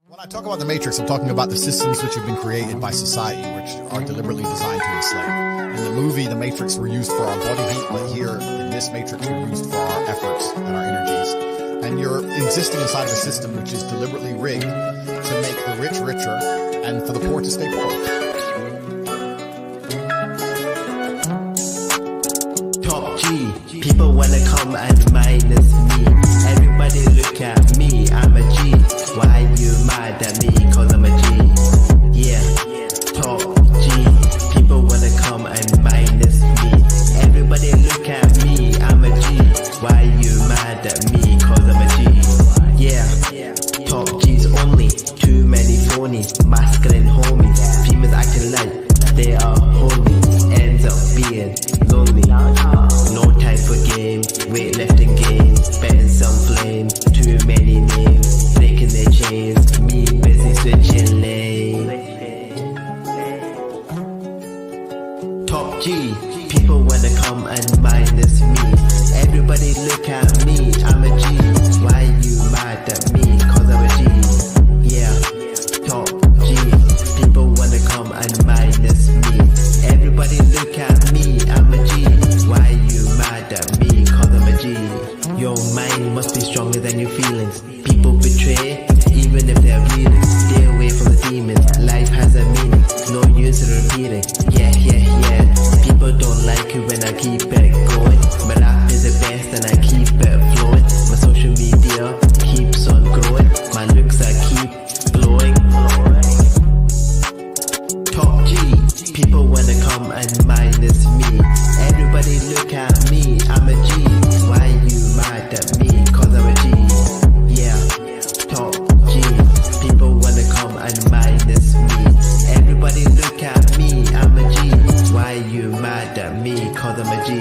When I talk about the Matrix, I'm talking about the systems which have been created by society, which are deliberately designed to enslave. In the movie, the Matrix were used for our body heat, but here, in this Matrix, we're used for our efforts and our energies. And you're existing inside of a system which is deliberately rigged to make the rich richer and for the poor to stay poor. Top G, people wanna come and minus me. Everybody look at me, I'm a G. Why you mad at me? Cause I'm a G. Yeah, top G, people wanna come and minus me. Everybody look at me, I'm a G. Why you mad at me? Cause I'm a G. Yeah, top G's only. Too many phonies, masculine homies. Females acting like they are holy. Ends up being lonely. No time for games, weightlifting games, betting some flame. Too many names, breaking their chains. Me busy switching lanes. Top G, people wanna come and minus me. Everybody look at me, I'm a G. Why you mad at me? Cause I'm a G. Yeah, top G, people wanna come and minus me. Everybody look at me, I'm a G. Why you mad at me? Cause I'm a G. Your mind must be stronger than your feelings. People betray, even if they're bleeding. Stay away from the demons, life has a meaning. No use in repeating, yeah. People don't like it when I keep it going. My rap is the best and I keep it flowing. My social media keeps on growing. My looks I keep glowing. Top G, people wanna come and minus me. Everybody look at me, I'm a G. Why you mad at me? Cause I'm a G. Yeah, top G, people wanna come and minus me. Everybody look at me, I'm a G. Why you mad at me? Cause I'm a G.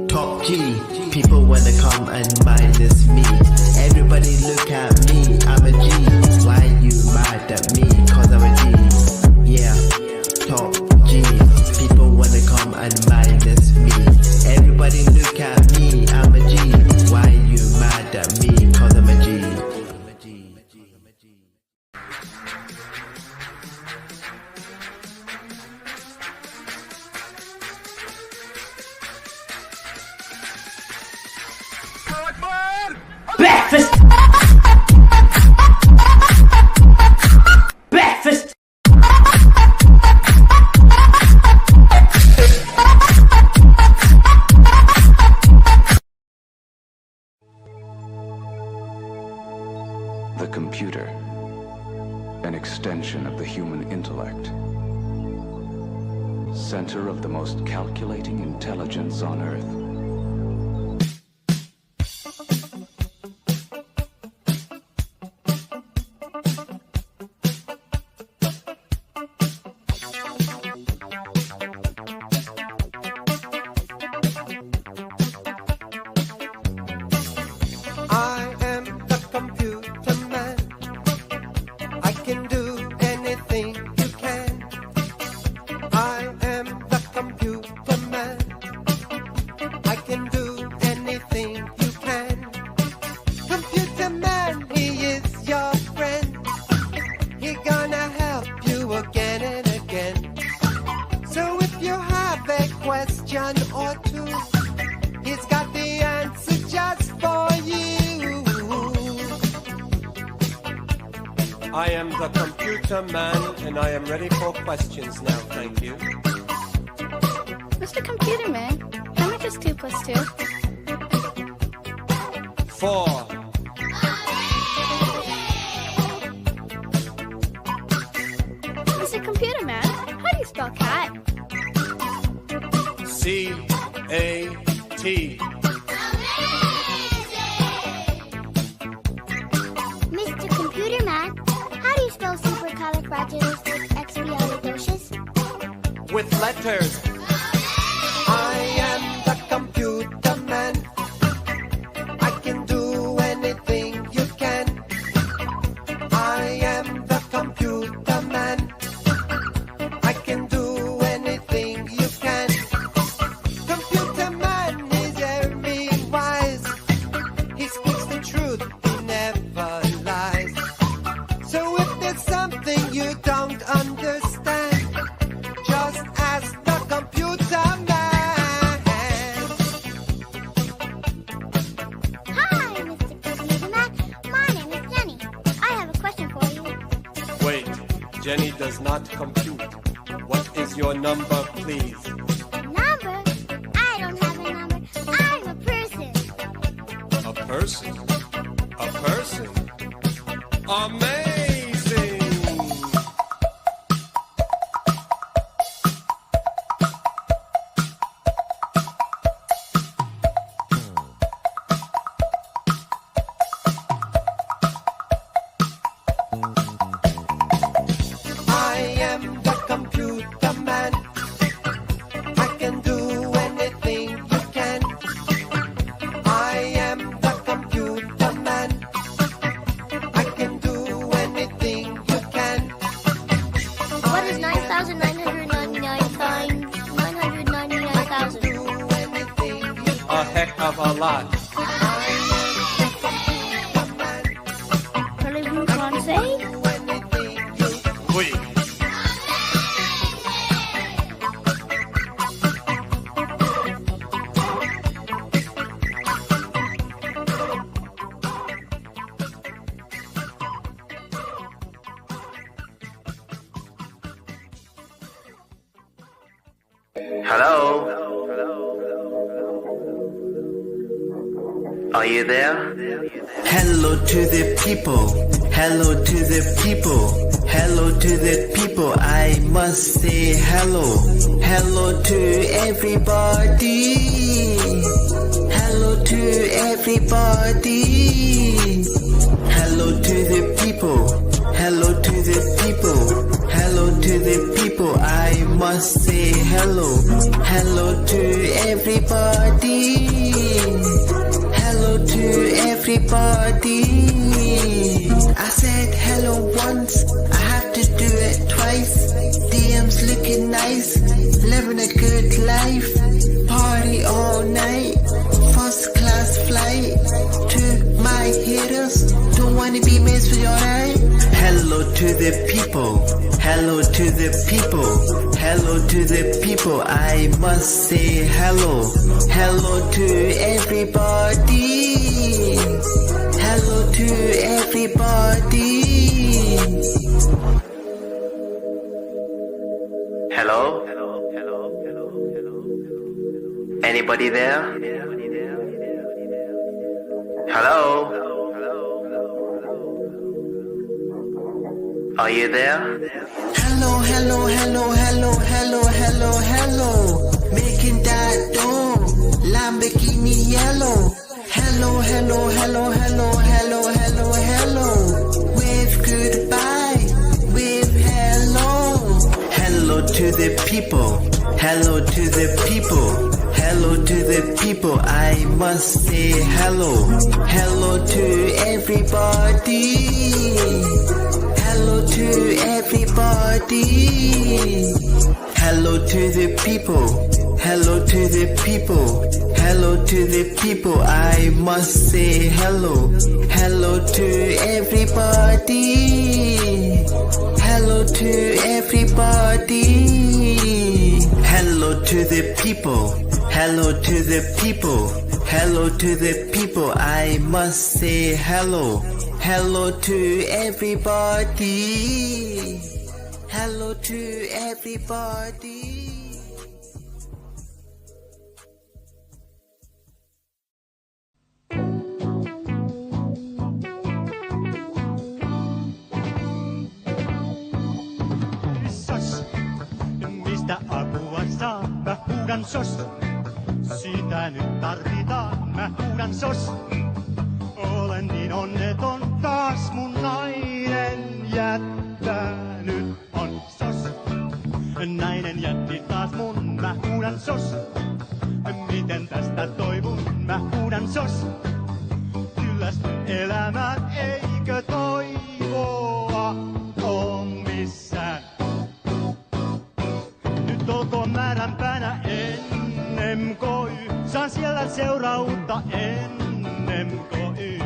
Top G, people wanna come and minus me. Everybody look at me, I'm a G. Why you mad at me? Cause I'm a G. Yeah, top G, people wanna come and minus me. Everybody look at me, I'm a G. Why you mad at me? Cause I'm a G. Breakfast! Breakfast! The computer, an extension of the human intellect, center of the most calculating intelligence on Earth. I am the computer man, and I am ready for questions now, thank you. Mr. Computer Man, how much is 2 plus 2? 4. Mr. Computer Man, how do you spell cat? C-A-T. Mr. Computer Man, how do you spell supercalifragilisticexpialidocious? With letters. I am the computer man. I can do anything you can. I am the computer man. I can do anything you can. Computer man is very wise. He speaks the truth, he never lies. Jenny does not compute. What is your number, please? Number? I don't have a number. I'm a person. A person? A person? Amazing! I am the computer man. I can do anything you can. I am the computer man. I can do anything you can. What is 9,999 times 999,000? Do anything you a heck of a lot. Parlez-vous français? Do anything you oui. Hello? Are you there? Hello to the people. Hello to the people. Hello to the people. I must say hello. Hello to everybody. Hello to everybody. Hello to the people. Hello to the people. Hello to the people. I must say hello. Hello to everybody. Hello to everybody. I said hello once, I have to do it twice. DM's looking nice, living a good life. Party all night, first class flight. To my haters, don't wanna be missed with your night. Hello to the people, hello to the people, hello to the people. I must say hello, hello to everybody. Hello to everybody. Hello? Anybody there? Hello? Are you there? Hello, hello, hello, hello, hello, hello, hello. Making that door, Lamborghini yellow. Hello, hello, hello, hello, hello, hello, hello. With goodbye, with hello. Hello to the people. Hello to the people. Hello to the people. I must say hello. Hello to everybody. Hello to everybody. Hello to the people. Hello to the people. Hello to the people. I must say hello. Hello to everybody. Hello to everybody. Hello to the people. Hello to the people. Hello to the people. I must say hello. Hello to everybody. Hello to everybody. Mistä apua saa? Mä huudan sos. Sitä nyt tarvitaan. Mä huudan sos. Olen niin onneton, taas mun nainen jättänyt on sos. Nainen jätti taas mun, mä huudan sos. Miten tästä toivun, mä huudan sos. Kyllästyn elämään, eikö toivoa oo missään. Nyt olkoon määränpäänä ennem KY, saan siellä seurautta ennem KY.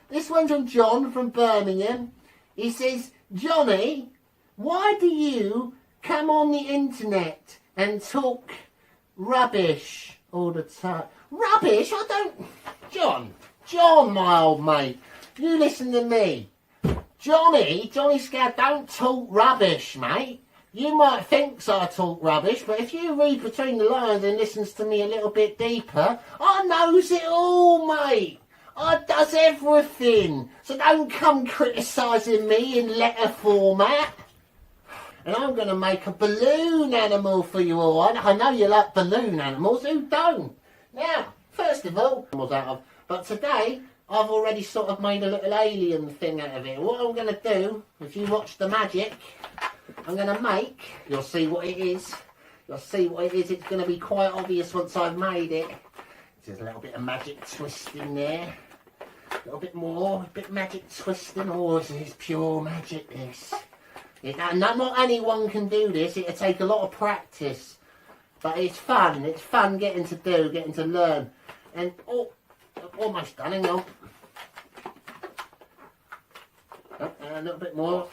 This one's from John from Birmingham. He says, Jonny, why do you come on the internet and talk rubbish all the time? Rubbish? I don't... John, my old mate, you listen to me. Johnny Scab, don't talk rubbish, mate. You might think I talk rubbish, but if you read between the lines and listens to me a little bit deeper, I knows it all, mate. I does everything. So don't come criticising me in letter format. And I'm going to make a balloon animal for you all. I know you like balloon animals. Who don't? Now, first of all, but today I've already sort of made a little alien thing out of it. What I'm going to do, if you watch the magic, I'm going to make, you'll see what it is. You'll see what it is. It's going to be quite obvious once I've made it. There's a little bit of magic twist in there. A little bit more, a bit magic twisting. Oh, this is pure magic, this. Not anyone can do this. It'll take a lot of practice. But it's fun. It's fun getting to do, getting to learn. And, oh, almost done, hang on. A little bit more.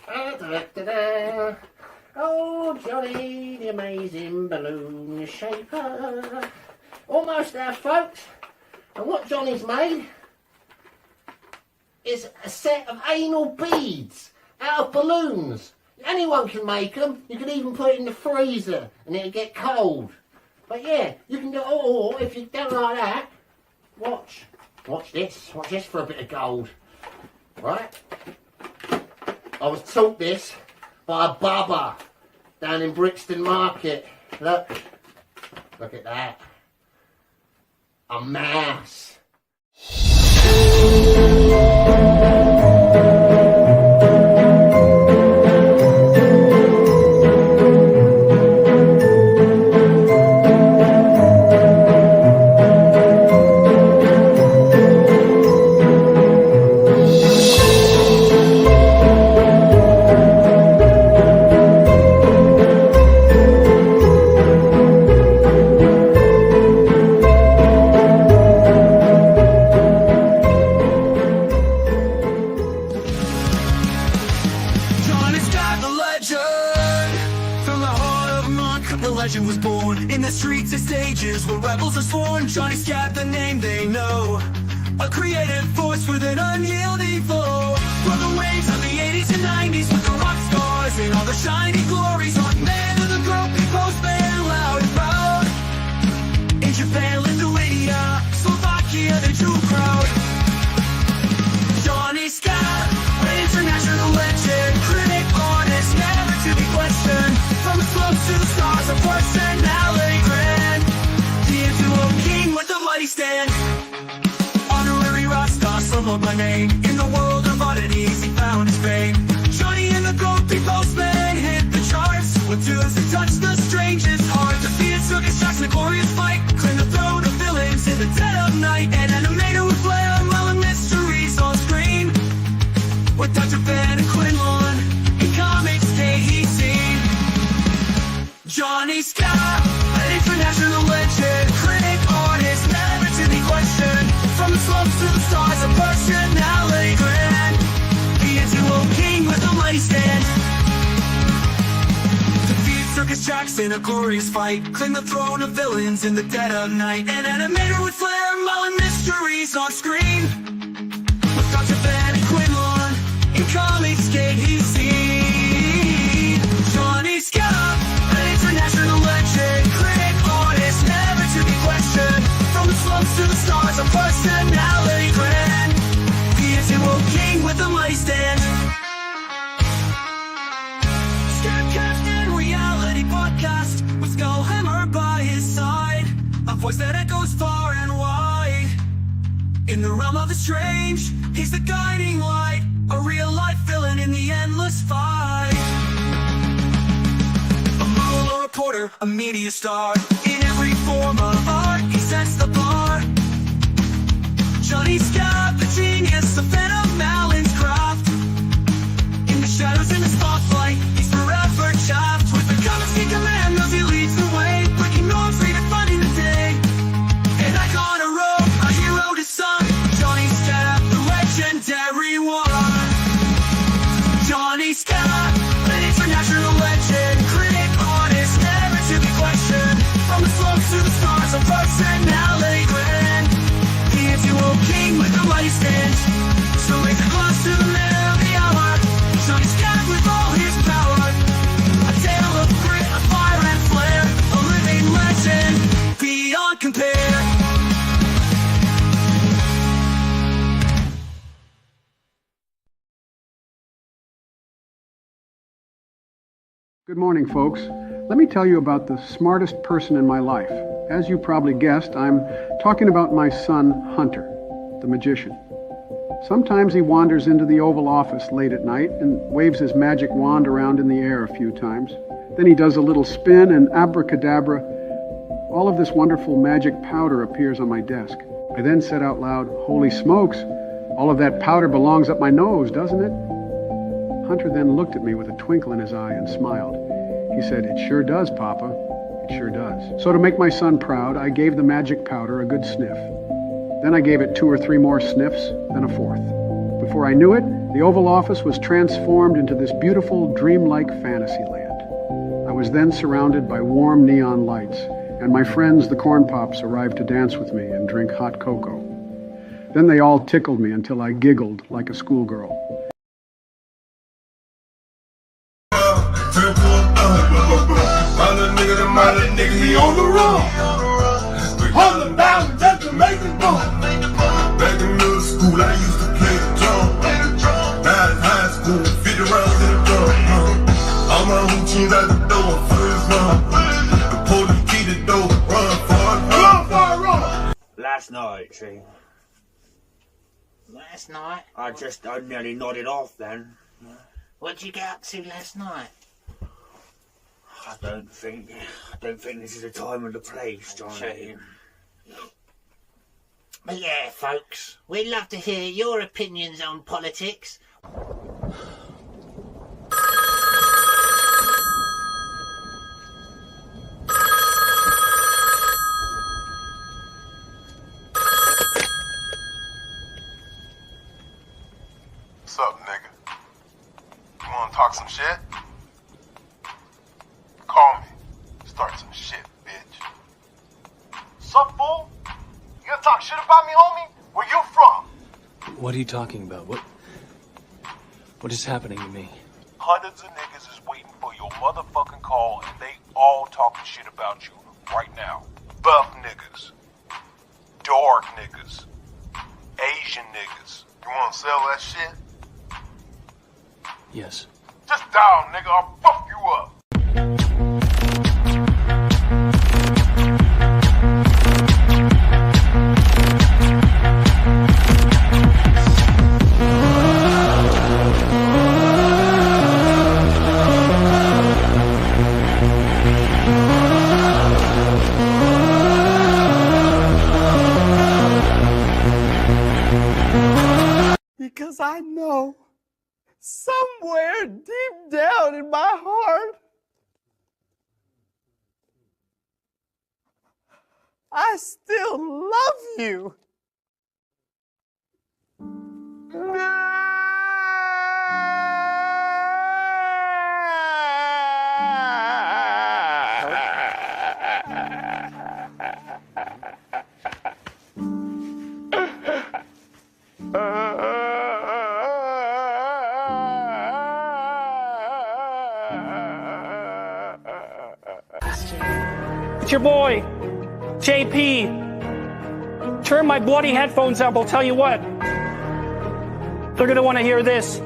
Oh, Jonny, the amazing balloon shaper. Almost there, folks. And what Jonny's made is a set of anal beads out of balloons. Anyone can make them. You can even put it in the freezer and it'll get cold. But yeah, you can do, or if you don't like that, watch this for a bit of gold. Right? I was taught this by a bubba down in Brixton Market. Look at that. A mouse. Jonny Scab, the name they know. A creative force with an unyielding flow. From the waves of the 80s and 90s with the rock stars and all the shiny glories. On man of the gropey postman, loud and proud. In Japan, Lithuania, Slovakia, the true crowd. Jonny Scab, an international legend. Critic, artist, never to be questioned. From the slopes to the stars, a personality grand. The antelope king with the mighty stand. Honorary rock star, summoned by name. In the world of oddities, he found his fame. Jonny and the Gropey Postman hit the charts with tunes that touch the strangest heart. Defeated circus jocks in a glorious fight. Claimed the throne of villains in the dead of night. An animator with Jon Malin mysteries on screen. With Dr. Ben and Quinlan in comics day he's seen. Jonny Scab, an international legend. Critic, artist, never to be questioned. From the slopes to the stars, a personality grand. The antelope king with a mighty stand. Defeated circus jocks in a glorious fight. Claimed the throne of villains in the dead of night. An animator with flair, Malin mysteries on screen. With Dr. Ben and Quinlan in comics gate he's seen. Jonny Scab, an international legend. Critic, artist, never to be questioned. From the slopes to the stars, a personality grand. The antelope king with a mighty stand. Scab Cast and reality podcast with Skullhammer by his side. A voice that echoes far and wide. In the realm of the strange, he's the guiding light. A real life villain in the endless fight. A model, a reporter, a media star. In every form of art, he sets the bar. Jonny Scab, the genius, the fan of Malin's craft. In the shadows, in the spotlight, he's forever chaffed. With the comics king commandos, he leads the way. Breaking norms, redefining the day. An icon, a rogue, a hero to some. Jonny Scab, the legendary one. Jonny Scab, an international legend. Critic, artist, never to be questioned. From the slopes to the stars, a personality grand. The antelope king with a mighty stand. So raise a glass to the man of the hour. Good morning, folks. Let me tell you about the smartest person in my life. As you probably guessed, I'm talking about my son, Hunter, the magician. Sometimes he wanders into the Oval Office late at night and waves his magic wand around in the air a few times. Then he does a little spin and abracadabra, all of this wonderful magic powder appears on my desk. I then said out loud, "Holy smokes, all of that powder belongs up my nose, doesn't it?" Hunter then looked at me with a twinkle in his eye and smiled. He said, "It sure does, Papa. It sure does." So to make my son proud, I gave the magic powder a good sniff. Then I gave it 2 or 3 more sniffs, then a 4th. Before I knew it, the Oval Office was transformed into this beautiful, dreamlike fantasy land. I was then surrounded by warm neon lights, and my friends, the Corn Pops, arrived to dance with me and drink hot cocoa. Then they all tickled me until I giggled like a schoolgirl. My little nigga, he on the run. 300,000 just to make it bump. Back in middle school, I used to play the drum. Now in high school, 50 rounds in the drum. All my routines at the door, first run. The police key the door, run for it, run. Last night, see. Last night? I nearly nodded off then. What'd you get up to last night? I don't think this is the time and the place, Jonny. But yeah, folks, we'd love to hear your opinions on politics. What's up, nigga? You wanna talk some shit? Call me. Start some shit, bitch. Sup, fool? You gonna talk shit about me, homie? Where you from? What are you talking about? What is happening to me? Hundreds of niggas is waiting for your motherfucking call, and they all talking shit about you right now. Buff niggas. Dark niggas. Asian niggas. You wanna sell that shit? Yes. Just dial, nigga. I'll fuck you up. Because I know somewhere deep down in my heart, I still love you. It's your boy, JP. Turn my bloody headphones up, I'll tell you what. They're gonna want to hear this.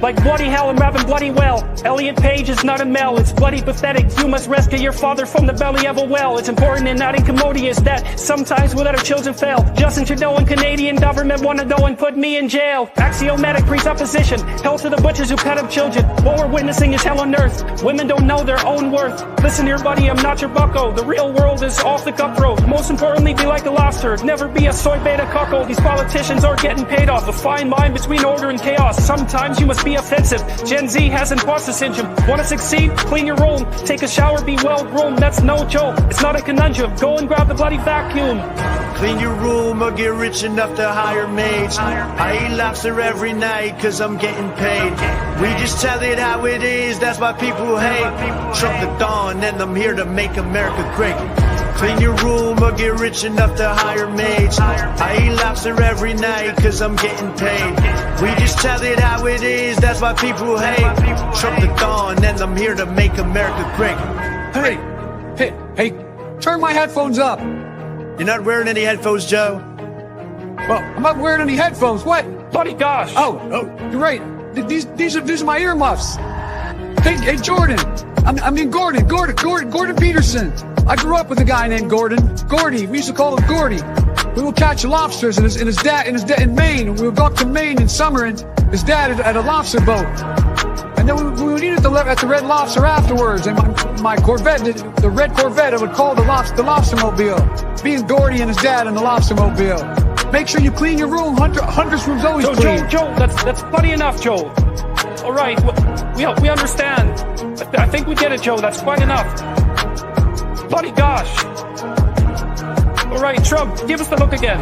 Like bloody hell, I'm rapping bloody well. Elliot Page is not a Mel, it's bloody pathetic. You must rescue your father from the belly of a well. It's important and not incommodious that sometimes we let our children fail. Justin Trudeau and Canadian government want to go and put me in jail. Axiomatic presupposition, hell to the butchers who pet up children. What we're witnessing is hell on earth. Women don't know their own worth. Listen here, buddy, I'm not your bucko. The real world is off the cutthroat. Most importantly, be like a lobster. Never be a soy beta cuckold. These politicians are getting paid off. A fine line between order and chaos. Sometimes you must be offensive. Gen Z has imposter syndrome. Want to succeed? Clean your room. Take a shower, be well groomed. That's no joke. It's not a conundrum. Go and grab the bloody vacuum. Clean your room or get rich enough to hire maids. I eat lobster every night cause I'm getting paid. We just tell it how it is, that's why people hate. Trump the dawn and I'm here to make America great. Clean your room or get rich enough to hire maids. I eat lobster every night cause I'm getting paid. We just tell it how it is, that's why people hate. Trump the dawn and I'm here to make America great. Hey, turn my headphones up. You're not wearing any headphones, Joe? Well, I'm not wearing any headphones. What? Bloody gosh. Oh, you're right. These are my earmuffs. Hey, Jordan. Gordon Peterson. I grew up with a guy named Gordon. Gordy. We used to call him Gordy. We would catch lobsters, and his dad in Maine. We would go up to Maine in summer, and his dad had a lobster boat. And then we would eat at the Red Lobster afterwards. And my Corvette, the red Corvette, I would call the Lobstermobile. Being Gordy and his dad in the Lobstermobile. Make sure you clean your room. Hunter's room's always clean. Joe, that's funny enough, Joe. All right, we understand. I think we get it, Joe. That's quite enough. Bloody gosh. All right, Trump, give us the look again.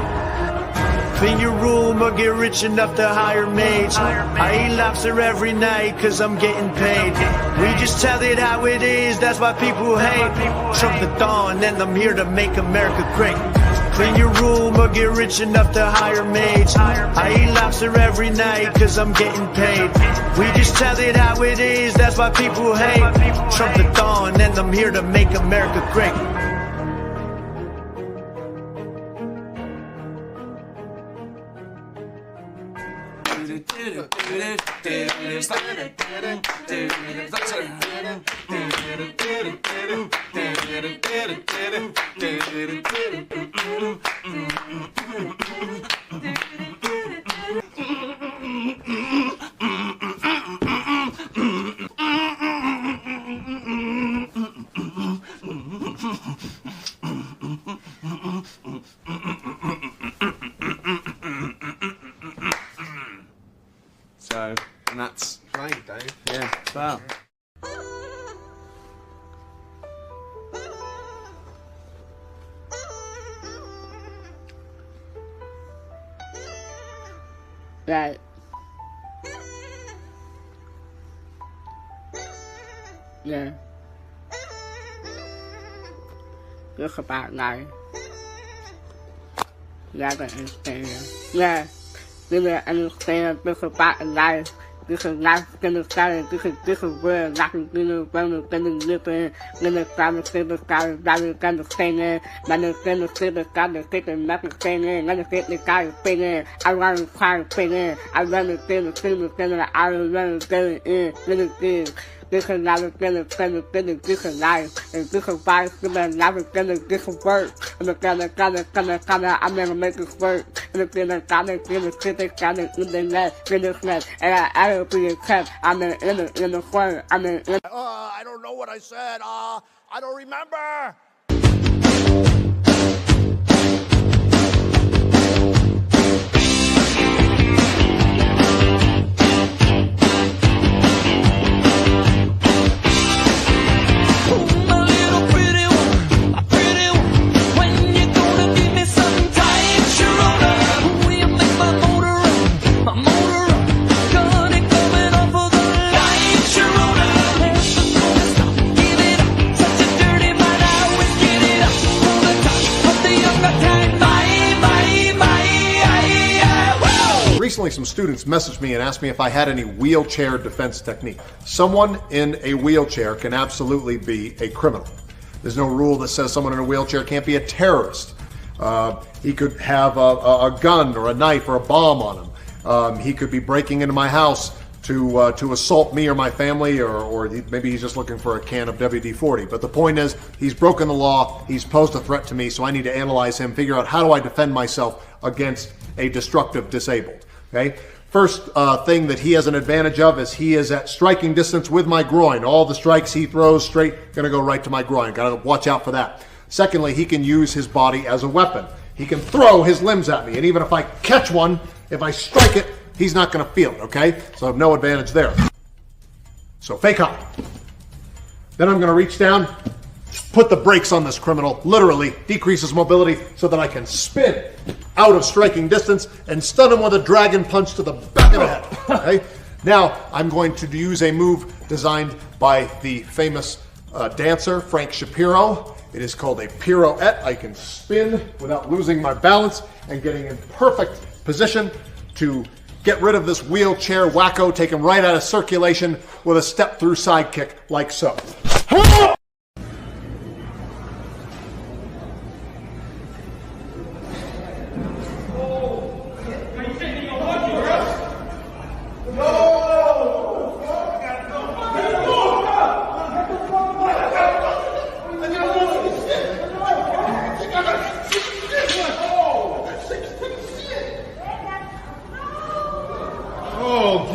Clean your room or get rich enough to hire maids. I eat lobster every night cause I'm getting paid. We just tell it how it is, that's why people hate. Trump the dawn and I'm here to make America great. Clean your room or get rich enough to hire maids. I eat lobster every night cause I'm getting paid. We just tell it how it is, that's why people hate. Trump the dawn and I'm here to make America great. So, and that's great, Dave. Yeah, wow. Right. Yeah. Look about now. Yeah, I understand. Yeah. Really understand this about life. This is life gonna start. This is where life is gonna live in. Gonna start to see the sky, gonna stay in. Gonna see the sky, the stick and nothing stay in. Gonna get the guy stay in. I run the car stay in. I run the thing, I run the thing in. Really good. This is not gonna this is life. And this is why it's gonna this is work. And it's gonna, I'm gonna make this work. And it's gonna sit this in the net, and I will be a cut. I'm in the front. I don't know what I said. I don't remember. Recently, some students messaged me and asked me if I had any wheelchair defense technique. Someone in a wheelchair can absolutely be a criminal. There's no rule that says someone in a wheelchair can't be a terrorist. He could have a gun or a knife or a bomb on him. He could be breaking into my house to assault me or my family, or maybe he's just looking for a can of WD-40. But the point is, he's broken the law, he's posed a threat to me, so I need to analyze him, figure out how do I defend myself against a destructive disabled. Okay? First thing that he has an advantage of is he is at striking distance with my groin. All the strikes he throws straight, gonna go right to my groin. Gotta watch out for that. Secondly, he can use his body as a weapon. He can throw his limbs at me, and even if I catch one, if I strike it, he's not gonna feel it, okay? So no advantage there. So fake high. Then I'm gonna reach down, put the brakes on this criminal, literally decrease his mobility so that I can spin out of striking distance and stun him with a dragon punch to the back of the head. Okay? Now I'm going to use a move designed by the famous dancer Frank Shapiro. It is called a pirouette. I can spin without losing my balance and getting in perfect position to get rid of this wheelchair wacko, take him right out of circulation with a step through side kick like so. No!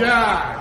God.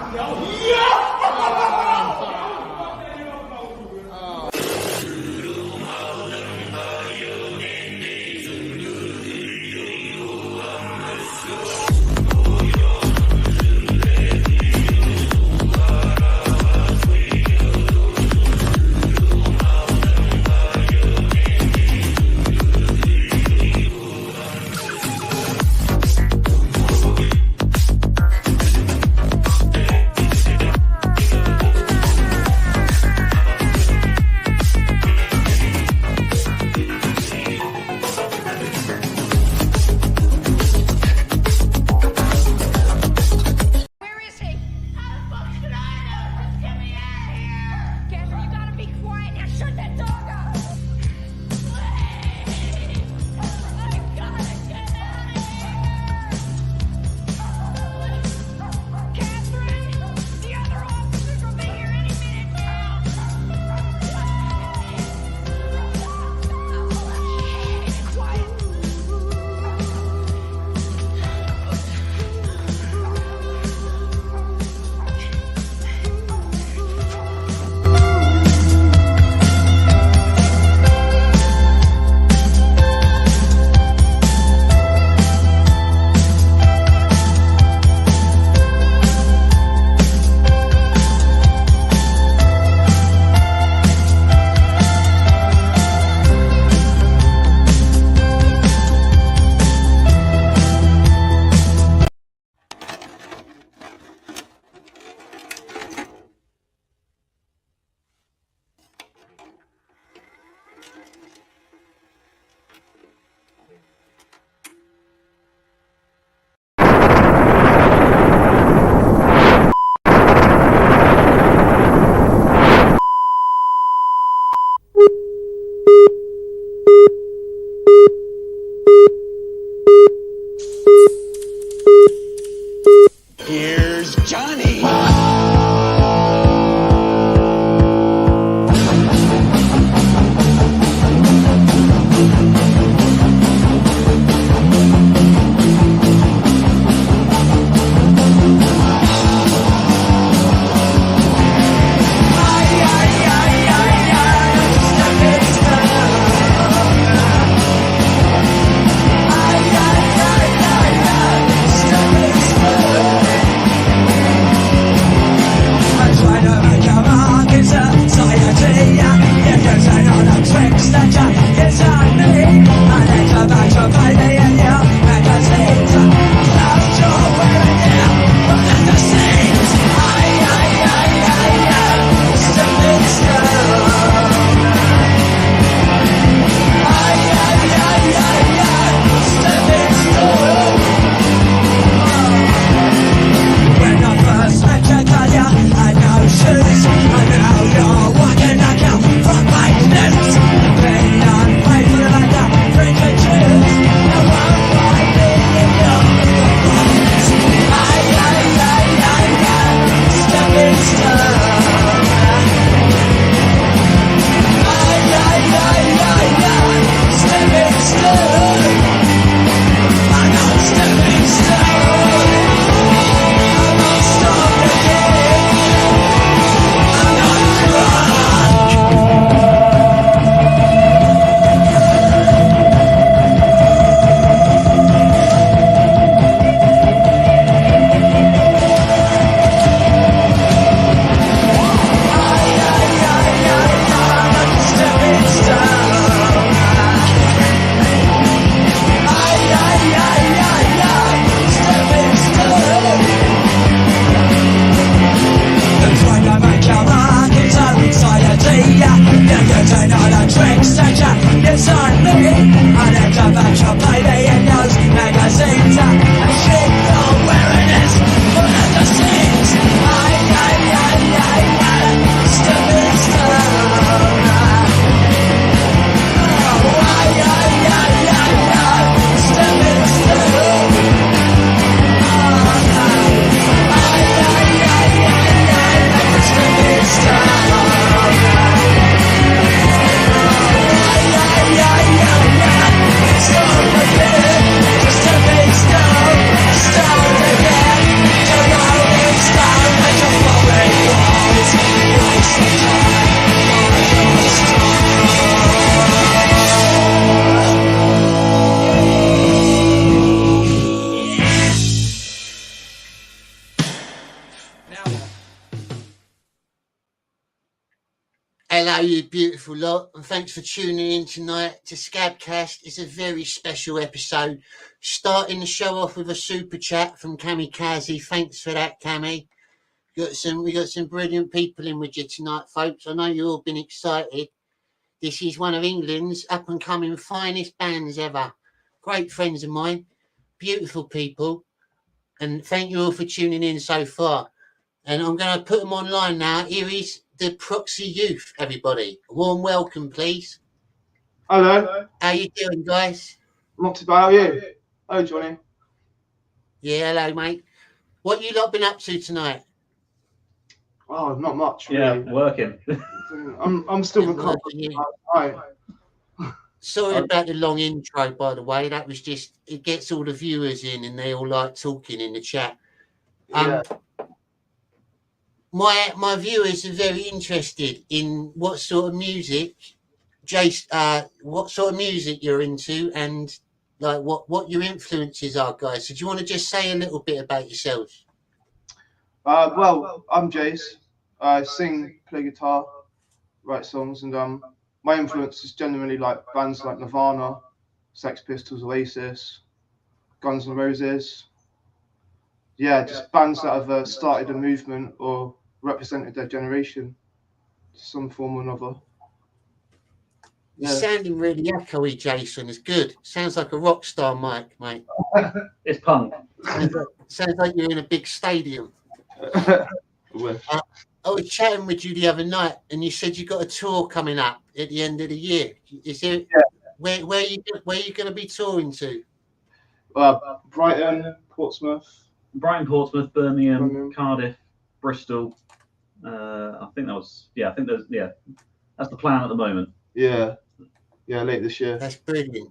Hello, you beautiful lot, and thanks for tuning in tonight to Scab Cast. It's a very special episode. Starting the show off with a super chat from Kamikaze. Thanks for that, Cami. We got some brilliant people in with you tonight, folks. I know you've all been excited. This is one of England's up and coming finest bands ever. Great friends of mine, beautiful people, and thank you all for tuning in so far. And I'm going to put them online now. Here is the Proxy Youth, everybody. A warm welcome, please. Hello. How you doing, guys? Not too bad. How are you? Hello, Johnny. Yeah, hello, mate. What you lot been up to tonight? Oh, not much. Yeah, really. working. I'm still recovering. Right. Sorry about the long intro, by the way. That was just, it gets all the viewers in and they all like talking in the chat. Yeah. My viewers are very interested in what sort of music, Jace, what sort of music you're into and like what your influences are, guys. So do you want to just say a little bit about yourselves? Well, I'm Jace. I sing, play guitar, write songs, and my influence is generally like bands like Nirvana, Sex Pistols, Oasis, Guns N' Roses. Yeah, just bands that have started a movement or represented their generation to some form or another. You're sounding really echoey, Jason. It's good. Sounds like a rock star mic, mate. It's punk. Sounds like you're in a big stadium. I was chatting with you the other night, and you said you got a tour coming up at the end of the year. Is there? Yeah. Where are you going to be touring to? Brighton, Portsmouth, Birmingham, Cardiff, Bristol. I think that was I think that's the plan at the moment. Yeah, late this year. That's brilliant.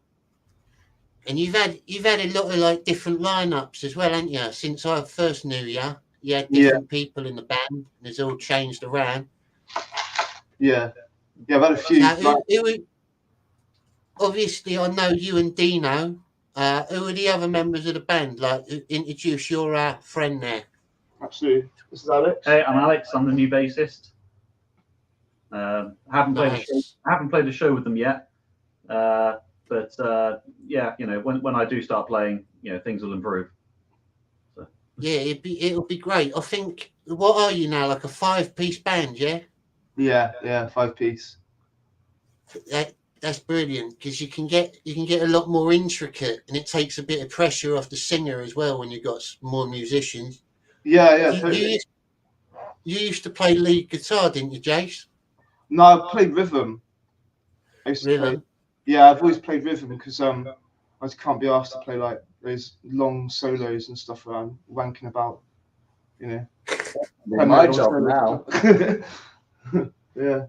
And you've had a lot of like different lineups as well, haven't you? Since I first knew you, you had different people in the band, and it's all changed around. Yeah, I've had a few. Now, obviously, I know you and Dino. Who are the other members of the band? Like, introduce your friend there. Absolutely. This is Alex. Hey, I'm Alex. I'm the new bassist. I haven't played a show with them yet, but yeah, you know, when I do start playing, you know, things will improve. So. Yeah, it'll be great. I think. What are you now? Like a 5-piece band, yeah? Yeah, 5-piece. That's brilliant because you can get a lot more intricate, and it takes a bit of pressure off the singer as well when you've got more musicians. Yeah, totally. You used to play lead guitar, didn't you, Jace? No, I played rhythm. Rhythm? Yeah, I've always played rhythm because I just can't be asked to play like those long solos and stuff around wanking about, you know. My job now. Yeah.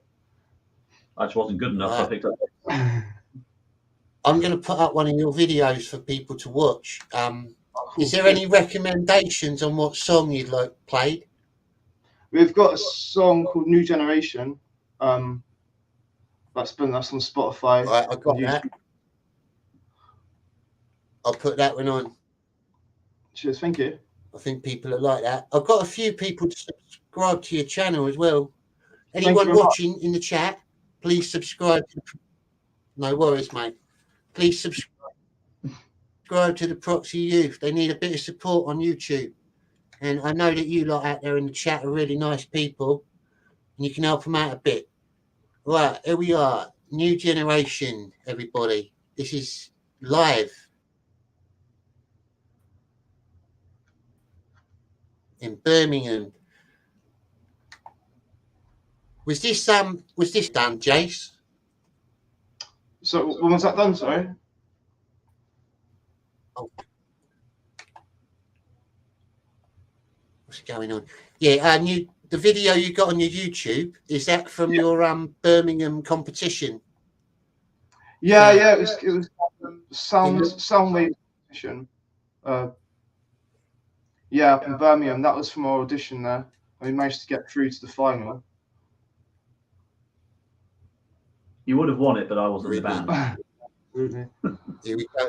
I just wasn't good enough, so I picked up. I'm going to put up one of your videos for people to watch. Is there any recommendations on what song you'd like played? We've got a song called New Generation. That's on Spotify. Right, I got that. I'll put that one on. Cheers, thank you. I think people are like that. I've got a few people to subscribe to your channel as well. Anyone watching in the chat, please subscribe. No worries, mate. Please subscribe to the Proxy Youth. They need a bit of support on YouTube. And I know that you lot out there in the chat are really nice people, and you can help them out a bit. Right, here we are. New Generation, everybody. This is live in Birmingham. Was this done, Jace? So when was that done, sorry? Oh. What's going on? Yeah, the video you got on your YouTube, is that from your Birmingham competition? Yeah, it was Soundwave competition. Yeah, up in Birmingham. That was from our audition there. And we managed to get through to the final. You would have won it, but I wasn't in the band. Really? Here we go.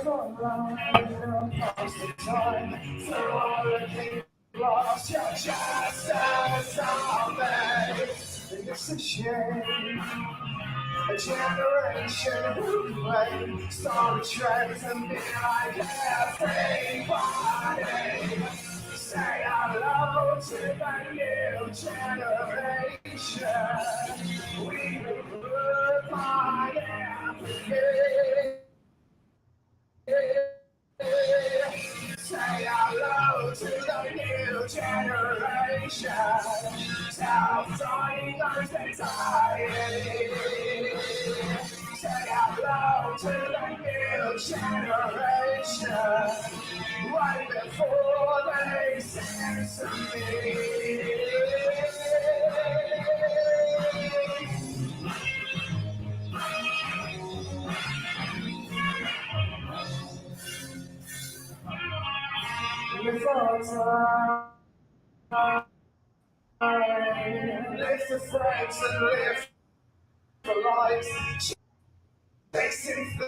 for life, across the time, for all the things lost, you're just a zombie. It's a shame. A generation who play Star Trek and be like everybody. Say hello to the new generation. We will find empathy. Say hello to the new generation. Self-dying anxiety. Say hello to the new generation. Right before they censor me. Lift the flags and lift the lights. Chasing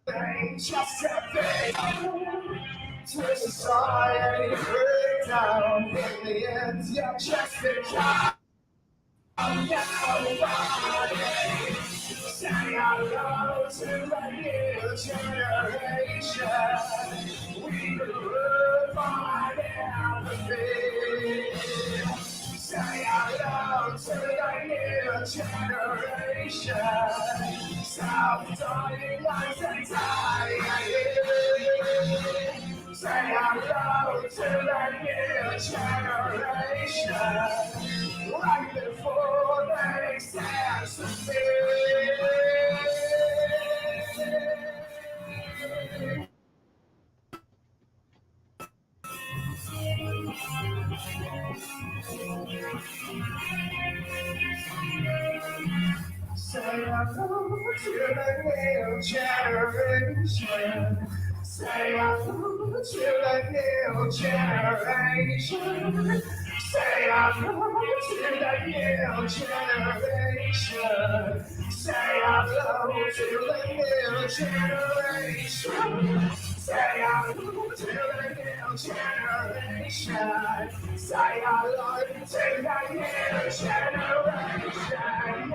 things just to be to society break down. In the end, you're just a child. Nobody. Say hello to the new generation. We will find empathy. Say hello to the new generation. Self-dying lives anxiety. Say hello to the new generation. Right before they censor me. Say hello to the new generation. Say hello to the new generation. Say hello to the new generation. Say hello to the new generation. Say hello to the new generation. Say hello to the new generation.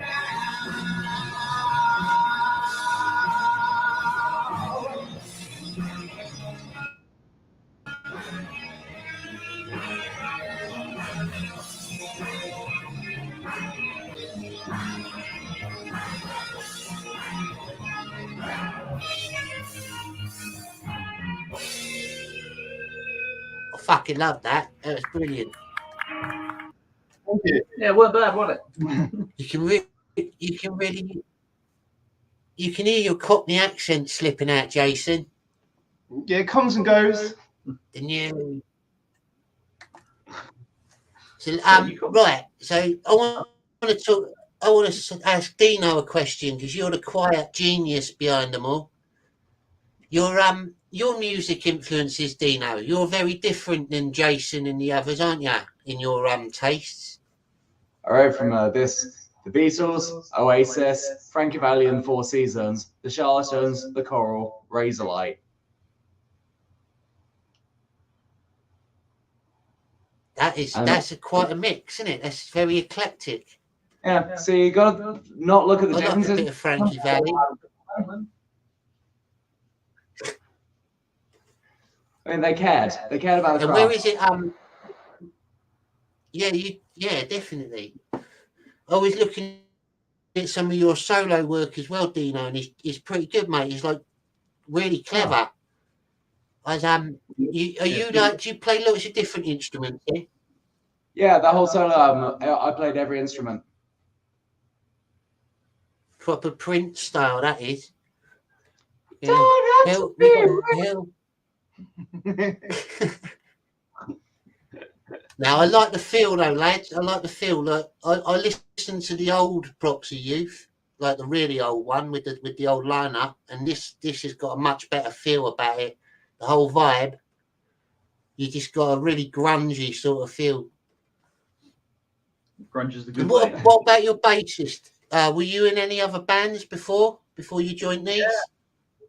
I fucking love that. That was brilliant. Thank you. Yeah, weren't bad, was it? You can hear your Cockney accent slipping out, Jason. Yeah, it comes and goes. The new. So right. So I want to ask Dino a question because you're the quiet genius behind them all. Your music influences, Dino. You're very different than Jason and the others, aren't you? In your tastes. All right, from the Beatles, Oasis, Frankie Valli and Four Seasons, the Charlatans, the Coral, Razorlight. That's quite a mix, isn't it? That's very eclectic. Yeah, so you got to not look at the differences. Like a bit of Frankie Valli. I mean, they cared. They cared about the And craft. where is it? Yeah, definitely. I was looking at some of your solo work as well, Dino, and he's pretty good, mate. He's like really clever. Do you play lots of different instruments? Yeah? Yeah, the whole solo album, I played every instrument. Proper Prince style, that is. Yeah. Don't have to be Hell. Now I like the feel though, lads. I like the feel. Like I listened to the old Proxy Youth, like the really old one with the old lineup, and this has got a much better feel about it. The whole vibe. You just got a really grungy sort of feel. Grunge is the good What way. about your bassist? Were you in any other bands before you joined these?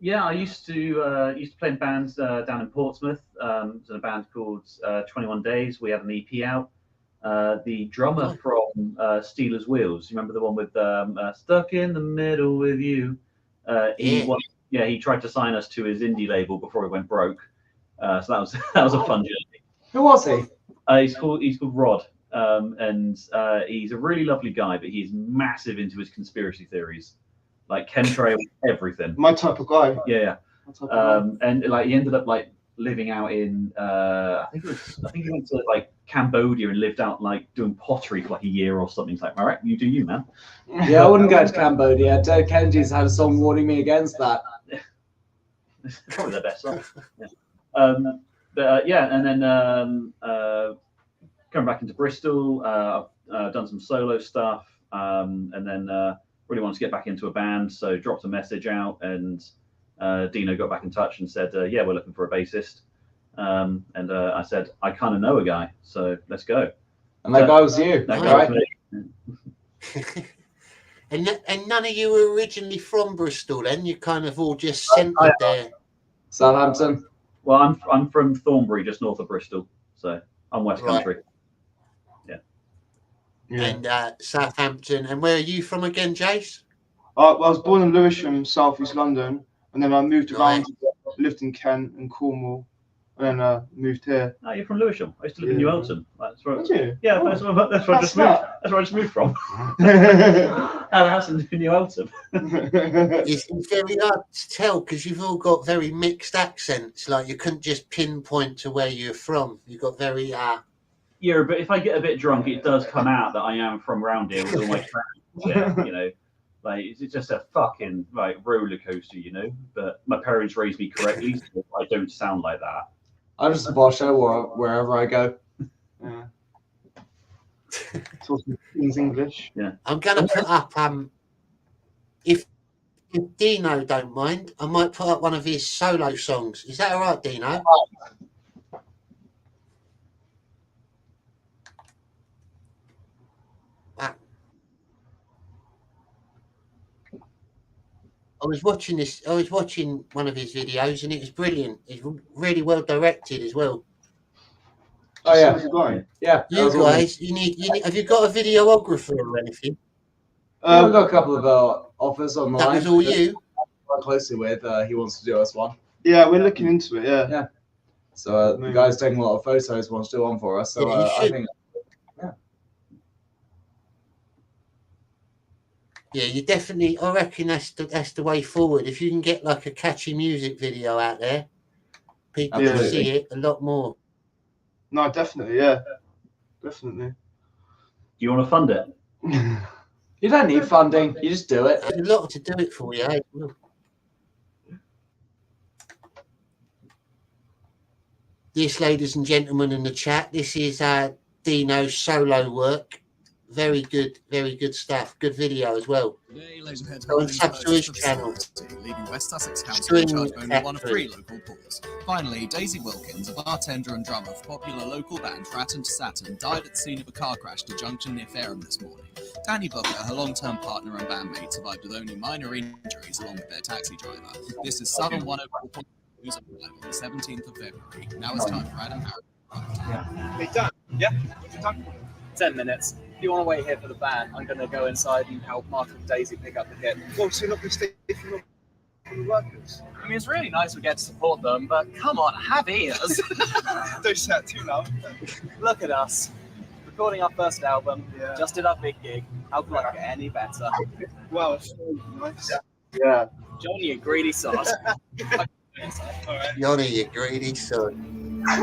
Yeah, I used to play in bands down in Portsmouth. It was in a band called 21 Days. We had an EP out. The drummer from Steelers Wheels, you remember the one with Stuck in the Middle with You? He tried to sign us to his indie label before he went broke. So that was a fun journey. Who was he? He's called Rod, and he's a really lovely guy, but he's massive into his conspiracy theories, like chemtrail, everything. My type of guy. Yeah. And like he ended up like living out in I think he went to like Cambodia and lived out like doing pottery for like a year or something. It's like, all right, you do you, man. Yeah, I wouldn't go to Cambodia. Dead Kennedy's had a song warning me against that. It's probably the best song. Yeah. And then coming back into Bristol, I've done some solo stuff, and then really wanted to get back into a band, so dropped a message out, and Dino got back in touch and said, yeah, we're looking for a bassist. And I said, I kind of know a guy, so let's go. And that guy was you. That guy was me. And none of you were originally from Bristol then? You kind of all just centred there? Southampton. Well, I'm from Thornbury, just north of Bristol, so I'm West Country. Yeah. And Southampton. And where are you from again, Jace? Well, I was born in Lewisham, South East London, and then I moved around, lived in Kent and Cornwall, and then moved here. Oh, you're from Lewisham. I used to live in New Elton. That's right. Did you? Yeah, Oh. that's where I just moved. That's where I just moved from. I had a house in New Elton. It's very hard to tell because you've all got very mixed accents. Like you couldn't just pinpoint to where you're from. You've got very Yeah, but if I get a bit drunk, it does come out that I am from around here with all my friends. Yeah, you know, like it's just a fucking like roller coaster, you know. But my parents raised me correctly, so I don't sound like that. I'm just a bosho wherever I go. Yeah. Talking English. Yeah. I'm gonna put up if Dino don't mind, I might put up one of his solo songs. Is that all right, Dino? I was watching one of his videos and it was brilliant. It's really well directed as well. Oh yeah, yeah. You guys, you need. Have you got a videographer or anything? We've got a couple of offers online. That was all you. Work closely with. He wants to do us one. Yeah, we're looking into it. Yeah. Yeah. So the guy's taking a lot of photos. Wants to do one for us. So I think. Yeah, you definitely. I reckon that's the way forward. If you can get like a catchy music video out there, people can see it a lot more. No, definitely, yeah, definitely. Do you want to fund it? You don't need funding. You just do it. There's a lot to do it for you. Eh? This, ladies and gentlemen in the chat, this is Dino's solo work. Very good stuff. Good video as well. Go and sub to his channel. Leaving West Sussex Council in charge of only one of 3 local pools. Finally, Daisy Wilkins, a bartender and drummer for popular local band Fratton to Saturn, died at the scene of a car crash to junction near Fareham this morning. Danny Booker, her long-term partner and bandmate, survived with only minor injuries along with their taxi driver. This is Southern 104.2 News on the 17th of February. Now it's time for Adam Harris. Hey, Dan. Yeah? What's the time? 10 minutes. If you want to wait here for the band, I'm going to go inside and help Mark and Daisy pick up the kit. Well, so you're not going to stay from the workers? I mean, it's really nice we get to support them, but come on, have ears. Don't say that too loud. Look at us. Recording our first album, just did our big gig. How could I get any better? Wow, it's so nice. Yeah. Jonny, you greedy sod. Jonny, you greedy son. I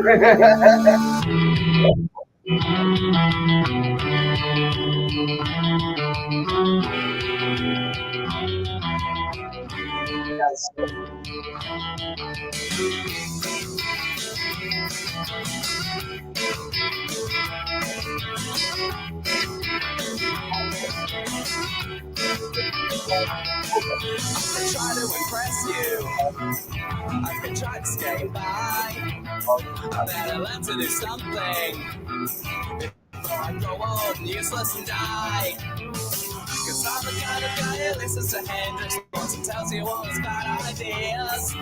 try to impress you. I've been trying to skate by. I better learn to do something before I grow old, useless and die. Cause I'm the kind of guy who listens to Hendrix, around and tells you all his bad ideas.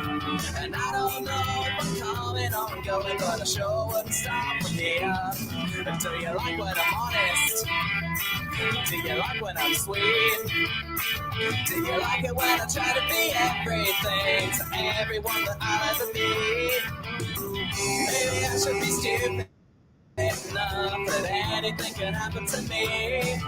And I don't know if I'm coming or going, but I sure wouldn't stop from here. And do you like when I'm honest? Do you like when I'm sweet? Do you like it when I try to be everything to everyone that I'll ever be? Maybe I should be stupid enough that anything can happen to me.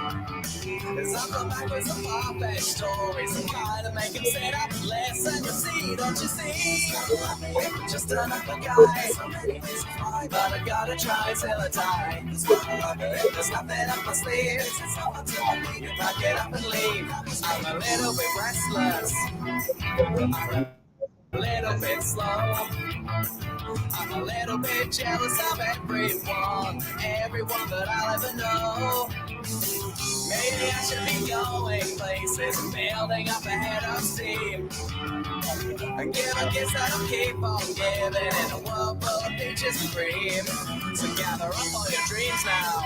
Cause I'll come back with some far-fetched stories and try to make him sit up and listen. You see, don't you see? I'm just another guy, but I gotta try till I die. There's nothing up my sleeve, it's so hard to believe if I get up and leave. I'm a little bit restless, I'm a little bit slow. I'm a little bit jealous of everyone that I'll ever know. Maybe I should be going places and building up a head of steam. And give gifts that'll keep on giving in a world full of peaches and cream. So gather up all your dreams now.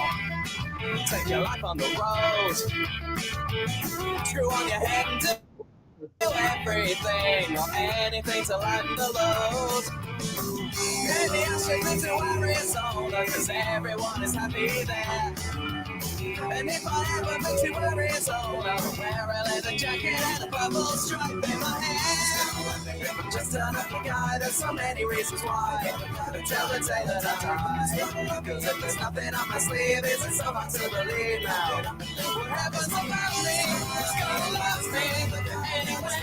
Take your life on the road. Screw on your head and do everything or anything to lighten the load. Maybe I should be to Arizona, cause everyone is happy there. And if I ever make to Arizona, I'll wear a leather jacket and a purple stripe in my hair. I'm just another guy, there's so many reasons why. Until the day that I die. Cause if there's nothing on my sleeve, it's so hard to believe now. What happens about me, it's gonna last me. Anyway,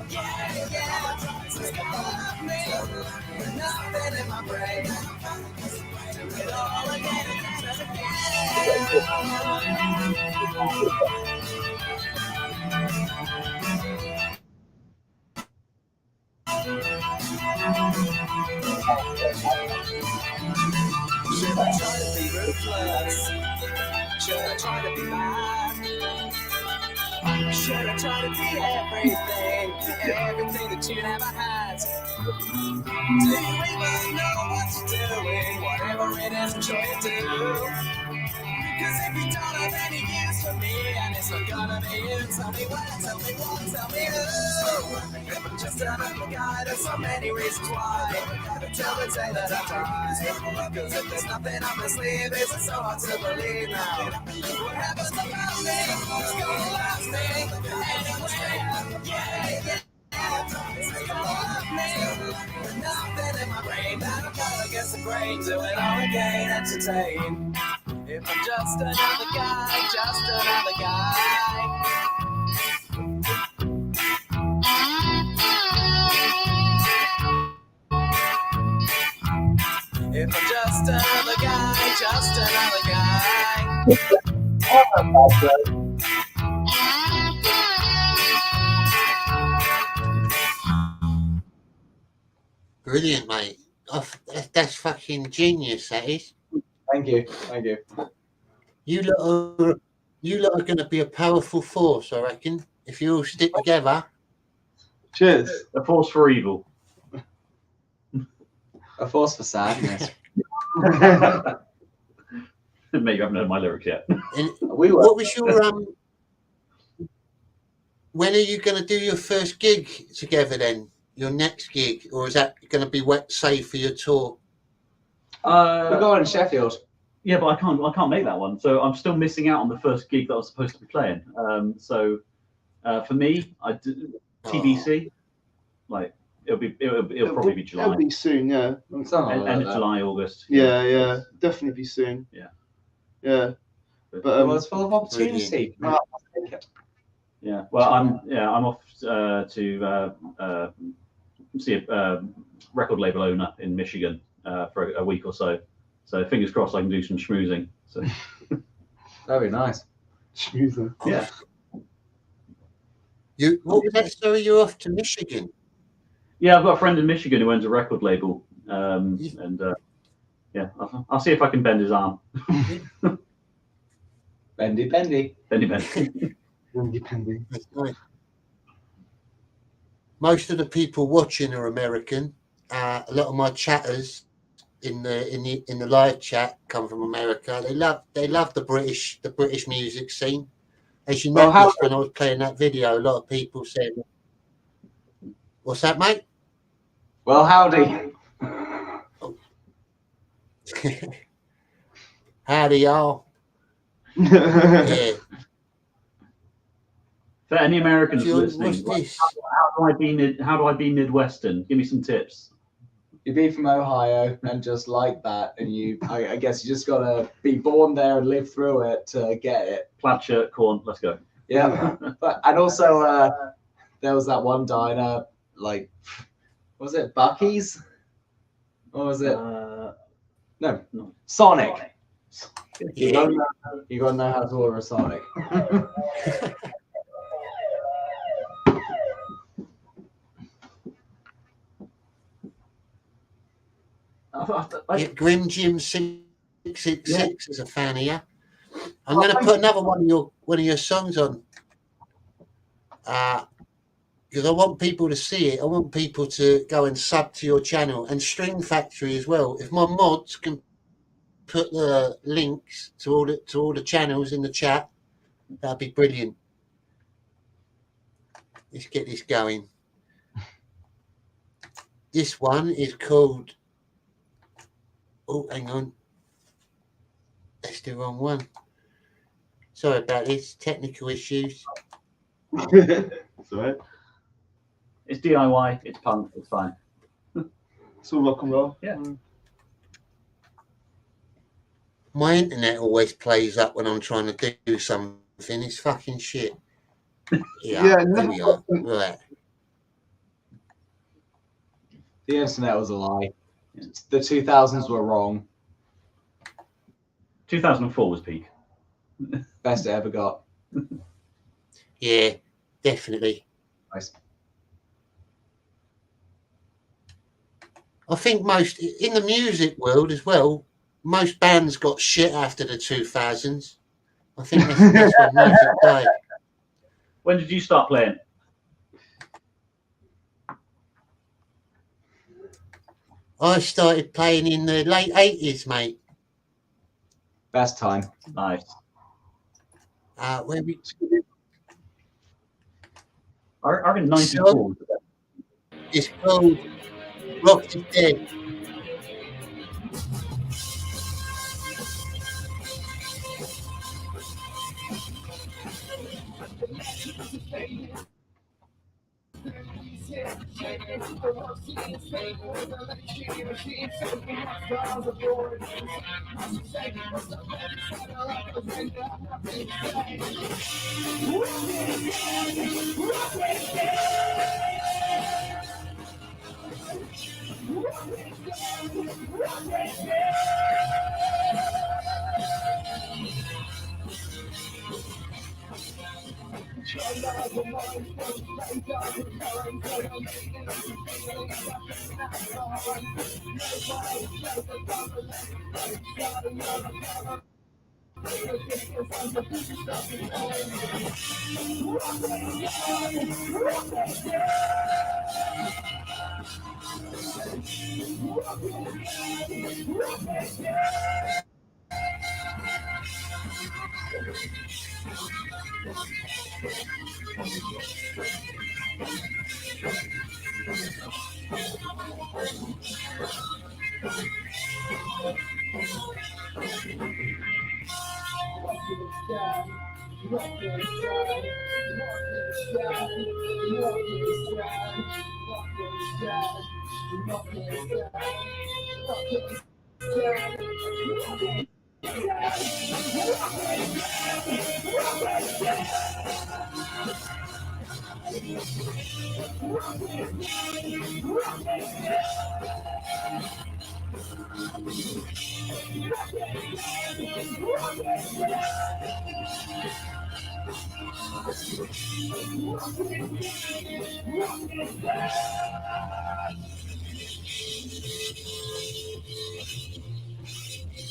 yeah, it's gonna love me. Nothing in my brain. Do it all again and again. Should I try to be ruthless? Should I try to be bad? Should I try to be everything that you never had? Do you even know what you're doing? Whatever it is, I'm sure you do. Cause if you don't have any use for me, and it's not gonna be you, tell me when, tell me what, tell me who. If I'm just another guy, there's so many reasons why. Until the day that I die. Cause if there's nothing up my sleeve, it's so hard to believe now. What happens about me, it's gonna last me. Anyway, yeah. It's gonna love me. Nothing in my brain, that I'm gonna get some brain. Do it all again, entertain. If I'm just another guy, just another guy. If I'm just another guy, just another Brilliant, mate. That's fucking genius, that is. Thank you. Thank you. You lot are going to be a powerful force, I reckon, if you all stick together. Cheers. A force for evil. A force for sadness. Maybe you haven't heard my lyrics yet. What was your when are you going to do your first gig together then? Your next gig, or is that going to be saved for your tour? We're going to Sheffield. Yeah, but I can't make that one. So I'm still missing out on the first gig that I was supposed to be playing. For me, I do TBC. Like it'll probably be July. It'll be soon, yeah. End of July, August. Yeah, definitely be soon. Yeah. But it's full of opportunity. Yeah. Well, I'm off to see a record label owner in Michigan for a week or so. So fingers crossed I can do some schmoozing. So that'd be nice. Schmoozing. Yeah. What was that story? You're off to Michigan? Yeah, I've got a friend in Michigan who owns a record label, I'll see if I can bend his arm. Bendy. That's nice. Most of the people watching are American. A lot of my chatters in the live chat come from America. They love the British music scene. As you noticed when I was playing that video, a lot of people said What's that, mate? Well, howdy. Howdy, y'all. Yeah. For any Americans John, listening, what's how do I be Midwestern? Give me some tips. You be from Ohio and just like that, and I guess you just gotta be born there and live through it to get it. Plaid shirt, corn, let's go. Yeah, and also there was that one diner, like, was it Bucky's? Or was it? No, Sonic. You gotta know how to order a Sonic. Grim Jim 666 is a fan of you. I'm going to put another one of your songs on, because I want people to see it. I want people to go and sub to your channel, and String Factory as well. If my mods can put the links to all the channels in the chat, that'd be brilliant. Let's get this going. This one is called. Oh, hang on. That's the wrong one. Sorry about this. Technical issues. It's all right. It's DIY. It's punk. It's fine. It's all rock and roll. Yeah. My internet always plays up when I'm trying to do something. It's fucking shit. Yeah, there we are. Right. The internet was a lie. The 2000s were wrong. 2004 was peak. Best it ever got. Yeah, definitely. Nice. I think most in the music world as well, most bands got shit after the 2000s. I think that's when music died. When did you start playing? I started playing in the late 80s, mate. Best time. Nice. Where we... I reckon 94. It's called Rock is Dead.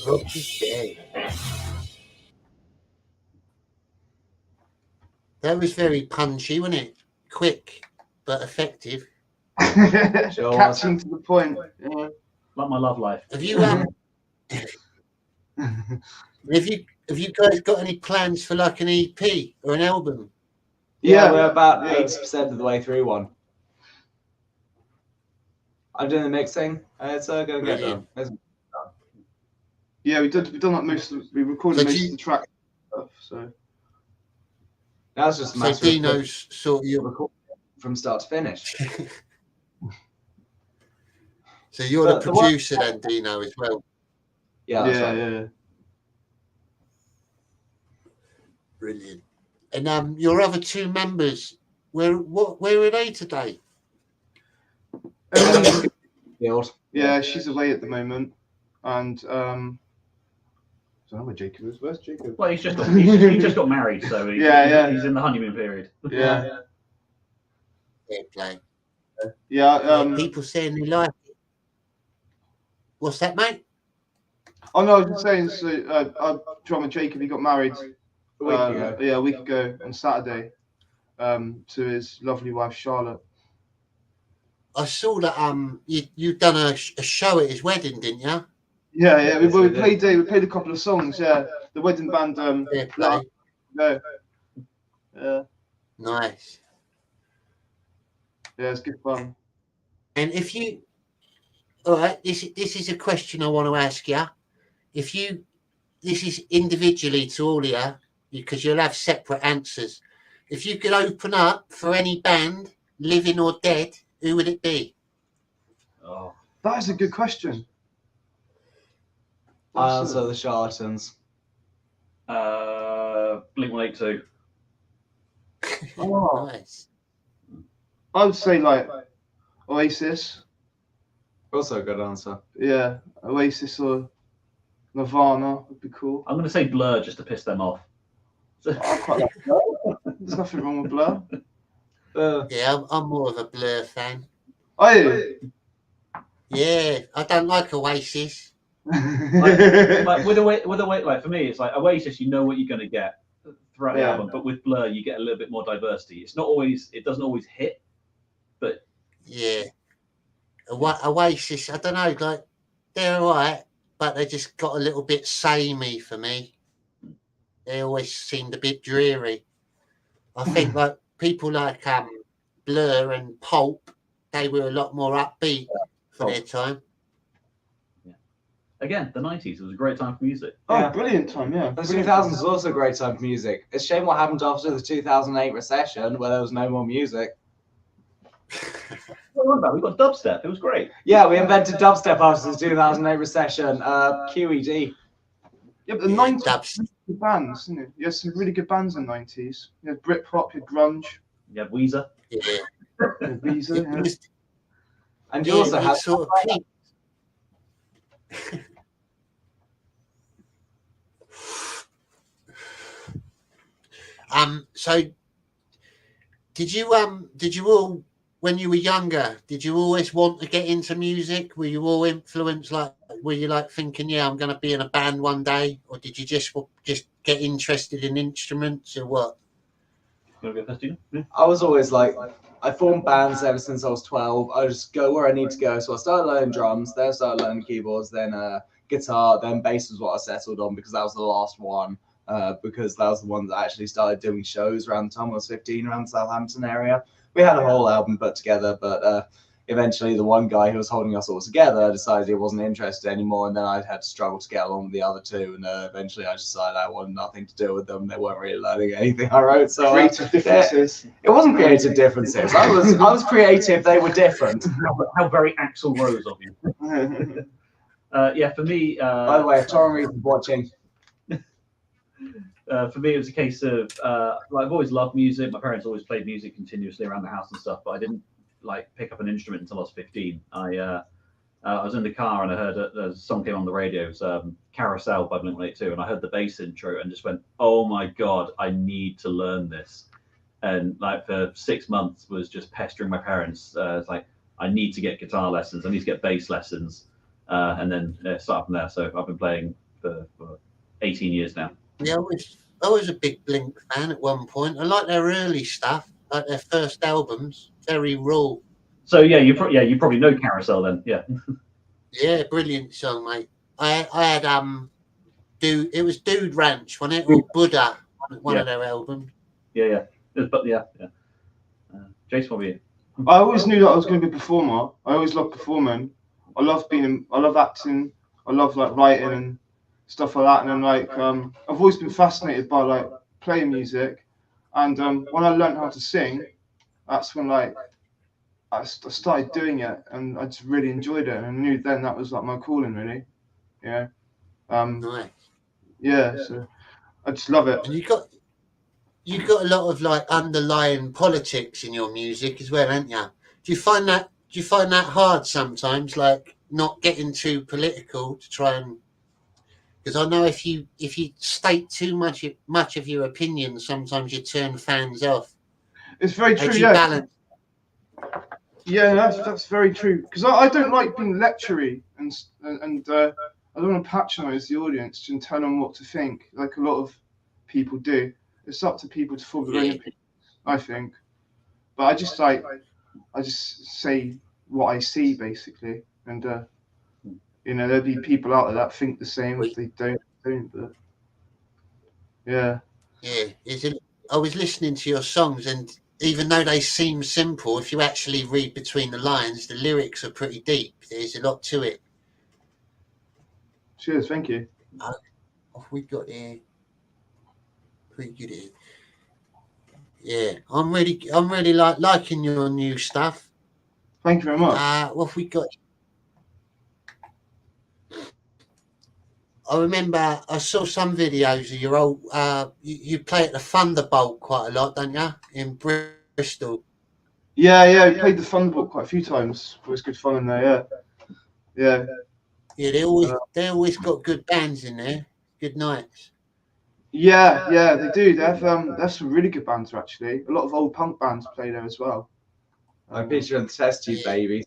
Rock is Dead. That was very punchy, wasn't it? Quick but effective. Catching to the point. Yeah. Like my love life. Have you have you guys got any plans for like an EP or an album? Yeah, we're about 80% of the way through one. I'm doing the mixing. It's going to get done. Yeah, we've done like we recorded most of the tracks and stuff, so. Now it's just a So matter Dino's sort of recording from start to finish. So you're the producer then, Dino, as well. Yeah, yeah. Brilliant. And your other two members, where are they today? Yeah, she's away at the moment, and I don't know where Jacob is. Where's Jacob? Well, he just got married, so he's in the honeymoon period. Yeah. Fair play. Yeah. People saying they like it. What's that, mate? Oh no, I was just saying. So, our drummer Jacob, he got married a week ago. Yeah, a week ago on Saturday, to his lovely wife Charlotte. I saw that you'd done a show at his wedding, didn't you? Yeah. We played a couple of songs. Yeah, the wedding band. Yeah. Nice. Yeah, it's good fun. And if you, all right, this is a question I want to ask you. This is individually to all of you, because you'll have separate answers. If you could open up for any band, living or dead, who would it be? Oh, that is a good question. I answer the Charlatans. Blink-182. Oh, nice. I would say like Oasis. Also a good answer. Yeah, Oasis or Nirvana would be cool. I'm going to say Blur just to piss them off. I quite like Blur. There's nothing wrong with Blur. Yeah, I'm more of a Blur fan. Are you? Yeah, I don't like Oasis. like with for me, it's like Oasis. You know what you're going to get throughout the album, but with Blur, you get a little bit more diversity. It doesn't always hit, but yeah, Oasis. I don't know, like they're alright, but they just got a little bit samey for me. They always seemed a bit dreary. I think like people like Blur and Pulp, they were a lot more upbeat for their time. Again, the 90s, it was a great time for music. Oh, brilliant time, yeah. The 2000s was also a great time for music. It's a shame what happened after the 2008 recession, where there was no more music. What about? We got dubstep. It was great. Yeah, we invented dubstep after the 2008 recession. QED. Yeah, but the 90s good bands, isn't it? You had some really good bands in the 90s. You had Britpop, you had grunge. You had Weezer. Yeah. Weezer, yeah. And you also had sort of so did you all, when you were younger, did you always want to get into music? Were you all influenced, were you like thinking, yeah, I'm going to be in a band one day, or did you just get interested in instruments, or what? You want to go first, Gina? Yeah. I was always like, I formed bands ever since I was 12. I just go where I need to go. So I started learning drums, then I started learning keyboards, then guitar, then bass was what I settled on because that was the last one. Because that was the one that actually started doing shows around the time I was 15 around the Southampton area. We had a whole album put together, but eventually the one guy who was holding us all together decided he wasn't interested anymore, and then I had to struggle to get along with the other two, and eventually I decided I wanted nothing to do with them. They weren't really learning anything I wrote. So creative differences. It wasn't creative differences. I was creative. They were different. How very Axl Rose of you. Yeah, for me. By the way, if Torrin Reed is watching. For me, it was a case of I've always loved music. My parents always played music continuously around the house and stuff, but I didn't pick up an instrument until I was 15. I was in the car and I heard a song came on the radio. It was Carousel by Blink-182, and I heard the bass intro and just went, "Oh my god, I need to learn this!" And for 6 months was just pestering my parents. It's like, I need to get guitar lessons, I need to get bass lessons, and then start from there. So I've been playing for 18 years now. Yeah, I was a big Blink fan at one point. I like their early stuff, like their first albums, very raw. So you probably know Carousel then, yeah. Yeah, brilliant song, mate. I had it was Dude Ranch, wasn't it, or Buddha, one of their albums. Yeah. But yeah. Jason, what were you? I always knew that I was going to be a performer. I always loved performing. I love acting. I love like writing and stuff like that. And then like I've always been fascinated by like playing music. And when I learned how to sing, that's when like I started doing it, and I just really enjoyed it. And I knew then that was like my calling, really. Yeah. Nice. Yeah. So I just love it. And you've got a lot of like underlying politics in your music as well, haven't you? Do you find that hard sometimes, like not getting too political to try and? Because I know if you state too much of your opinion, sometimes you turn fans off. It's very true. Yeah. Yeah, that's very true. Because I don't like being lectury and I don't want to patronise the audience and tell them what to think, like a lot of people do. It's up to people to form their own opinions, I think. But I just say what I see basically, and you know, there'll be people out there that think the same. If they don't. But yeah. Yeah, I was listening to your songs, and even though they seem simple, if you actually read between the lines, the lyrics are pretty deep. There's a lot to it. Cheers, thank you. We got here. Pretty good here. Yeah, I'm really liking your new stuff. Thank you very much. What have we got? I remember I saw some videos of your old. You play at the Thunderbolt quite a lot, don't you? In Bristol. Yeah, we played the Thunderbolt quite a few times. It was good fun in there. Yeah. Yeah, they always got good bands in there. Good nights. Yeah, they do. They have some really good bands actually. A lot of old punk bands play there as well. I picture the test tube babies.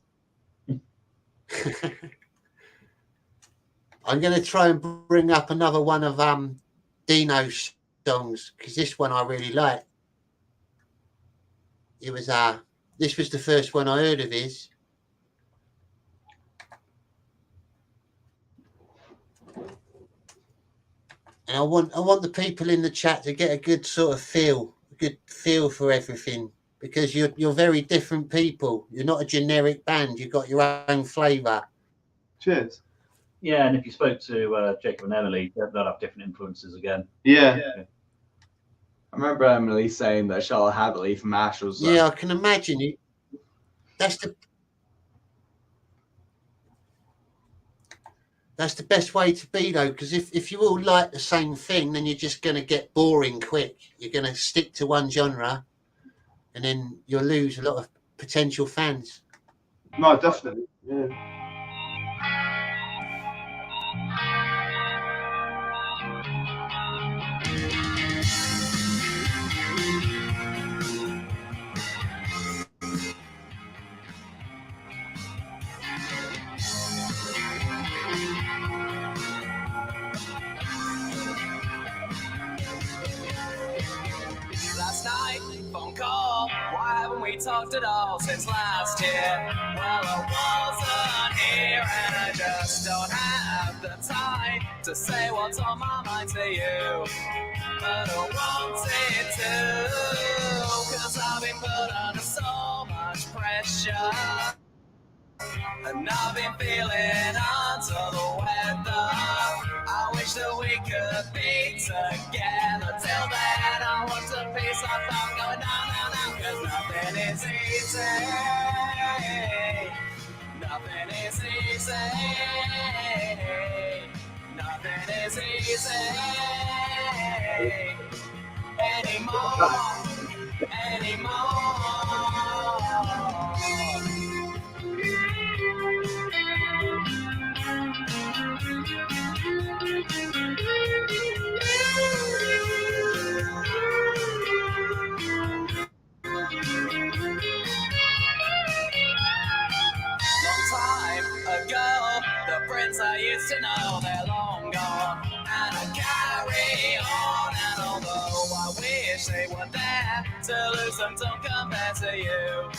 I'm going to try and bring up another one of Dino's songs, because this one I really like. It was this was the first one I heard of his. And I want the people in the chat to get a good feel for everything, because you're very different people. You're not a generic band. You've got your own flavour. Cheers. Yeah, and if you spoke to Jacob and Emily, they'll have different influences again. Yeah. I remember Emily saying that Charlotte Hadley from Marshall's. Yeah, I can imagine it. That's the best way to be, though, because if you all like the same thing, then you're just going to get boring quick. You're going to stick to one genre, and then you'll lose a lot of potential fans. No, definitely. Yeah. Last night, phone call. Why haven't we talked at all since last year? Well, I wasn't here, and I just don't have the time to say what's on my mind to you. But I wanted to, 'cause I've been put under so much pressure. And I've been feeling under the weather. I wish that we could be together. Till then, I want to peace. I thought going down, 'cause nothing is easy. Nothing is easy. Nothing is easy anymore. Long time ago, the friends I used to know, they're long gone, and I carry on. And although I wish they were there, to lose them don't compare to you.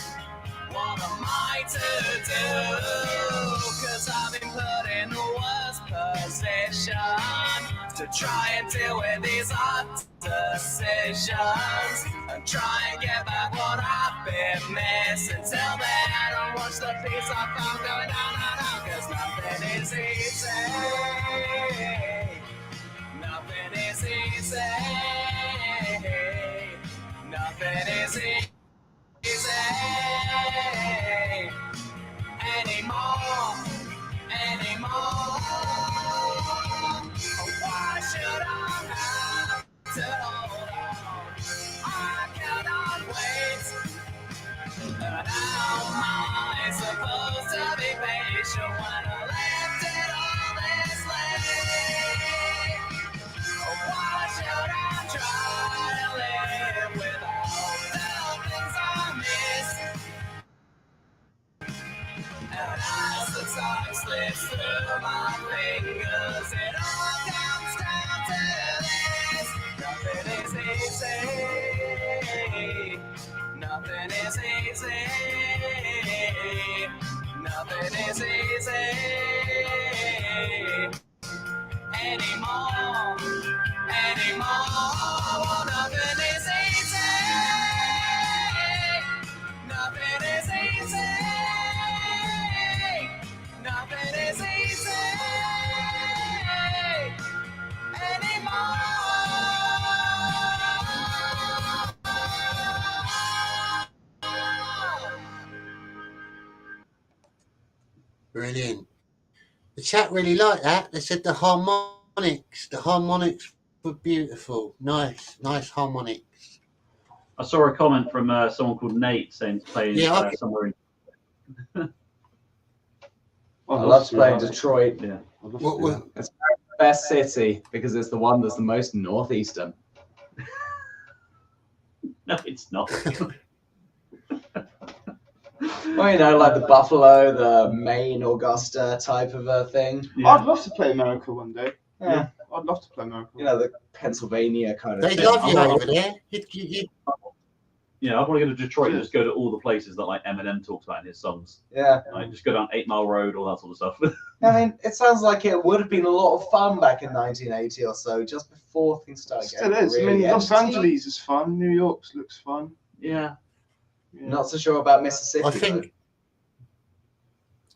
What am I to do? 'Cause I've been put in the worst position to try and deal with these hard decisions and try and get back what I've been missing. Tell me I don't watch the piece I found going down, cause nothing is easy. Nothing is easy. Nothing is easy anymore. Why should I have to hold on? I cannot wait. But how am I supposed to be patient when I left it all this late? Why should I try to live without the things I miss? And as the time slips through my fingers, it all comes down to this. Nothing is easy. Nothing is easy. Nothing is easy anymore. Nothing is easy. Nothing is easy. Nothing is easy anymore. Brilliant. The chat really liked that. They said the harmonics were beautiful. Nice harmonics. I saw a comment from someone called Nate saying to play somewhere in. I love to play in Detroit. Yeah. It's the best city because it's the one that's the most northeastern. No, it's not. Well, you know, like the Buffalo, the Maine, Augusta type of a thing. Yeah. I'd love to play America one day. Yeah. I'd love to play America. You know, the Pennsylvania kind of They thing. love you over there. Yeah, I want to go to Detroit and just go to all the places that like Eminem talks about in his songs. Yeah. Like just go down 8 Mile Road, all that sort of stuff. I mean, it sounds like it would have been a lot of fun back in 1980 or so, just before things started Still getting is. really I mean, Los empty. Angeles is fun. New York looks fun. Yeah. Not so sure about Mississippi.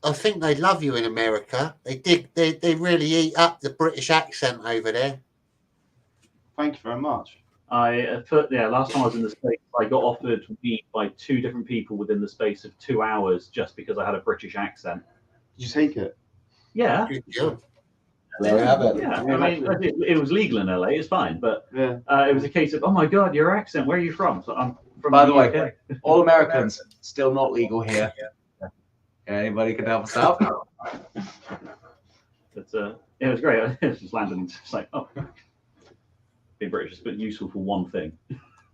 I think they love you in America. They really eat up the British accent over there. Thank you very much. Last time I was in the States, I got offered weed by 2 different people within the space of 2 hours just because I had a British accent. Did you take it? Yeah. Good job. There we have it. Yeah, I mean, it was legal in LA, it's fine, but yeah. It was a case of, oh my God, your accent, where are you from? So I'm from By the the way, UK. all Americans, still not legal here. Anybody can help us out? But it was great. I just landed and just like, oh, being British is but useful for one thing.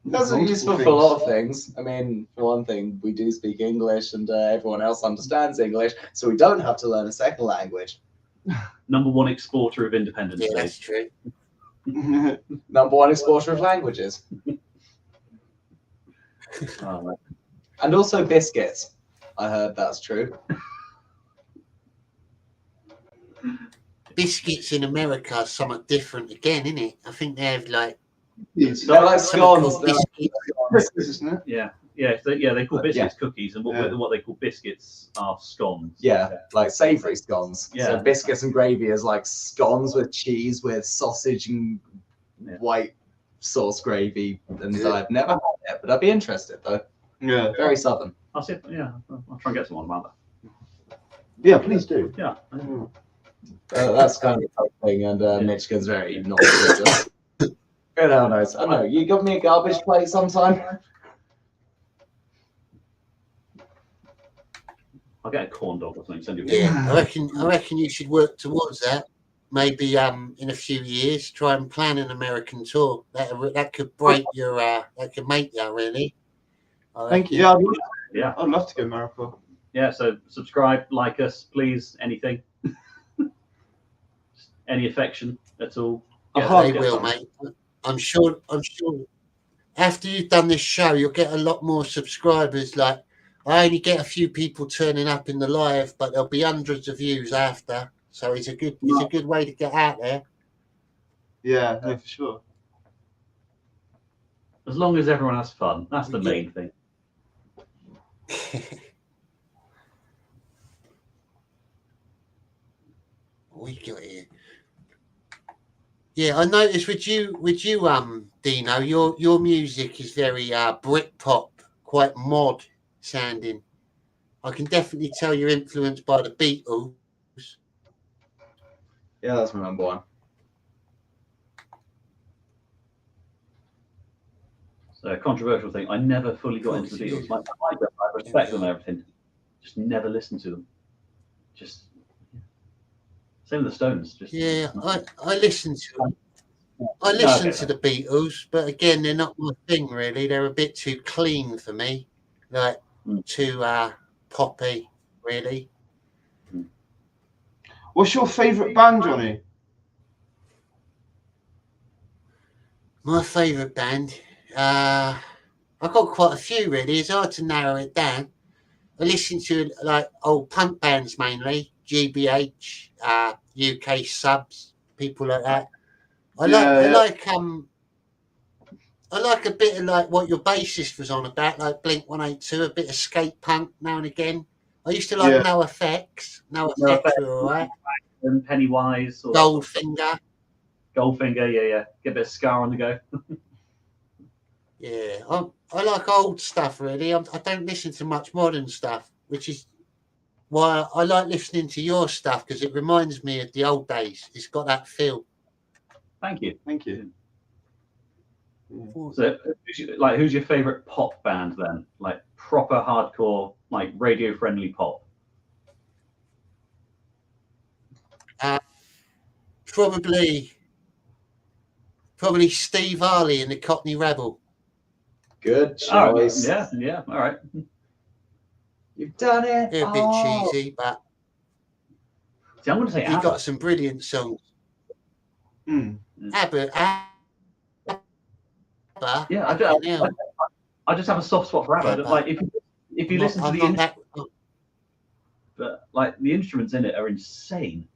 That's useful for a lot of things. I mean, for one thing, we do speak English and everyone else understands English, so we don't have to learn a second language. #1 exporter of Independence Day. That's true. #1 exporter of languages. And also biscuits. I heard that's true. Biscuits in America are somewhat different again, isn't it? I think they have like They're like scones. Biscuits, isn't it? Yeah. They call biscuits cookies, and what they call biscuits are scones. Yeah, like savoury scones. Yeah. So biscuits and gravy is like scones with cheese, with sausage and white sauce gravy. And I've never had it, but I'd be interested though. Yeah. Very southern. I'll see. Yeah, I'll try and get someone about that. Yeah, please do. Yeah. That's kind of a tough thing, and Michigan's very not religious. Good hell knows. I don't know. You give me a garbage plate sometime. I'll get a corn dog or something. Send you. Yeah, I reckon you should work towards that. Maybe in a few years, try and plan an American tour. That could break your that could make you really. Thank you. Yeah, I'd love to go to America. Yeah, so subscribe, like us, please. Anything, any affection at all. They will, mate. I'm sure. After you've done this show, you'll get a lot more subscribers. Like I only get a few people turning up in the live, but there'll be hundreds of views after. So it's a good way to get out there. Yeah, no, for sure. As long as everyone has fun, that's the main thing. We got here. Yeah, I noticed with you, Dino, your music is very Britpop, quite mod sounding. I can definitely tell you're influenced by the Beatles. Yeah, that's my number one. So, controversial thing. I never fully got into the Beatles. Like, I respect them and everything. Just never listened to them. Just same with the Stones. Just I listen to them. I listen to the Beatles, but again, they're not my thing really. They're a bit too clean for me, like too poppy, really. What's your favourite band, Jonny? My favourite band, I've got quite a few really. It's hard to narrow it down. I listen to like old punk bands mainly, GBH, UK Subs, people like that. I like a bit of like what your bassist was on about, like Blink 182, a bit of skate punk now and again. I used to like No Effects. No Effects were alright. And Pennywise. Or Goldfinger, yeah. Get a bit of Scar on the go. Yeah, I like old stuff really. I don't listen to much modern stuff, which is why I like listening to your stuff because it reminds me of the old days. It's got that feel. Thank you. Yeah. So, who's your favourite pop band then? Like proper hardcore, like radio-friendly pop. Probably Steve Harley and the Cockney Rebel. Good choice. Yeah, all right. You've done it. They're a bit cheesy, but see, I'm going to say he Abra. got some brilliant songs. Abra. Yeah, I just have a soft spot for Abra. Like if you listen to the but like the instruments in it are insane.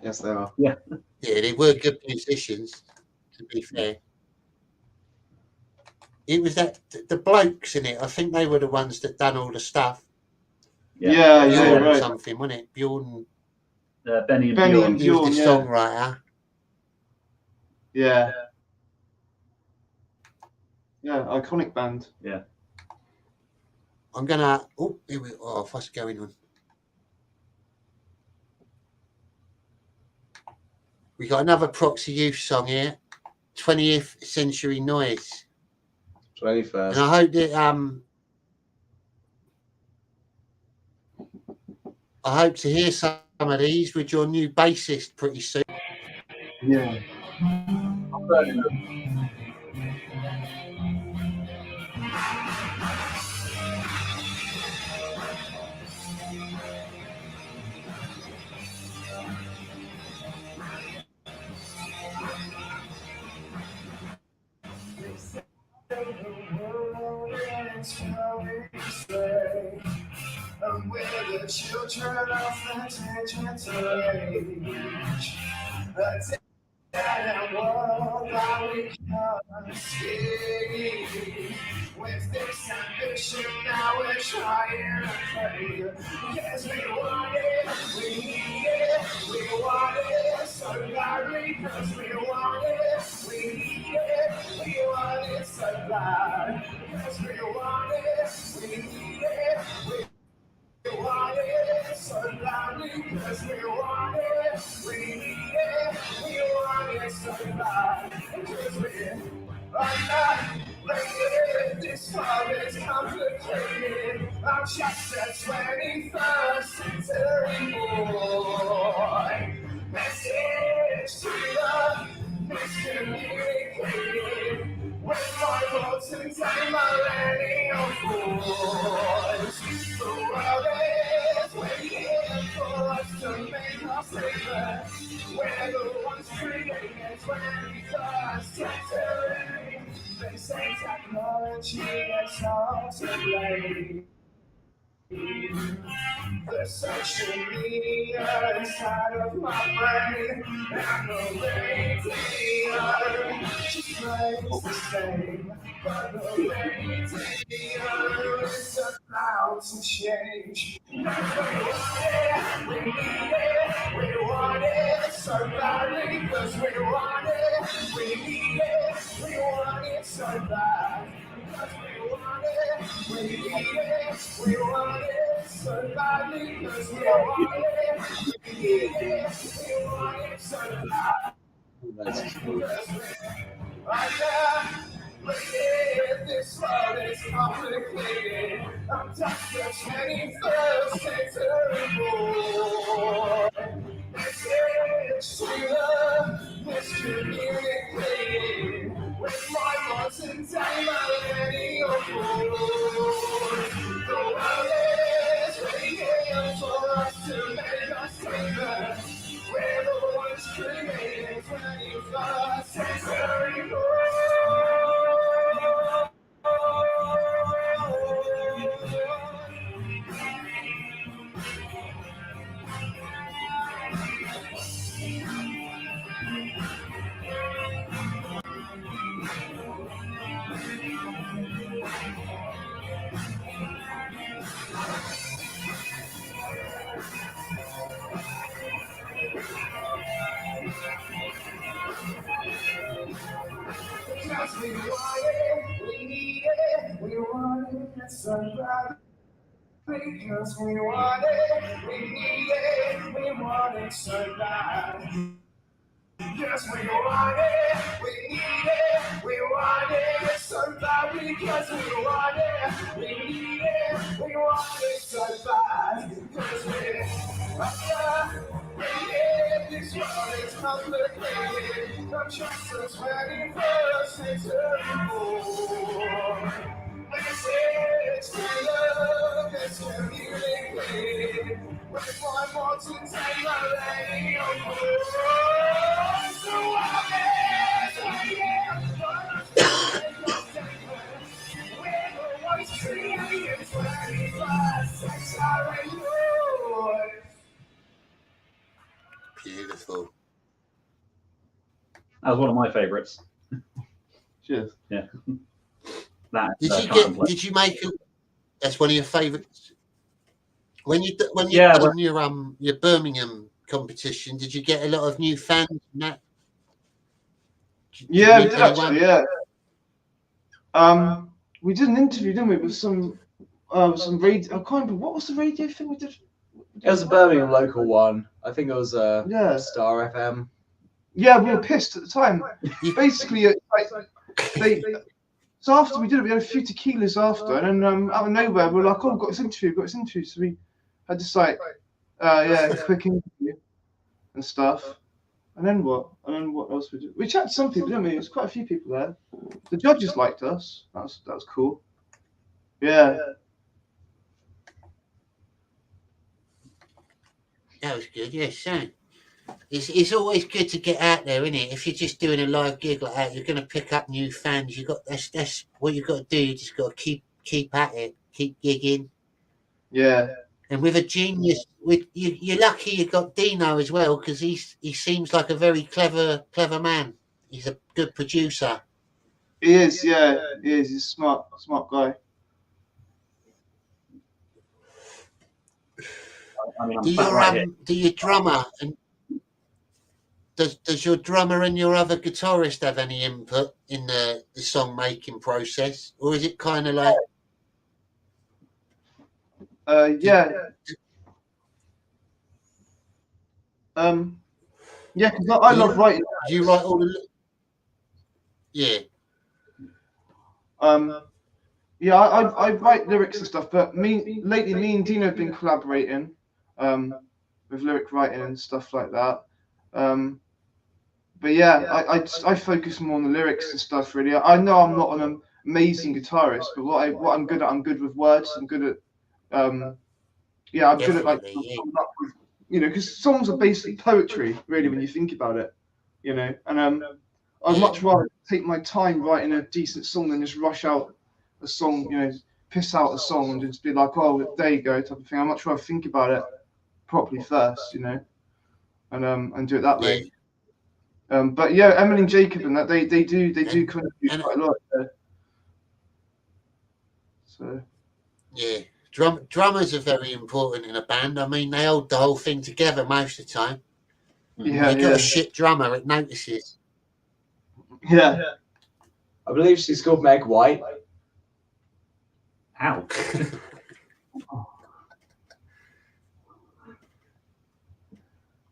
Yes, they are. Yeah, they were good musicians. To be fair, it was that the blokes in it. I think they were the ones that done all the stuff. Yeah, Bjorn something, wasn't it? Bjorn. Benny and Bjorn. He was the songwriter. Yeah, iconic band. Yeah. I'm gonna. Oh, here we. Oh, what's going on? We got another Proxy Youth song here. 20th Century Noise. 21st. And I hope that I hope to hear some of these with your new bassist pretty soon. Yeah. And we're the children of the digital age. A dead world that we can't see. With this ambition, now we're trying to play. Yes, we want it, we need it, we want it so badly. Because we want it, we need it, we want it so bad. Because we want it, we need it, we want it so badly. Because we want it, we need it, we want it so bad. Because I'm not rated, this love is complicated. I'm just a 21st century boy. Message to the miscommunicated. With my thoughts and millennial voice. The world is waiting for us to make our statement. We're the ones creating 21st century. They say technology is all to blame. The social media inside of my brain, and the radio just plays the same. But the radio is about to change. We need it, we want it so badly, 'cause we want it, we need it, we want it so bad. Because we want it, we need it, we want it so badly, 'cause we want it, we need it, we want it so bad. This world is complicated. I'm just the 21st century boy. It's true, miscommunicated with my modern day millennial boys. The world is waiting for us to make us famous. We're the ones creating 21st century boys. Because we want it, we need it, we want it so bad. Because we want it, we need it, we want it so bad. Because we want it, we need it, we want it so bad. Because we want it, we need it, we want it so bad. Because this world is complicated. Don't trust the 21st century boy. It's true, it's communicated with my modern day millennial boys. So we're the ones creating 21st century boys. Beautiful. That was one of my favourites. Cheers. Yeah. That, Did you make a? That's one of your favourites. When you done your Birmingham competition, did you get a lot of new fans from that? Yeah, we did actually. Yeah. We did an interview, didn't we, with some radio. I can't remember what was the radio thing we did. It was a Birmingham local one. I think it was Star FM. Yeah, we were pissed at the time. Basically, so after we did it, we had a few tequilas after, and then out of nowhere, we were like, "Oh, we've got this interview." So we had this quick interview and stuff. And then what? What else we did? We chatted to some people, didn't we? There's quite a few people there. The judges liked us. That was cool. Yeah. That was good. Yeah, so it's always good to get out there, isn't it? If you're just doing a live gig like that, you're going to pick up new fans. That's what you've got to do. You just got to keep at it, keep gigging. Yeah. And with a genius, you're lucky you got Dino as well, because he seems like a very clever man. He's a good producer. He is, yeah. He is. He's a smart guy. I mean, do your drummer and does your drummer and your other guitarist have any input in the song making process, or is it kind of like? Yeah. Yeah, because I love writing. Do you write all the? Yeah. Yeah, I write lyrics and stuff, but me and Dino have been collaborating with lyric writing and stuff like that. But yeah, I focus more on the lyrics and stuff really. I know I'm not an amazing guitarist, but what I'm good at, I'm good with words. I'm good at I'm good at like coming up with, because songs are basically poetry really when you think about it, and I'd much rather take my time writing a decent song than just rush out a song, piss out a song and just be like, oh, there you go, type of thing. I'd much rather think about it properly first, you know, and do it that way. But yeah, Emily and Jacob and that they do contribute quite a lot. So yeah, drummers are very important in a band. I mean, they hold the whole thing together most of the time. Yeah, you got a shit drummer, it notices. Yeah. I believe she's called Meg White. How?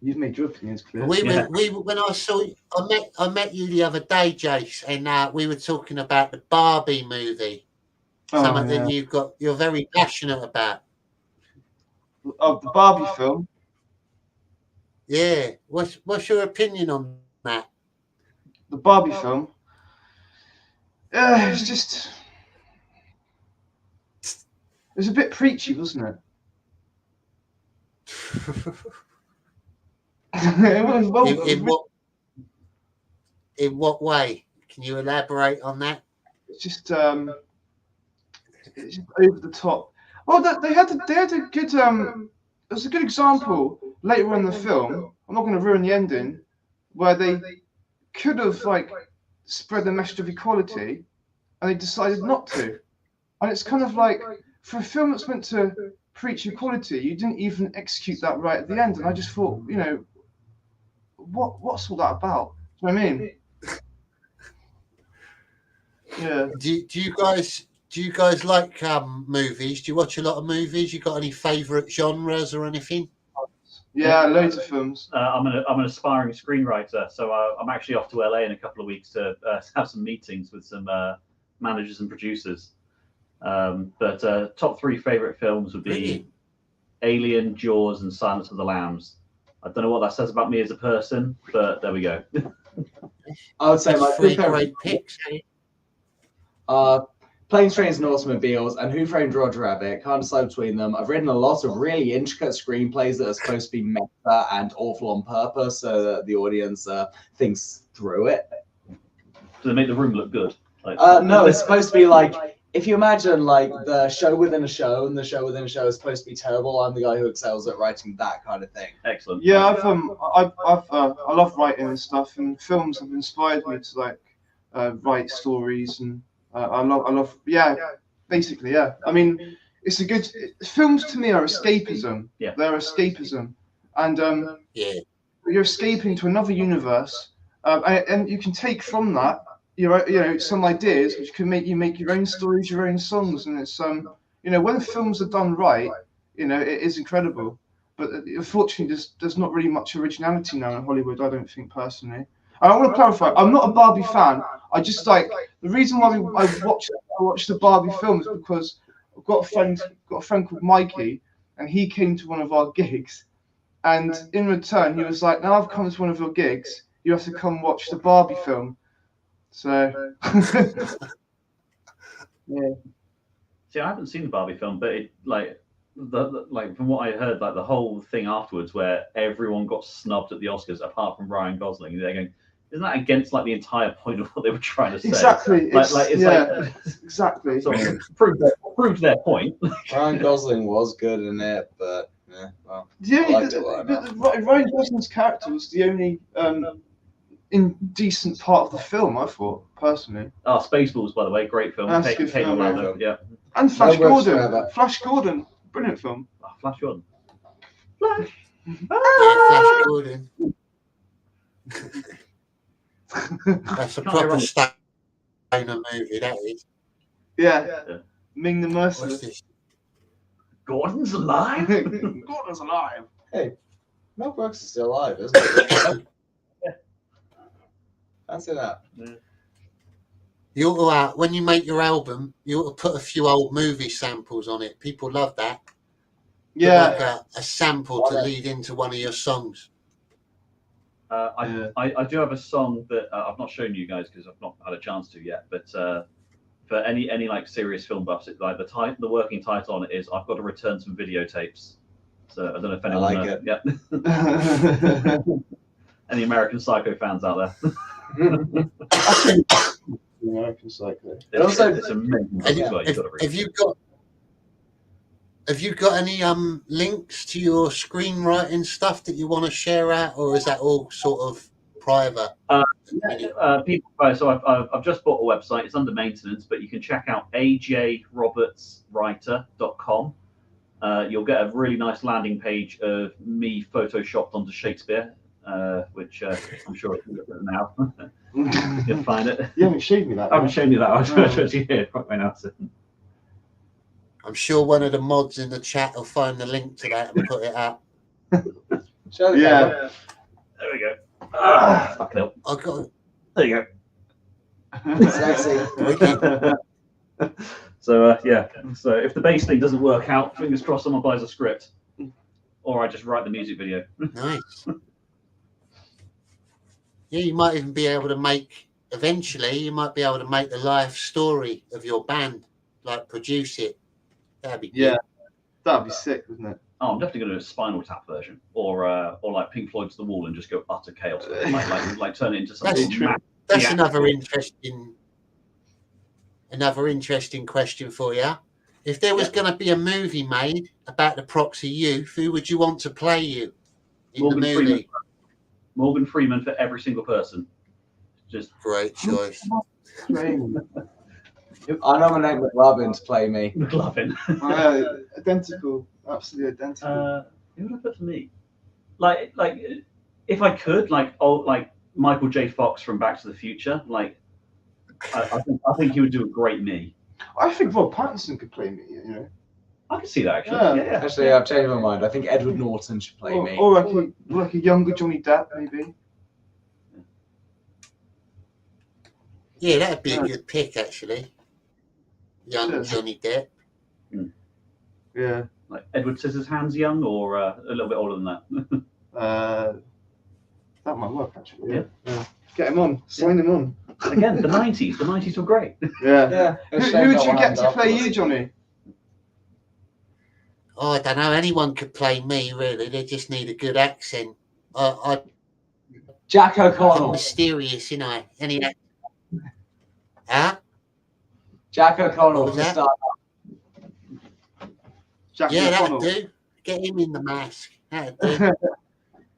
You've made your opinions clear. When I saw you, I met you the other day, Jace, and we were talking about the Barbie movie. Something you're very passionate about. Of the Barbie film? Yeah. What's your opinion on that? The Barbie film? It's just... It was a bit preachy, wasn't it? In what way? Can you elaborate on that? It's just over the top. Well, they had a good it was a good example later on in the film. I'm not going to ruin the ending, where they could have like spread the message of equality, and they decided not to. And it's kind of like, for a film that's meant to preach equality, you didn't even execute that right at the end. And I just thought, you know, what's all that about? Do you know what I mean? Yeah. Do you guys like movies? Do you watch a lot of movies? You got any favourite genres or anything? Yeah, loads of films. I'm an aspiring screenwriter, so I'm actually off to LA in a couple of weeks to have some meetings with some managers and producers. But top 3 favourite films would be Alien, Jaws, and Silence of the Lambs. I don't know what that says about me as a person, but there we go. I would say my 3 great picks. Planes, Trains, and Automobiles, and Who Framed Roger Rabbit. Can't decide between them. I've written a lot of really intricate screenplays that are supposed to be meta and awful on purpose, so that the audience thinks through it. Do they make the room look good? Like, no, it's supposed to be like, if you imagine like the show within a show, and the show within a show is supposed to be terrible, I'm the guy who excels at writing that kind of thing. Excellent. Yeah, I love writing and stuff, and films have inspired me to like write stories, and I love basically. I mean, it's a good films to me are escapism. Yeah, they're escapism, and you're escaping to another universe, and you can take from that some ideas which can make your own stories, your own songs, and it's when films are done right, it is incredible. But unfortunately, there's not really much originality now in Hollywood, I don't think, personally. And I want to clarify, I'm not a Barbie fan. I just like the reason why I watch the Barbie films because I've got a friend called Mikey, and he came to one of our gigs, and in return he was like, "Now I've come to one of your gigs, you have to come watch the Barbie film." So yeah. See, I haven't seen the Barbie film, but it from what I heard, like the whole thing afterwards, where everyone got snubbed at the Oscars apart from Ryan Gosling, they're going, isn't that against like the entire point of what they were trying to say? Exactly. Exactly. So proved their point. Ryan Gosling was good in it, but well, Ryan Gosling's character was the only indecent part of the film, I thought, personally. Oh, Spaceballs, by the way, great film. That's a good film. Yeah. And Flash Gordon. Flash Gordon, brilliant film. Oh, Flash Gordon. Flash. Flash Gordon. That's a proper stoner movie, that is. Yeah. Ming the Merciless. Gordon's alive? Gordon's alive. Hey, Mel Brooks is still alive, isn't he? Fancy that. Yeah. You ought to, when you make your album, you ought to put a few old movie samples on it. People love that. Yeah. Like a sample to lead into one of your songs. I do have a song that I've not shown you guys because I've not had a chance to yet. But for any like serious film buffs, it, like the working title on it is "I've got to return some videotapes." So I don't know if anyone knows. Yeah. Any American Psycho fans out there? American Psycho. Have Have you got any links to your screenwriting stuff that you want to share out, or is that all sort of private? So I've just bought a website. It's under maintenance, but you can check out ajrobertswriter.com. You'll get a really nice landing page of me photoshopped onto Shakespeare, which I'm sure if you look at it now, you'll find it. You haven't shown me that. I haven't shown you that. I'll show it to you here right now. I'm sure one of the mods in the chat will find the link to that and put it up. There we go. Fucking hell. I got it. There you go. Sexy. So so if the bass thing doesn't work out, fingers crossed someone buys a script, or I just write the music video. Nice. Yeah, you might even be able to make, eventually, you might be able to make the life story of your band, like produce it. That'd be good. Yeah, that'd be sick, wouldn't it? Oh, I'm definitely going to do a Spinal Tap version, or like Pink Floyd's The Wall and just go utter chaos, like turn it into something. That's another interesting question for you. If there was going to be a movie made about the Proxy Youth, who would you want to play you in the movie? Morgan Freeman for every single person. Just great choice. I nominate McLovin to play me. McLovin. Identical, absolutely identical. Who would I put for me? Like if I could, like Michael J. Fox from Back to the Future. Like, I think he would do a great me. I think Rob Pattinson could play me. You know, I can see that actually. Yeah. Actually, I've changed my mind. I think Edward Norton should play me. Or like a younger Johnny Depp, maybe. Yeah, that'd be a good pick, actually. Young Johnny Depp. Yeah. Like Edward Scissorhands young, or a little bit older than that. That might work, actually. Yeah. Get him on. Sign him on. Again, the 90s. The 90s were great. Yeah. Who would you get to play you, Johnny? Oh, I don't know. Anyone could play me, really. They just need a good accent. Jack O'Connell. I'm mysterious, you know. Any accent? Huh? Jack O'Connell was that? Yeah, that'd do. Get him in the mask. That'd do.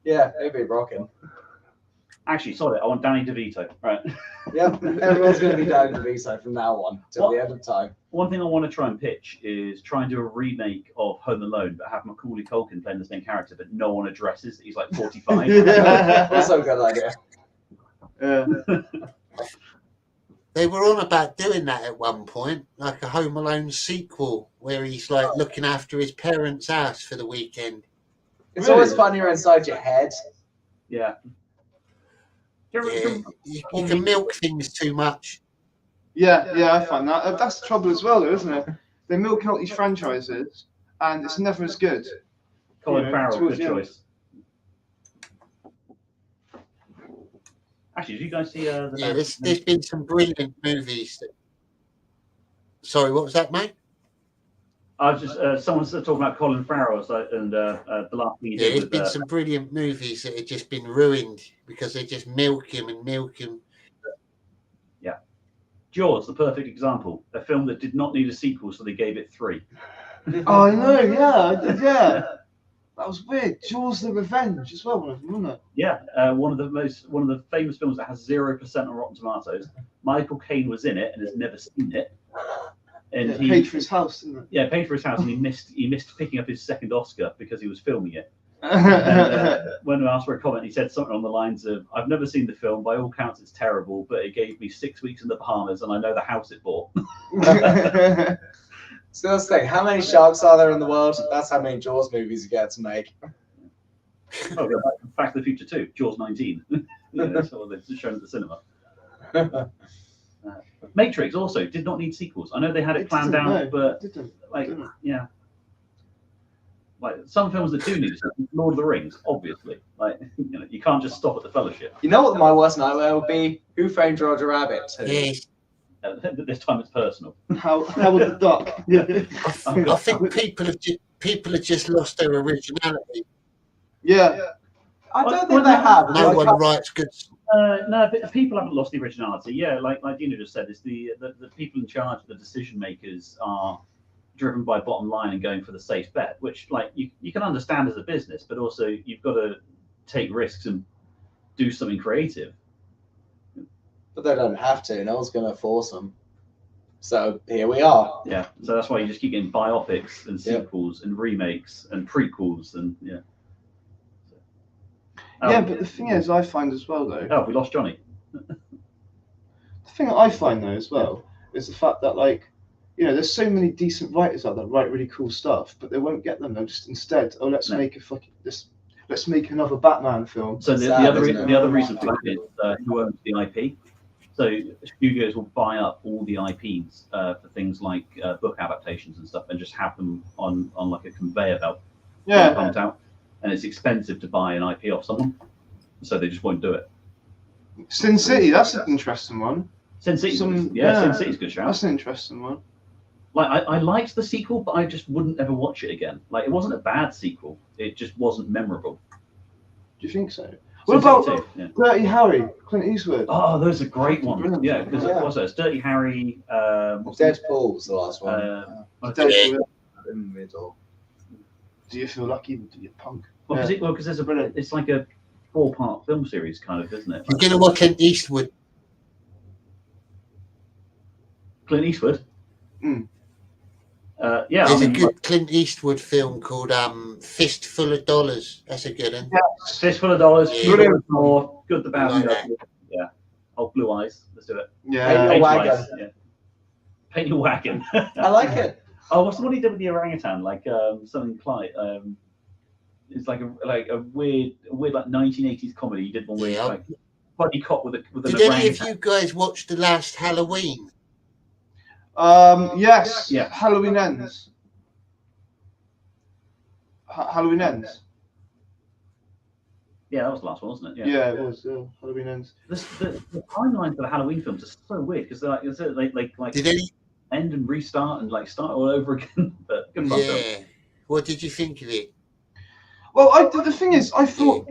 Yeah, it'd be rocking. Actually, sorry, I want Danny DeVito. Right. Yep, everyone's going to be Danny DeVito from now on till the end of time. One thing I want to try and pitch is try and do a remake of Home Alone, but have Macaulay Culkin playing the same character, but no one addresses that he's like 45. Also a good idea. They were on about doing that at one point, like a Home Alone sequel, where he's like looking after his parents' house for the weekend. It's always funnier inside your head. Yeah. You can milk things too much. Yeah, I find that. That's the trouble as well, though, isn't it? They milk out these franchises, and it's never as good. Colin Farrell, good choice. Actually, did you guys see? There's been some brilliant movies. Sorry, what was that, mate? I was just someone's talking about Colin Farrell and the last thing he did. There's been some brilliant movies that have just been ruined because they just milk him and milk him. Yeah, Jaws, the perfect example. A film that did not need a sequel, so they gave it 3. Oh, I know. Yeah. That was weird. Jaws: The Revenge as well, wasn't it? Yeah, one of the famous films that has 0% on Rotten Tomatoes. Michael Caine was in it and has never seen it. And he paid for his house, didn't it? Yeah, paid for his house, and he missed picking up his second Oscar because he was filming it. And, when we asked for a comment, he said something on the lines of, "I've never seen the film. By all counts, it's terrible, but it gave me 6 weeks in the Bahamas, and I know the house it bought." So let's think, how many sharks are there in the world? That's how many Jaws movies you get to make. Oh, yeah, Back to the Future 2, Jaws 19. That's all they've shown at the cinema. Matrix also did not need sequels. I know they had it planned out, but yeah. Like some films that do need a sequel, Lord of the Rings, obviously. Like you can't just stop at the Fellowship. You know what my worst nightmare would be? Who Framed Roger Rabbit? Yes. This time it's personal. How was the duck? I think people have just lost their originality. Yeah. I don't think they have. No one writes good. No, people haven't lost the originality. Yeah, like Dina just said, it's the people in charge, the decision makers are driven by bottom line and going for the safe bet, which like you can understand as a business, but also you've got to take risks and do something creative. But they don't have to. No one's going to force them. So here we are. Yeah. So that's why you just keep getting biopics and sequels and remakes and prequels and yeah. Yeah, but the thing is, I find as well though. Oh, we lost Jonny. The thing that I find though as well is the fact that like, you know, there's so many decent writers out there that write really cool stuff, but they won't get them. They'll just instead, let's make another Batman film. So the other reason for that is who owns the IP. So studios will buy up all the IPs for things like book adaptations and stuff, and just have them on like a conveyor belt. Yeah. Comes out, and it's expensive to buy an IP off someone, so they just won't do it. Sin City, that's an interesting one. Sin City, Sin City's a good shout. That's an interesting one. Like I liked the sequel, but I just wouldn't ever watch it again. Like it wasn't a bad sequel; it just wasn't memorable. Do you think so? What about Dirty Harry, Clint Eastwood? Oh, those are great ones. Yeah, because it's Dirty Harry. Deadpool was the last one. Deadpool. In the middle. Do you feel lucky to be a punk? Well, because there's it's like a 4-part film series, kind of, isn't it? You're gonna watch Clint Eastwood. Clint Eastwood. Yeah, there's a good Clint Eastwood film called Fistful of Dollars. That's a good one. Yeah, Fistful of Dollars. Brilliant. Good, the bad, yeah. Oh, Blue Eyes. Let's do it. Yeah. Paint your wagon. Yeah. Paint your wagon. I like it. Oh, what's the one he did with the orangutan? Like something Clyde. It's like a weird like 1980s comedy. He did one where it's like buddy cop with an orangutan. Did any of you guys watch the last Halloween? Yes. Yeah. Halloween Ends. Halloween Ends. Yeah, that was the last one, wasn't it? Yeah, it was. Halloween Ends. The timelines for the Halloween films are so weird because they're like did any end and restart and like start all over again. But good fun film. What did you think of it? Well, the thing is, I thought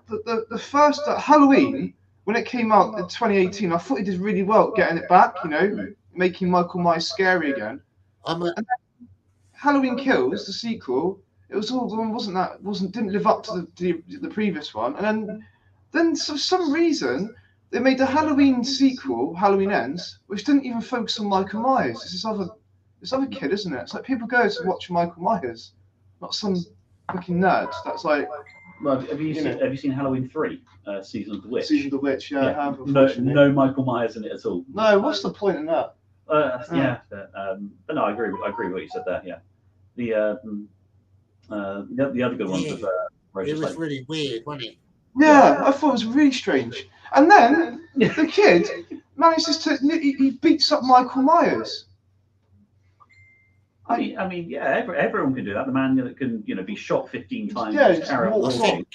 the first Halloween when it came out in 2018, I thought he did really well getting it back. You know, making Michael Myers scary again. And then Halloween Kills, the sequel, it was all didn't live up to the previous one. And then for some reason they made the Halloween sequel, Halloween Ends, which didn't even focus on Michael Myers. It's this other kid, isn't it? It's like people go to watch Michael Myers, not some fucking nerd. That's like. Well, have you seen Halloween 3, Season of the Witch? Season of the Witch, yeah. I have, no Michael Myers in it at all. No, what's the point in that? But no, I agree with what you said there. Yeah, the other good ones it was really weird, wasn't it? Yeah, I thought it was really strange. And then the kid manages to he beats up Michael Myers. I mean, yeah, everyone can do that. The man that can, be shot 15 times. Yeah, I think,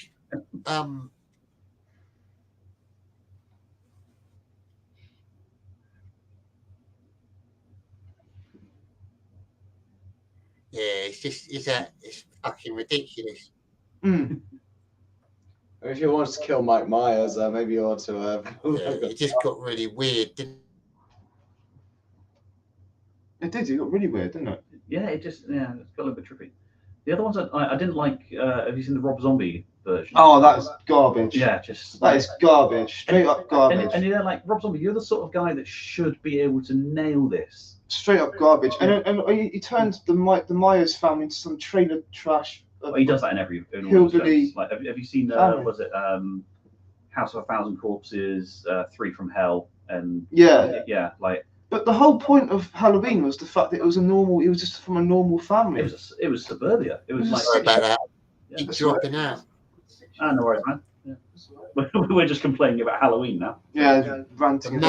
yeah, it's fucking ridiculous. If you want to kill Mike Myers, maybe you ought to. It just got really weird, didn't it? It did. It got really weird, didn't it? Yeah, it got a little bit trippy. The other ones I didn't like. Have you seen the Rob Zombie version? Oh, that's garbage. Yeah, that is garbage. Straight up garbage. And you're like, Rob Zombie, you're the sort of guy that should be able to nail this. Straight up garbage. And he turned the Myers family into some trailer trash. Well, he does that in all hillbilly. Like, have you seen? Was it House of a Thousand Corpses, 3 from Hell, and yeah, like. But the whole point of Halloween was the fact that it was just from a normal family. It was suburbia. It was like. Sorry about that. Keep dropping out. Ah, no worries, man. Yeah. We're just complaining about Halloween now. Yeah, ranting.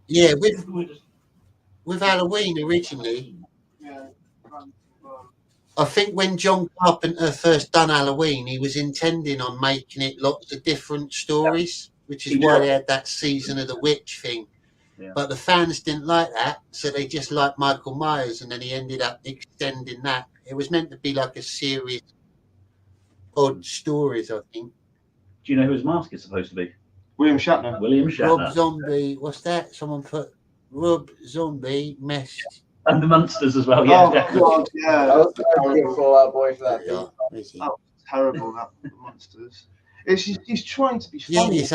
Yeah, with Halloween originally. I think when John Carpenter first done Halloween, he was intending on making it lots of different stories, which is why they had that Season of the Witch thing. Yeah. But the fans didn't like that, so they just liked Michael Myers, and then he ended up extending that. It was meant to be like a series of odd stories, I think. Do you know who his mask is supposed to be? William Shatner. William Shatner. Rob Zombie. What's that? Someone put Rob Zombie And the Munsters as well. Yeah, Oh definitely. God, yeah. I was going to give Fall Out Boy for that. Yeah, That was terrible. That the Monsters. He's trying to be yeah, funny. it's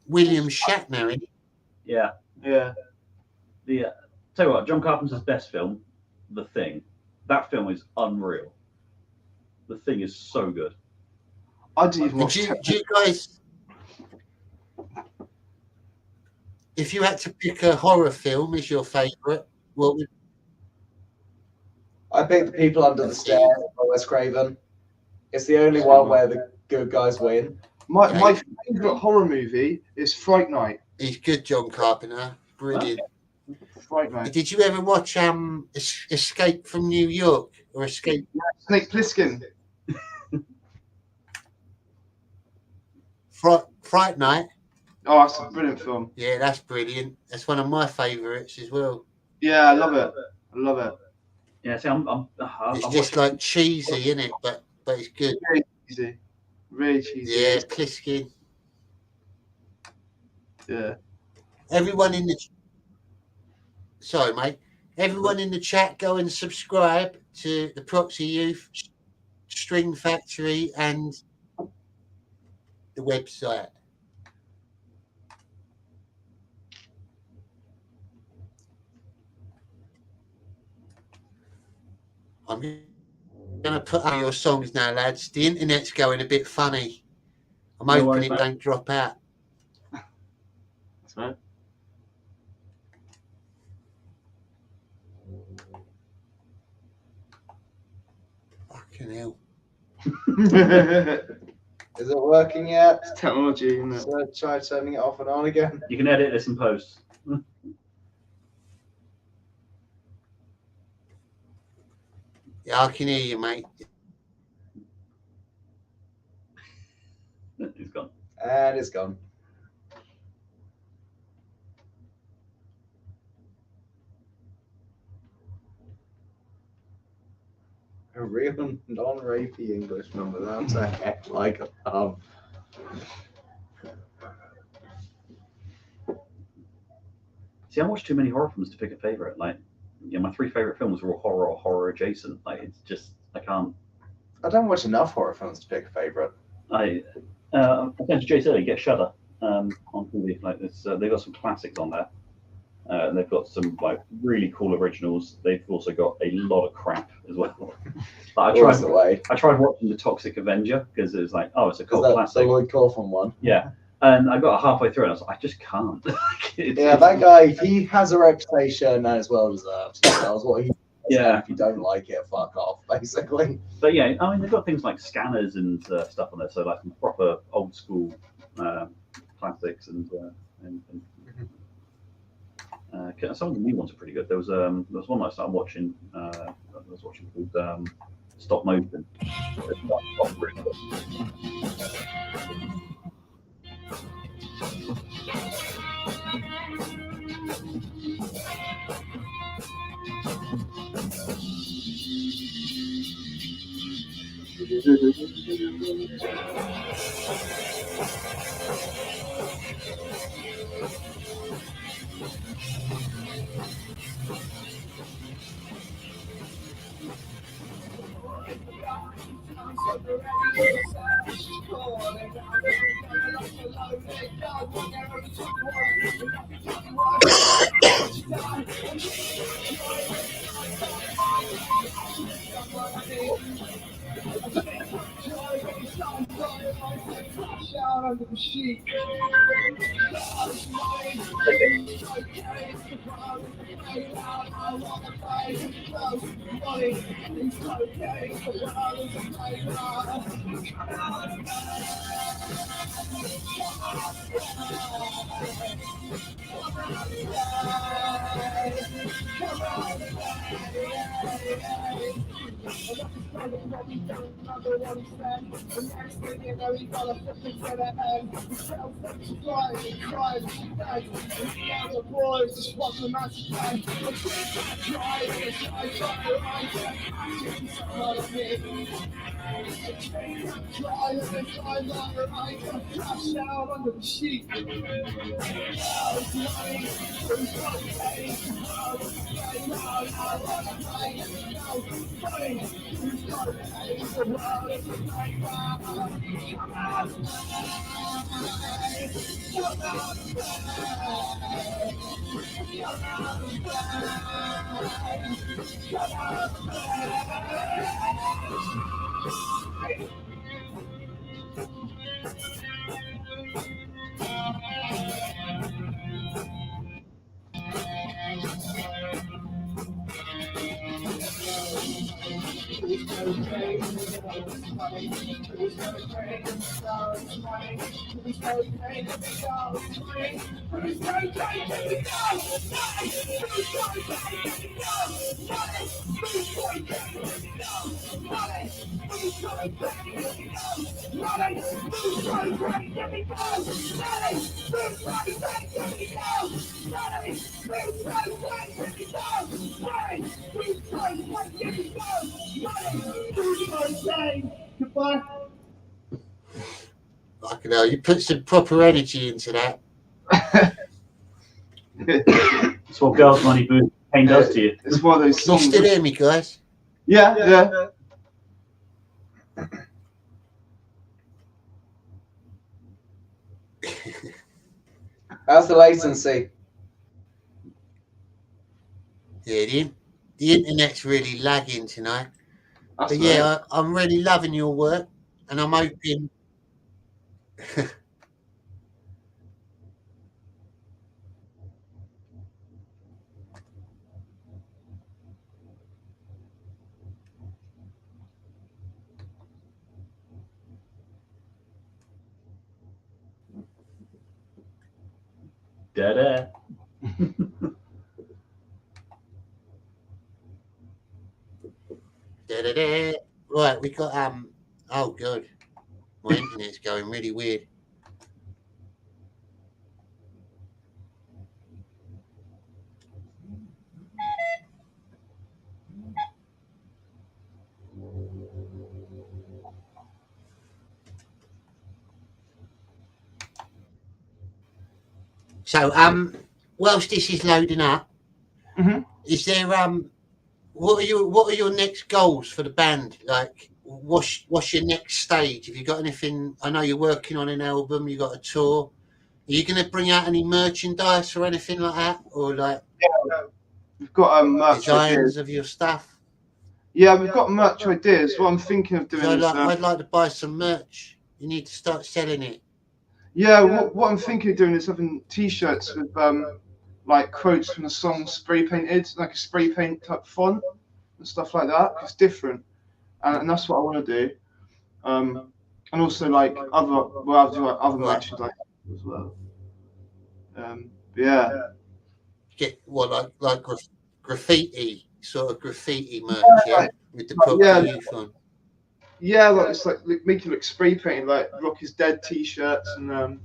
William Shatner, isn't it? Yeah. Yeah. Tell you what, John Carpenter's best film, The Thing. That film is unreal. The Thing is so good. I didn't even watch. Do you guys? If you had to pick a horror film as your favourite, what would? I picked The People Under the Stairs by Wes Craven. It's the only one where the good guys win. My favourite horror movie is Fright Night. He's good, John Carpenter. Brilliant. Fright Night. Did you ever watch Escape from New York or Escape? Snake Plissken. Fright Night. Oh, that's a brilliant film. Yeah, that's brilliant. That's one of my favourites as well. Yeah, I love it. I love it. Yeah, see, It's just like cheesy, isn't it? But it's good. Very cheesy. Really cheesy. Yeah, Plissken. Yeah. Everyone in the sorry, mate. Everyone in the chat, go and subscribe to the Proxy Youth String Factory and the website. I'm going to put up your songs now, lads. The internet's going a bit funny. I'm No hoping worries, it mate. don't drop out. That's right. Fucking hell. Is it working yet? It's technology, isn't it? So try turning it off and on again. You can edit this in post. Yeah, I can hear you, mate. It's gone. And it's gone. A real non-rapey Englishman without a head like a thumb. See, I watch too many horror films to pick a favorite. Like, my 3 favorite films were all horror or horror adjacent. Like, it's just I can't. I don't watch enough horror films to pick a favorite. I tend to Jay said, get Shudder on TV. Like, they've got some classics on there. They've got some like really cool originals. They've also got a lot of crap as well. Like, I tried watching The Toxic Avenger because it was like, oh, it's a cult classic. The Lloyd Kaufman one. Yeah. And I got halfway through and I was like, I just can't. Yeah, that guy, he has a reputation and it's well deserved. He knows what he does. Yeah. If you don't like it, fuck off, basically. But yeah, I mean, they've got things like Scanners and stuff on there. So like some proper old school classics and some of the new ones are pretty good. There was one I started watching. I was watching called Stop Motion. Fucking hell, you put some proper energy into that. That's what Girls Money Boo Pain does to you. It's one of those Can you songs. still hear me, guys? Yeah, yeah. How's the latency? Yeah, the internet's really lagging tonight. That's But yeah, I'm really loving your work, and I'm hoping. Da-da. Da-da-da. Right, we got oh god, my internet's going really weird. So whilst this is loading up, is there what are your next goals for the band? Like, what's your next stage? Have you got anything? I know you're working on an album. You got a tour. Are you going to bring out any merchandise or anything like that, or like we've got merch designs ideas. of your stuff? Yeah, we've got merch ideas. What I'm thinking of doing is I'd like to buy some merch. You need to start selling it. yeah, what I'm thinking of doing is having T-shirts with like quotes from the song spray painted, like a spray paint type font and stuff like that. It's different, and that's what I want to do. And also like I'll do like other merchandise as well. Yeah. Get what like graffiti, sort of graffiti merch, yeah, with the Proxy Youth on. Yeah, like it's like make it look spray painted, like Rock is Dead T-shirts, and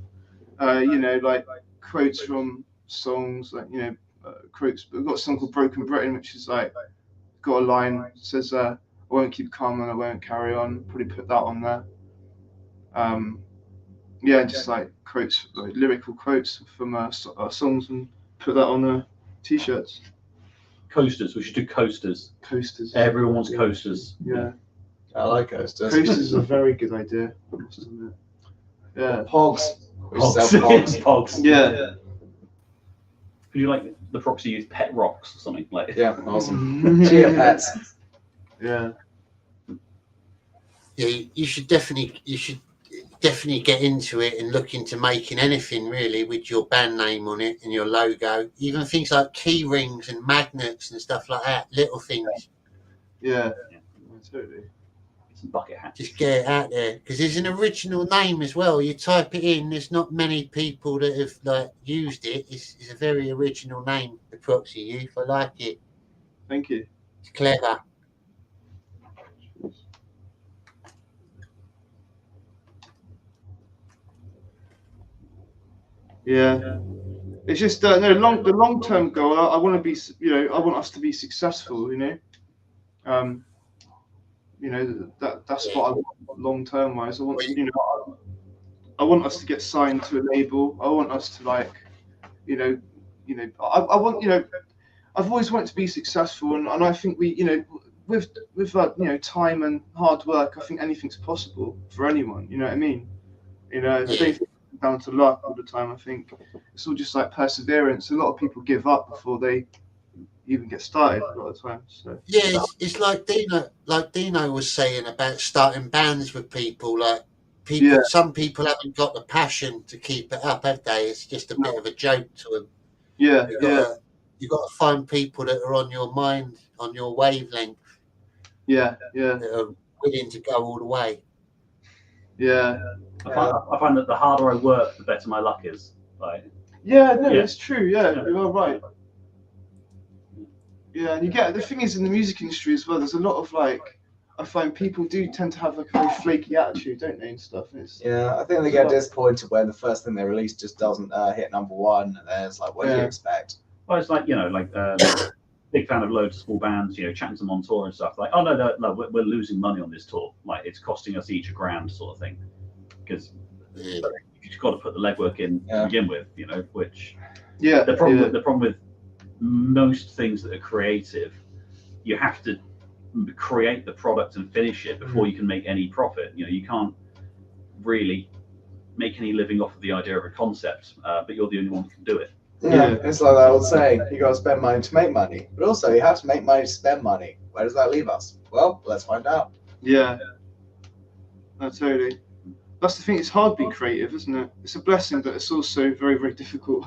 you know, like quotes from songs, like you know, quotes. We've got a song called Broken Britain, which is like got a line that says, "I won't keep calm and I won't carry on." Probably put that on there. Yeah, just like quotes, like lyrical quotes from songs, and put that on the T-shirts. Coasters. We should do coasters. Coasters. Everyone wants coasters. Yeah. I like coasters. Coasters is a very good idea. I must admit. Yeah. Pogs. We sell pogs. Pogs. Yeah. Could you like the Proxy Youth pet rocks or something like? Yeah, awesome. Chia pets. Yeah. Yeah, you should definitely get into it and look into making anything really with your band name on it and your logo. Even things like key rings and magnets and stuff like that. Little things. Yeah. Totally. Some bucket hats. Just get it out there because there's an original name as well. You type it in. There's not many people that have like used it. It's a very original name, the Proxy Youth. I like it. Thank you. It's clever. Yeah, it's just no the long term goal. I want to be, you know, I want us to be successful. You know, that's what I want long term wise. I want, you know, I want us to get signed to a label. I want us to like, you know, I want, you know, I've always wanted to be successful, and I think we, you know, with like, you know, time and hard work, I think anything's possible for anyone. You know what I mean? You know, I don't think it's down to luck all the time. I think it's all just like perseverance. A lot of people give up before they even get started a lot of times. So. Yeah, it's like Dino was saying about starting bands with people. Like people, some people haven't got the passion to keep it up, have they? It's just a bit of a joke to them. Yeah, you got to find people that are on your mind, on your wavelength. Yeah. That are willing to go all the way. Yeah. I find that the harder I work, the better my luck is. Like. Yeah, no, it's true. Yeah, you're right. Yeah, and you get the thing is in the music industry as well. There's a lot of like, I find people do tend to have like a very flaky attitude, don't they, and stuff. And it's, yeah, I think they get disappointed when the first thing they release just doesn't hit #1, and then it's like, what do you expect? Well, it's like, you know, like big fan of loads of small bands, you know, chatting to them on tour and stuff. Like, oh no, we're losing money on this tour. Like, it's costing us each $1,000, sort of thing, because you've got to put the legwork in to begin with, you know. Which the problem with most things that are creative, you have to create the product and finish it before you can make any profit. You know, you can't really make any living off of the idea of a concept, but you're the only one that can do it. Yeah, it's like that old saying, you got to spend money to make money, but also you have to make money to spend money. Where does that leave us? Well, let's find out. Yeah, no, totally. That's the thing. It's hard being creative, isn't it? It's a blessing, but it's also very, very difficult.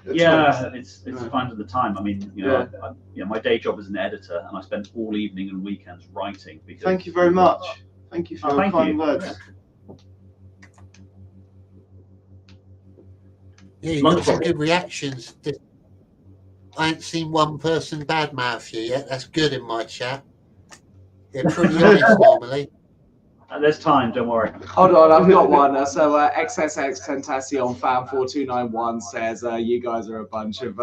It's finding the time. I mean, you know, my day job is an editor, and I spend all evening and weekends writing. Because thank you very much. Thank you for your kind words. Yeah, you got some good reactions. I ain't seen one person badmouth you yet. That's good in my chat. They're pretty honest normally. There's time, don't worry. Hold on, I've got one. So XXX Tentacion Fan 4291 says you guys are a bunch of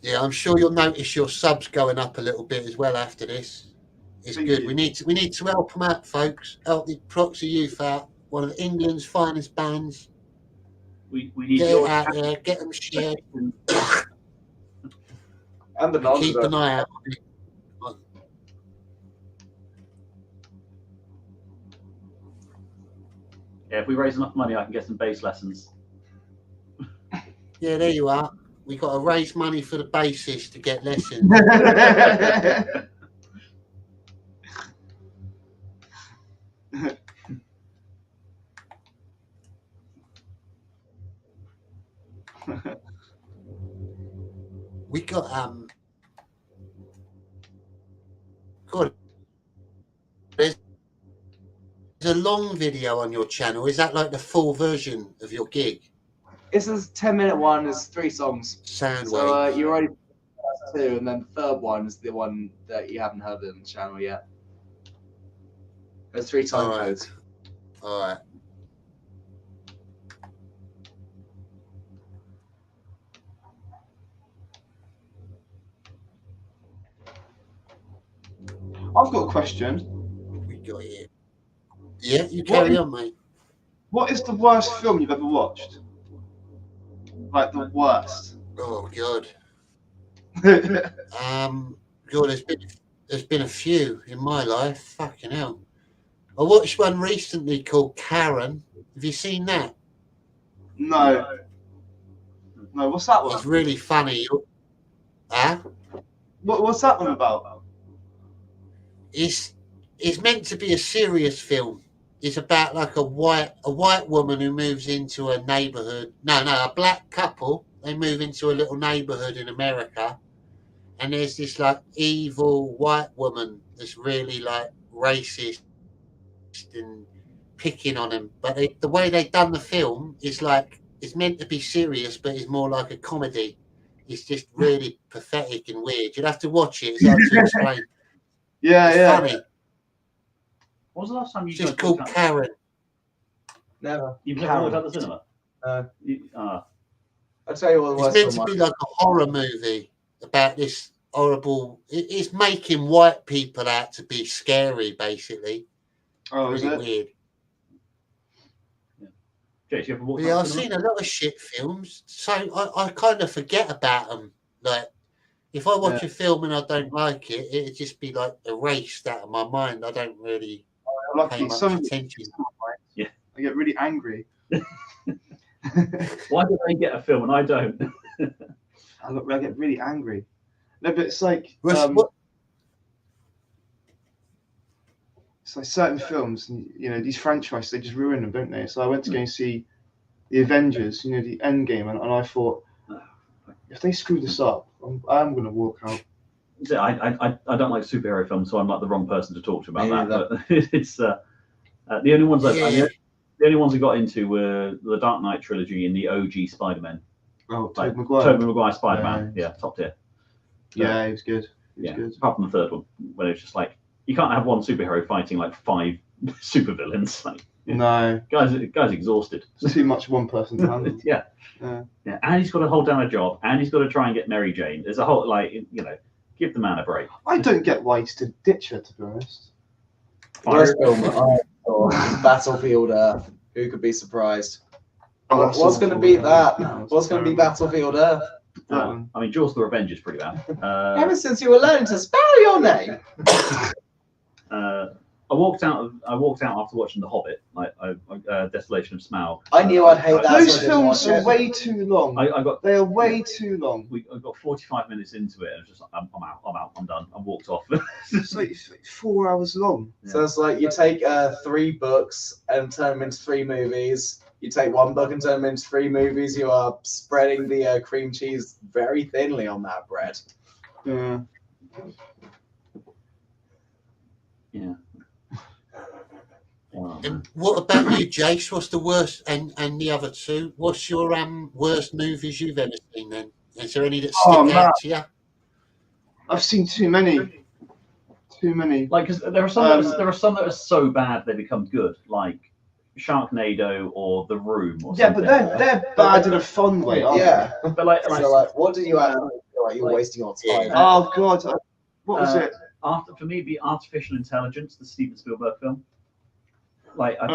yeah, I'm sure you'll notice your subs going up a little bit as well after this. It's good. We need to help them out, folks. Help the Proxy Youth out. One of England's finest bands. We need get your out there, get them shared. And the dogs. Keep an eye out. Yeah, if we raise enough money, I can get some bass lessons. Yeah, there you are. We got to raise money for the bassist to get lessons. We got God, there's a long video on your channel. Is that like the full version of your gig? It's a 10-minute one. There's 3 songs. Soundwave. So you already two, and then the third one is the one that you haven't heard on the channel yet. There's 3 time codes. All right. I've got a question. We got it. Yeah, you carry on, mate. What is the worst film you've ever watched? Like the worst. Oh God. God, there's been a few in my life. Fucking hell. I watched one recently called Karen. Have you seen that? No. No, what's that one? It's really funny. Huh? What's that one about? It's meant to be a serious film. It's about like a white woman who moves into a neighborhood. No, a black couple. They move into a little neighborhood in America, and there's this like evil white woman that's really like racist and picking on them. But the way they've done the film is like it's meant to be serious, but it's more like a comedy. It's just really pathetic and weird. You'd have to watch it. It's hard to explain. Yeah. Funny. What was the last time you just called Karen? Never. You've never walked out the cinema? I'll tell you what. It's meant to be like a horror movie about this horrible. It's making white people out to be scary, basically. Oh, is it? Weird. Jace, you ever walked Yeah, out I've of the seen cinema? a lot of shit films, so I kind of forget about them. Like, if I watch a film and I don't like it, it'd just be like erased out of my mind. I don't really pay Lucky much some attention. Yeah. I get really angry. Why do they get a film and I don't? I get really angry. No, but it's like it's like certain films, you know, these franchises, they just ruin them, don't they? So I went to go and see the Avengers, you know, the Endgame, and I thought, if they screw this up, I'm going to walk out. I don't like superhero films, so I'm not the wrong person to talk to about that. But it's the only ones the only ones I got into were the Dark Knight trilogy and the OG Spider-Man. Oh, like, Tobey Maguire. Tobey Maguire Spider-Man, yeah, top tier. Yeah, he was good. Apart from the third one, when it's just like you can't have one superhero fighting like 5 supervillains. Like, no, guy's exhausted. It's too much one person to handle. Yeah, and he's got to hold down a job, and he's got to try and get Mary Jane. There's a whole give the man a break. I don't get why he's to ditch her, to be honest. Worst film I saw, Battlefield Earth. Who could be surprised? What's going to beat that? What's going to be Battlefield Earth? I mean, Jaws the Revenge is pretty bad. Ever since you were learning to spell your name. I walked out after watching The Hobbit, like Desolation of Smaug. I knew I'd hate that. Those films are way too long. They are way too long. I got 45 minutes into it, and I was just like, I'm out, I'm done. I walked off. It's like 4 hours long. So it's like you take 3 books and turn them into 3 movies. You take 1 book and turn them into 3 movies. You are spreading the cream cheese very thinly on that bread. Yeah. Yeah. And what about you, Jace? What's the worst, and the other two? What's your worst movies you've ever seen? Then is there any that stick out to you? I've seen too many. Too many. Like, because there are some that are so bad they become good, like Sharknado or The Room. Or Yeah, but they're bad in a fun way, aren't they? But like, what do you actually feel like you're wasting your time? Oh God, what was it? For me, it'd be Artificial Intelligence, the Steven Spielberg film. Like, I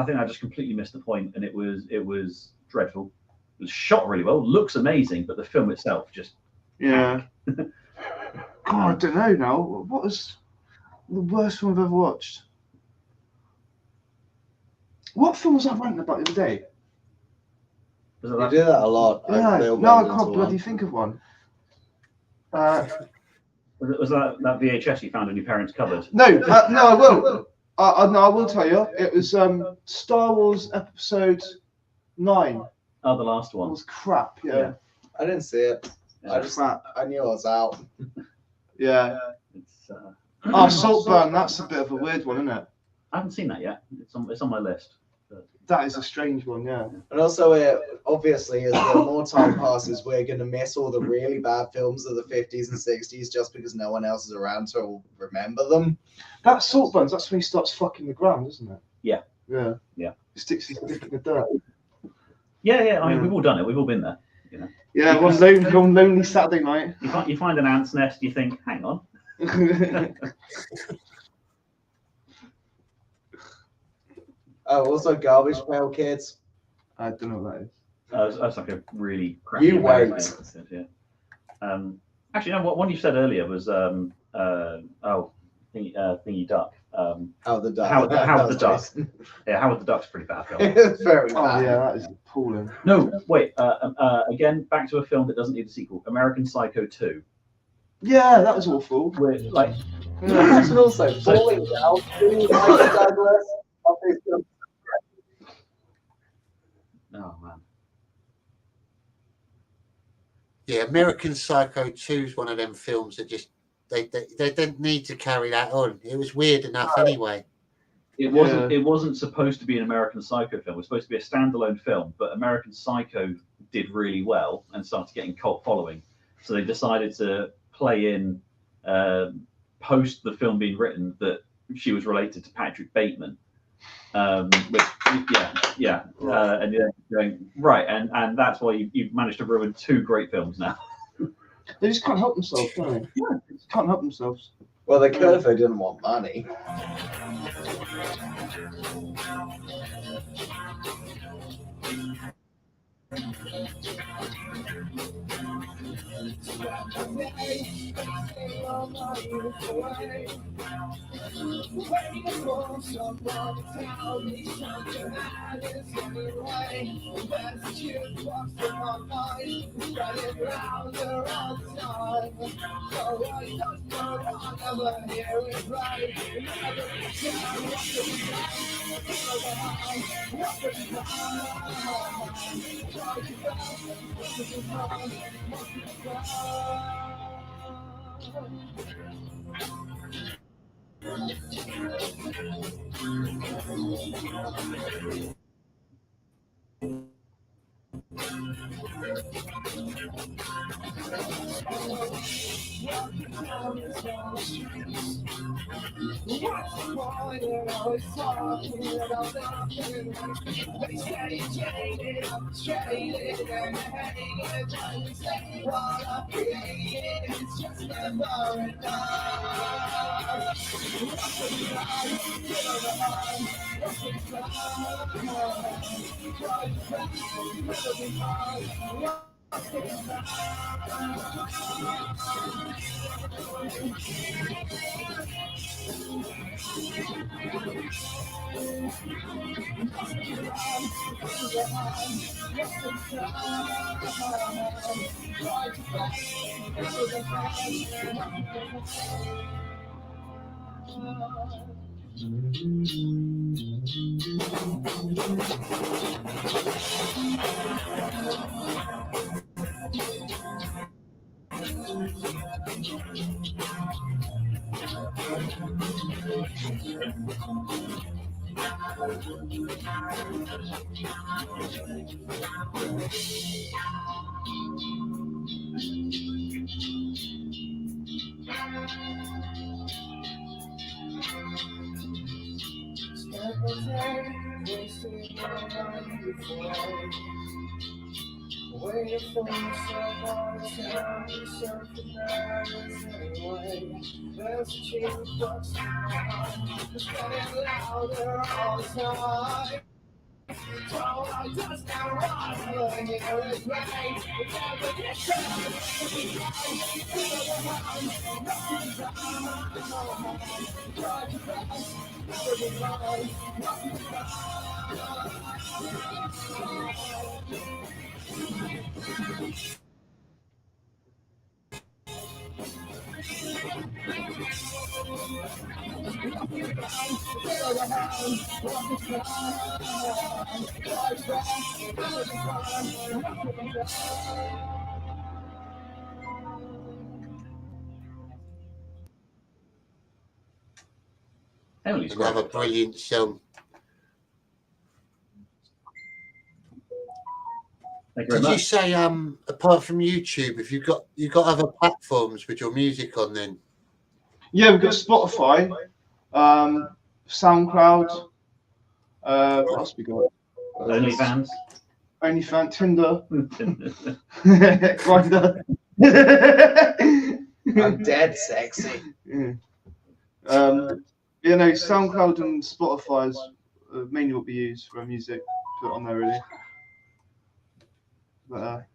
think I just completely missed the point, and it was dreadful. It was shot really well, looks amazing, but the film itself just God, I don't know now. What was the worst film I've ever watched? What film was I ranting about the other day? You do that a lot. Yeah, no, I can't bloody think of one. Was that VHS you found in your parents' cupboard? No, I will. No, I will tell you. It was Star Wars Episode 9. Oh, the last one. It was crap. Yeah. I didn't see it. I knew I was out. Yeah. It's, Saltburn. That's a bit of a weird one, isn't it? I haven't seen that yet. It's on my list. That is a strange one, yeah. And also, obviously, as the more time passes, we're going to miss all the really bad films of the 50s and 60s just because no one else is around to remember them. That Saltburns, that's when he starts fucking the ground, isn't it? Yeah. Yeah. Yeah. He sticks his dick in the dirt. Yeah. I mean, we've all done it. We've all been there. You know. Yeah, one lonely Saturday night. You find an ant's nest. You think, hang on. Oh, also Garbage Pail Kids. I don't know what that is. That's like a really crappy. You won't. Yeah. Actually, no. What one you said earlier was Thingy Duck. Howard the Duck. Howard the Duck. Yeah, Howard the Duck's a pretty bad film. It's very bad. Oh yeah, that is appalling. No, wait. Again, back to a film that doesn't need a sequel. American Psycho 2. Yeah, that was awful. Where, like, And also falling down. Douglas. Oh man. Yeah, American Psycho 2 is one of them films that just they didn't need to carry that on. It was weird enough anyway. It wasn't supposed to be an American Psycho film. It was supposed to be a standalone film, but American Psycho did really well and started getting cult following. So they decided to play in post the film being written that she was related to Patrick Bateman. And going right, and that's why you've managed to ruin 2 great films now. They just can't help themselves, can they? Yeah, they just can't help themselves. Well, they could if they didn't want money. Waiting for yourself all the time, something matters anyway. There's a change box it's getting louder all the time. So I just now run, hear it rain, it never gets Another brilliant song. Thank you very Did you much. say apart from YouTube, if you got other platforms with your music on then? Yeah, we've got Spotify, SoundCloud. What else we got? OnlyFans. OnlyFans, Tinder, Grindr. I'm dead sexy. Yeah. SoundCloud and Spotify is mainly what we use for our music. Put it on there really. But,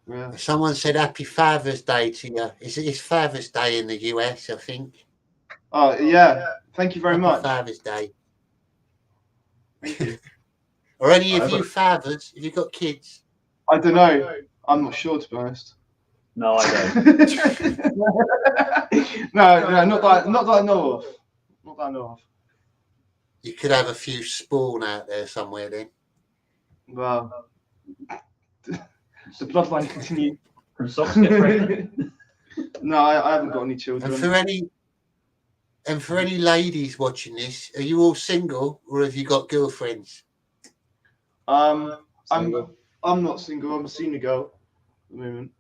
yeah. Someone said Happy Father's Day to you. It's Father's Day in the US, I think. Oh yeah, thank you very Happy much. Father's Day. Thank you. Are any of you fathers? Have you got kids? I don't know. I'm not sure, to be honest. No, I don't. no, not that I know of. Not that I know of. You could have a few spawn out there somewhere then. Well, the bloodline continue. From socks get pregnant. No, I haven't got any children. And for any ladies watching this, are you all single or have you got girlfriends? I'm not single. I'm a senior girl at the moment.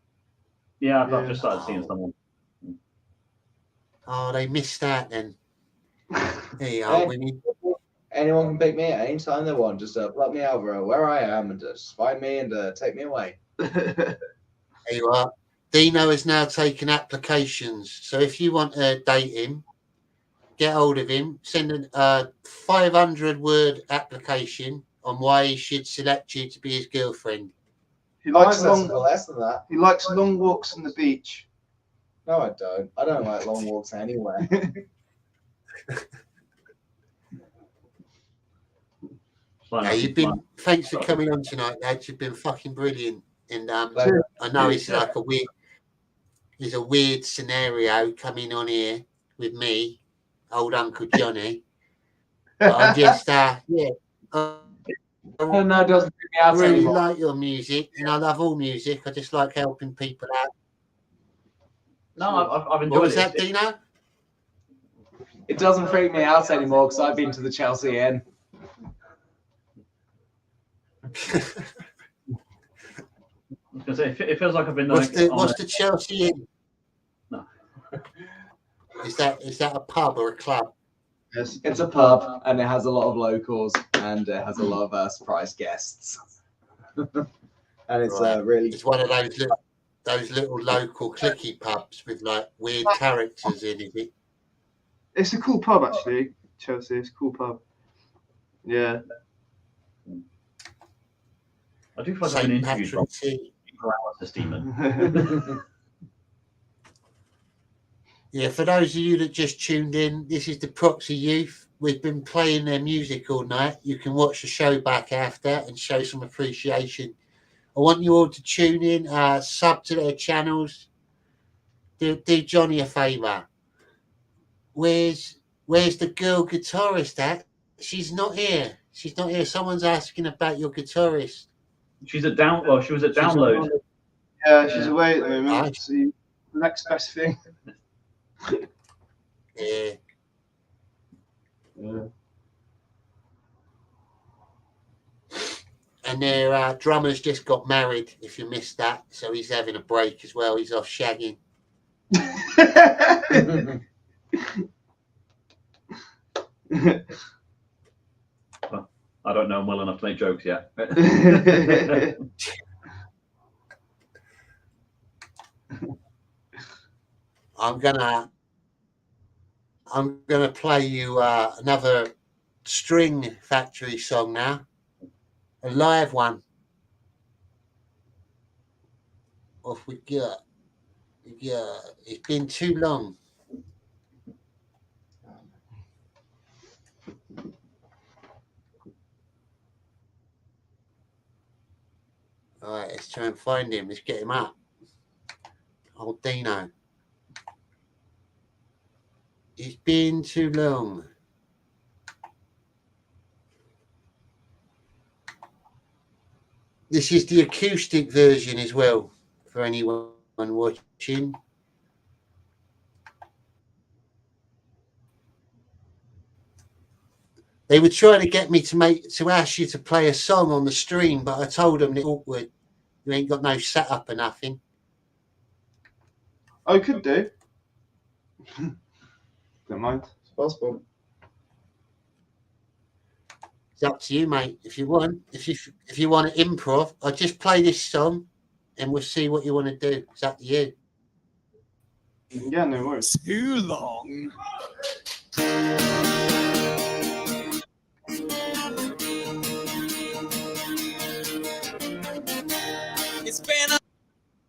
Yeah, I've just started seeing someone. Oh, they missed that then. There you are, Hey, Winnie. anyone can pick me at any time they want. Just plug me over where I am and just find me and take me away. There you are. Dino has now taken applications. So if you want to date him, get hold of him, send a 500-word application on why he should select you to be his girlfriend? He likes Mine's long. less than that. He likes long walks on the beach. No, I don't. I don't like long walks anywhere. You've been. Thanks for coming on tonight, lads. You've been fucking brilliant. And I know it's like a weird. There's a weird scenario coming on here with me, old Uncle Jonny. But I'm just, yeah. No, it doesn't bring me out I really anymore. like your music, and I love all music. I just like helping people out. No, I've enjoyed What was it. that, Dino? It doesn't freak me out anymore because I've been to the Chelsea Inn. Because it feels like I've been. What's the Chelsea Inn? No. Is that a pub or a club? Yes, it's a pub, and it has a lot of locals, and it has a lot of surprise guests. And it's really. It's one of those little local clicky pubs with like weird characters in it. It's a cool pub, actually. Chelsea, it's a cool pub. Yeah. I do find I've been interviewed for hours this demon. Yeah, for those of you that just tuned in, this is the Proxy Youth. We've been playing their music all night. You can watch the show back after and show some appreciation. I want you all to tune in, sub to their channels. Do Jonny a favour. Where's the girl guitarist at? She's not here. She's not here. Someone's asking about your guitarist. She's at down. Well, she was at download. Yeah, she's away at the moment. So the next best thing. Yeah. And their drummer's just got married, if you missed that. So he's having a break as well. He's off shagging. Well, I don't know him well enough to make jokes yet. I'm gonna play you another String Factory song now, a live one. Off we go. Yeah, it's been too long. All right, let's try and find him. Let's get him up. Old Dino. It's been too long. This is the acoustic version as well for anyone watching. They were trying to get me to ask you to play a song on the stream, but I told them it's awkward. You ain't got no setup or nothing. I could do. Don't mind. It's possible. It's up to you, mate. If you want, if you want to improv, I'll just play this song, and we'll see what you want to do. It's up to you. Yeah, no worries. Too long. It's been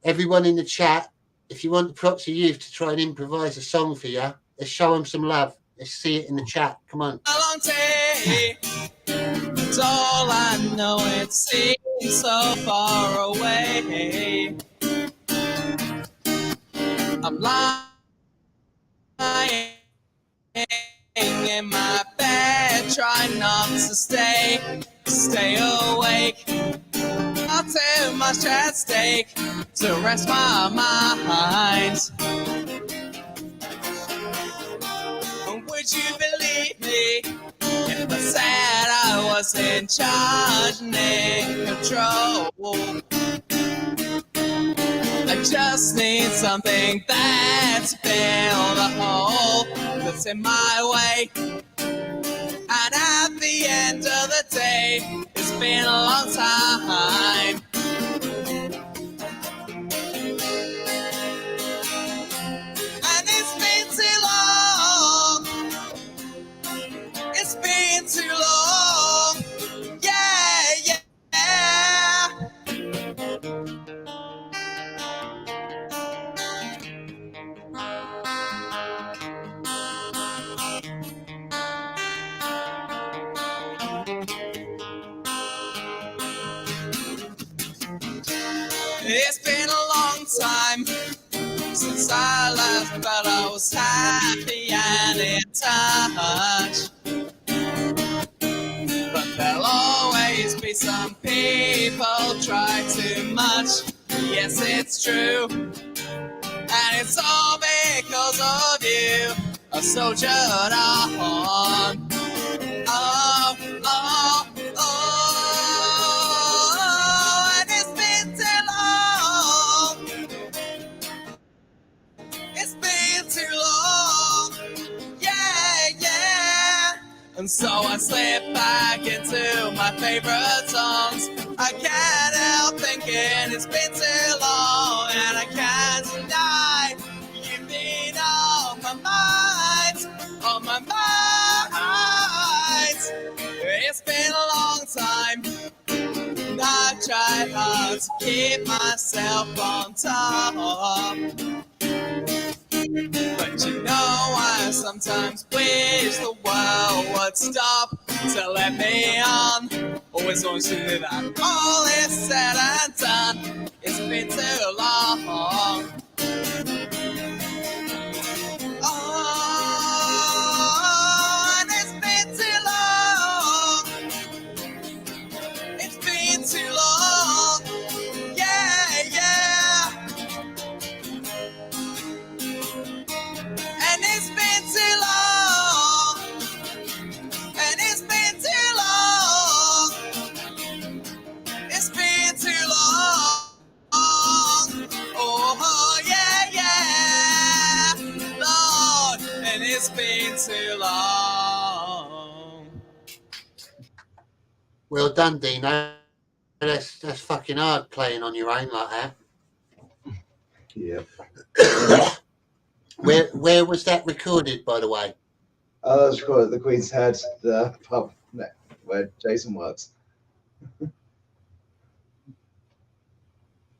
Everyone in the chat, if you want the Proxy Youth to try and improvise a song for you, let's show them some love. Let's see it in the chat. Come on. a long day. It's all I know. It seems so far away. I'm lying in my bed, trying not to stay awake. Not too much at stake to rest my mind. Would you believe me if I said I was in charge and in control? I just need something that's filled a hole that's in my way. And at the end of the day, it's been a long time. And it's been too long. It's been too long. Yeah. It's been a long time since I last felt I was happy and in touch. But there'll always be some people try too much. Yes, it's true. And it's all because of you. A soldier on. Oh, oh, oh. And it's been too long. It's been too long. Yeah, yeah. And so I slip back into my favorite songs. I can't help thinking it's been too long. And I can't deny you've been on my mind. On my mind. It's been a long time. And I've tried hard to keep myself on top. But you know I sometimes wish the world would stop to let me on. Always wants to do that. All is said and done. It's been too long. Oh, and it's been too long. It's been too long. Yeah, yeah. And it's been too long. And it's been too long. It's been too long. Oh, yeah, yeah. Lord, and it's been too long. Well done, Dino. That's fucking hard playing on your own like that. Yeah. Where was that recorded, by the way? Oh, that was recorded at the Queen's Head, the pub where Jason works.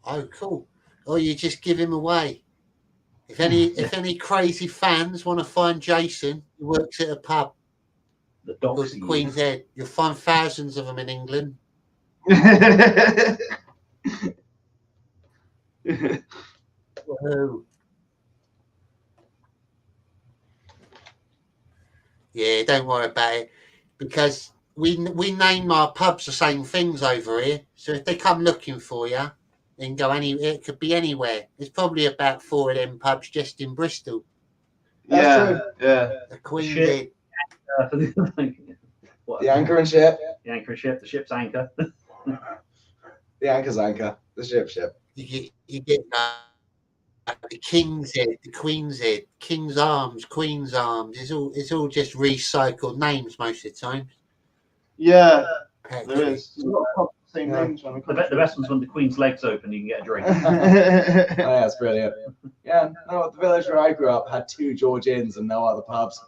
Oh, cool. Oh, you just give him away. If any crazy fans want to find Jason, he works at a pub. The called the Queen's Head. You'll find thousands of them in England. Whoa. Yeah, don't worry about it, because we name our pubs the same things over here. So if they come looking for you, they can go it could be anywhere. There's probably about 4 of them pubs just in Bristol. Yeah, yeah. The Queen's Head. The anchor and ship. The anchor and ship. The ship's anchor. The anchor's anchor. The ship's ship. You get the King's Head, the Queen's Head, King's Arms, Queen's Arms. It's all just recycled names most of the time. Yeah, there is. There's a lot of same names. The best one's when the Queen's legs open, you can get a drink. Oh, yeah, that's brilliant. Yeah, no, the village where I grew up had 2 George Inns and no other pubs.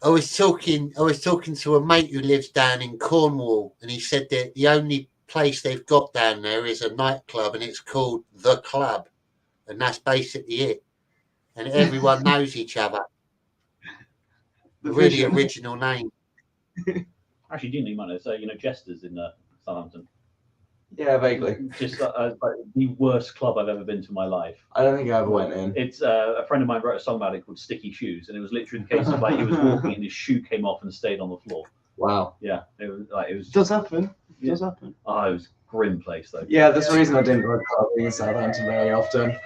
I was talking to a mate who lives down in Cornwall, and he said that the only place they've got down there is a nightclub, and it's called The Club, and that's basically it. And everyone knows each other. A really original name. Actually, do you know, so Jester's in Southampton. Yeah, vaguely. Just like the worst club I've ever been to in my life. I don't think I ever went in. It's a friend of mine wrote a song about it called Sticky Shoes, and it was literally the case of like he was walking and his shoe came off and stayed on the floor. Wow. Yeah, it was. Does happen. Yeah. Does happen. Oh, it was a grim place though. Yeah, that's the reason I didn't go clubbing in Southampton very often.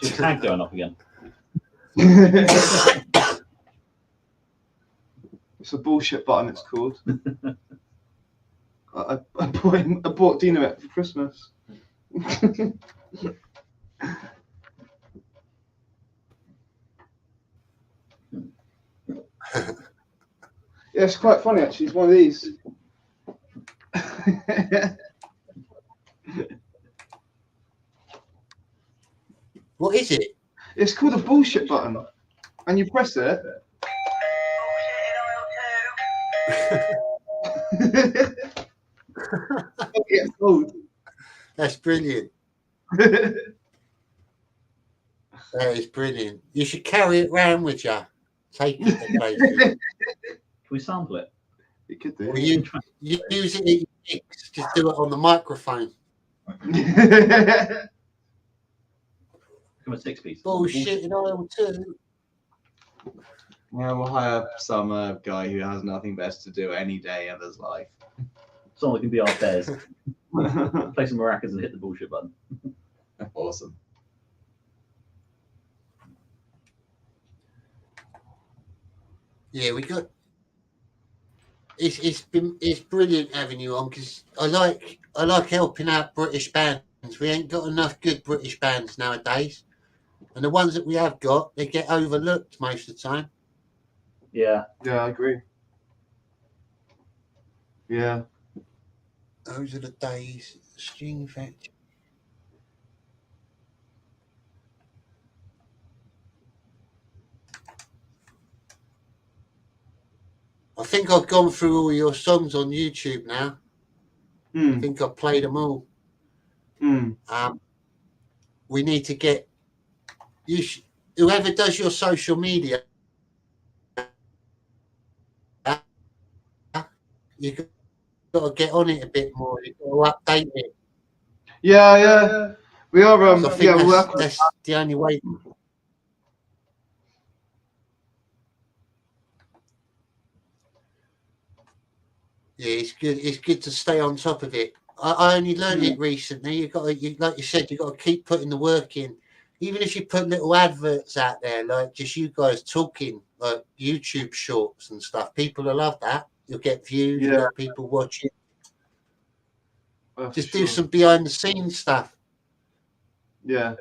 Just tag going up again. It's a bullshit button, it's called. I bought Dino it for Christmas. Yeah, it's quite funny actually. It's one of these. What is it? It's called a bullshit button, and you press it. That's brilliant. That is brilliant. You should carry it round with you. Take it to places. we sample it? You could do. Or you use it in your mix, just do it on the microphone. Become a 6-piece. Bullshit in oil too. Yeah, we'll hire some guy who has nothing best to do any day of his life. Someone can be our bears. Play some maracas and hit the bullshit button. Awesome. Yeah, we got. It's brilliant having you on because I like helping out British bands. We ain't got enough good British bands nowadays, and the ones that we have got, they get overlooked most of the time. Yeah. Yeah, I agree. Yeah. Those are the days. String Factory. I think I've gone through all your songs on YouTube now. I think I've played them all. We need to get whoever does your social media. You got to get on it a bit more. You got to update it. Yeah. We are. That's the only way. Yeah, it's good to stay on top of it. I only learned it recently. Like you said, you got to keep putting the work in. Even if you put little adverts out there, like just you guys talking, like YouTube shorts and stuff, people will love that. You'll get views, you'll get people watching. Just do some behind the scenes stuff. Yeah.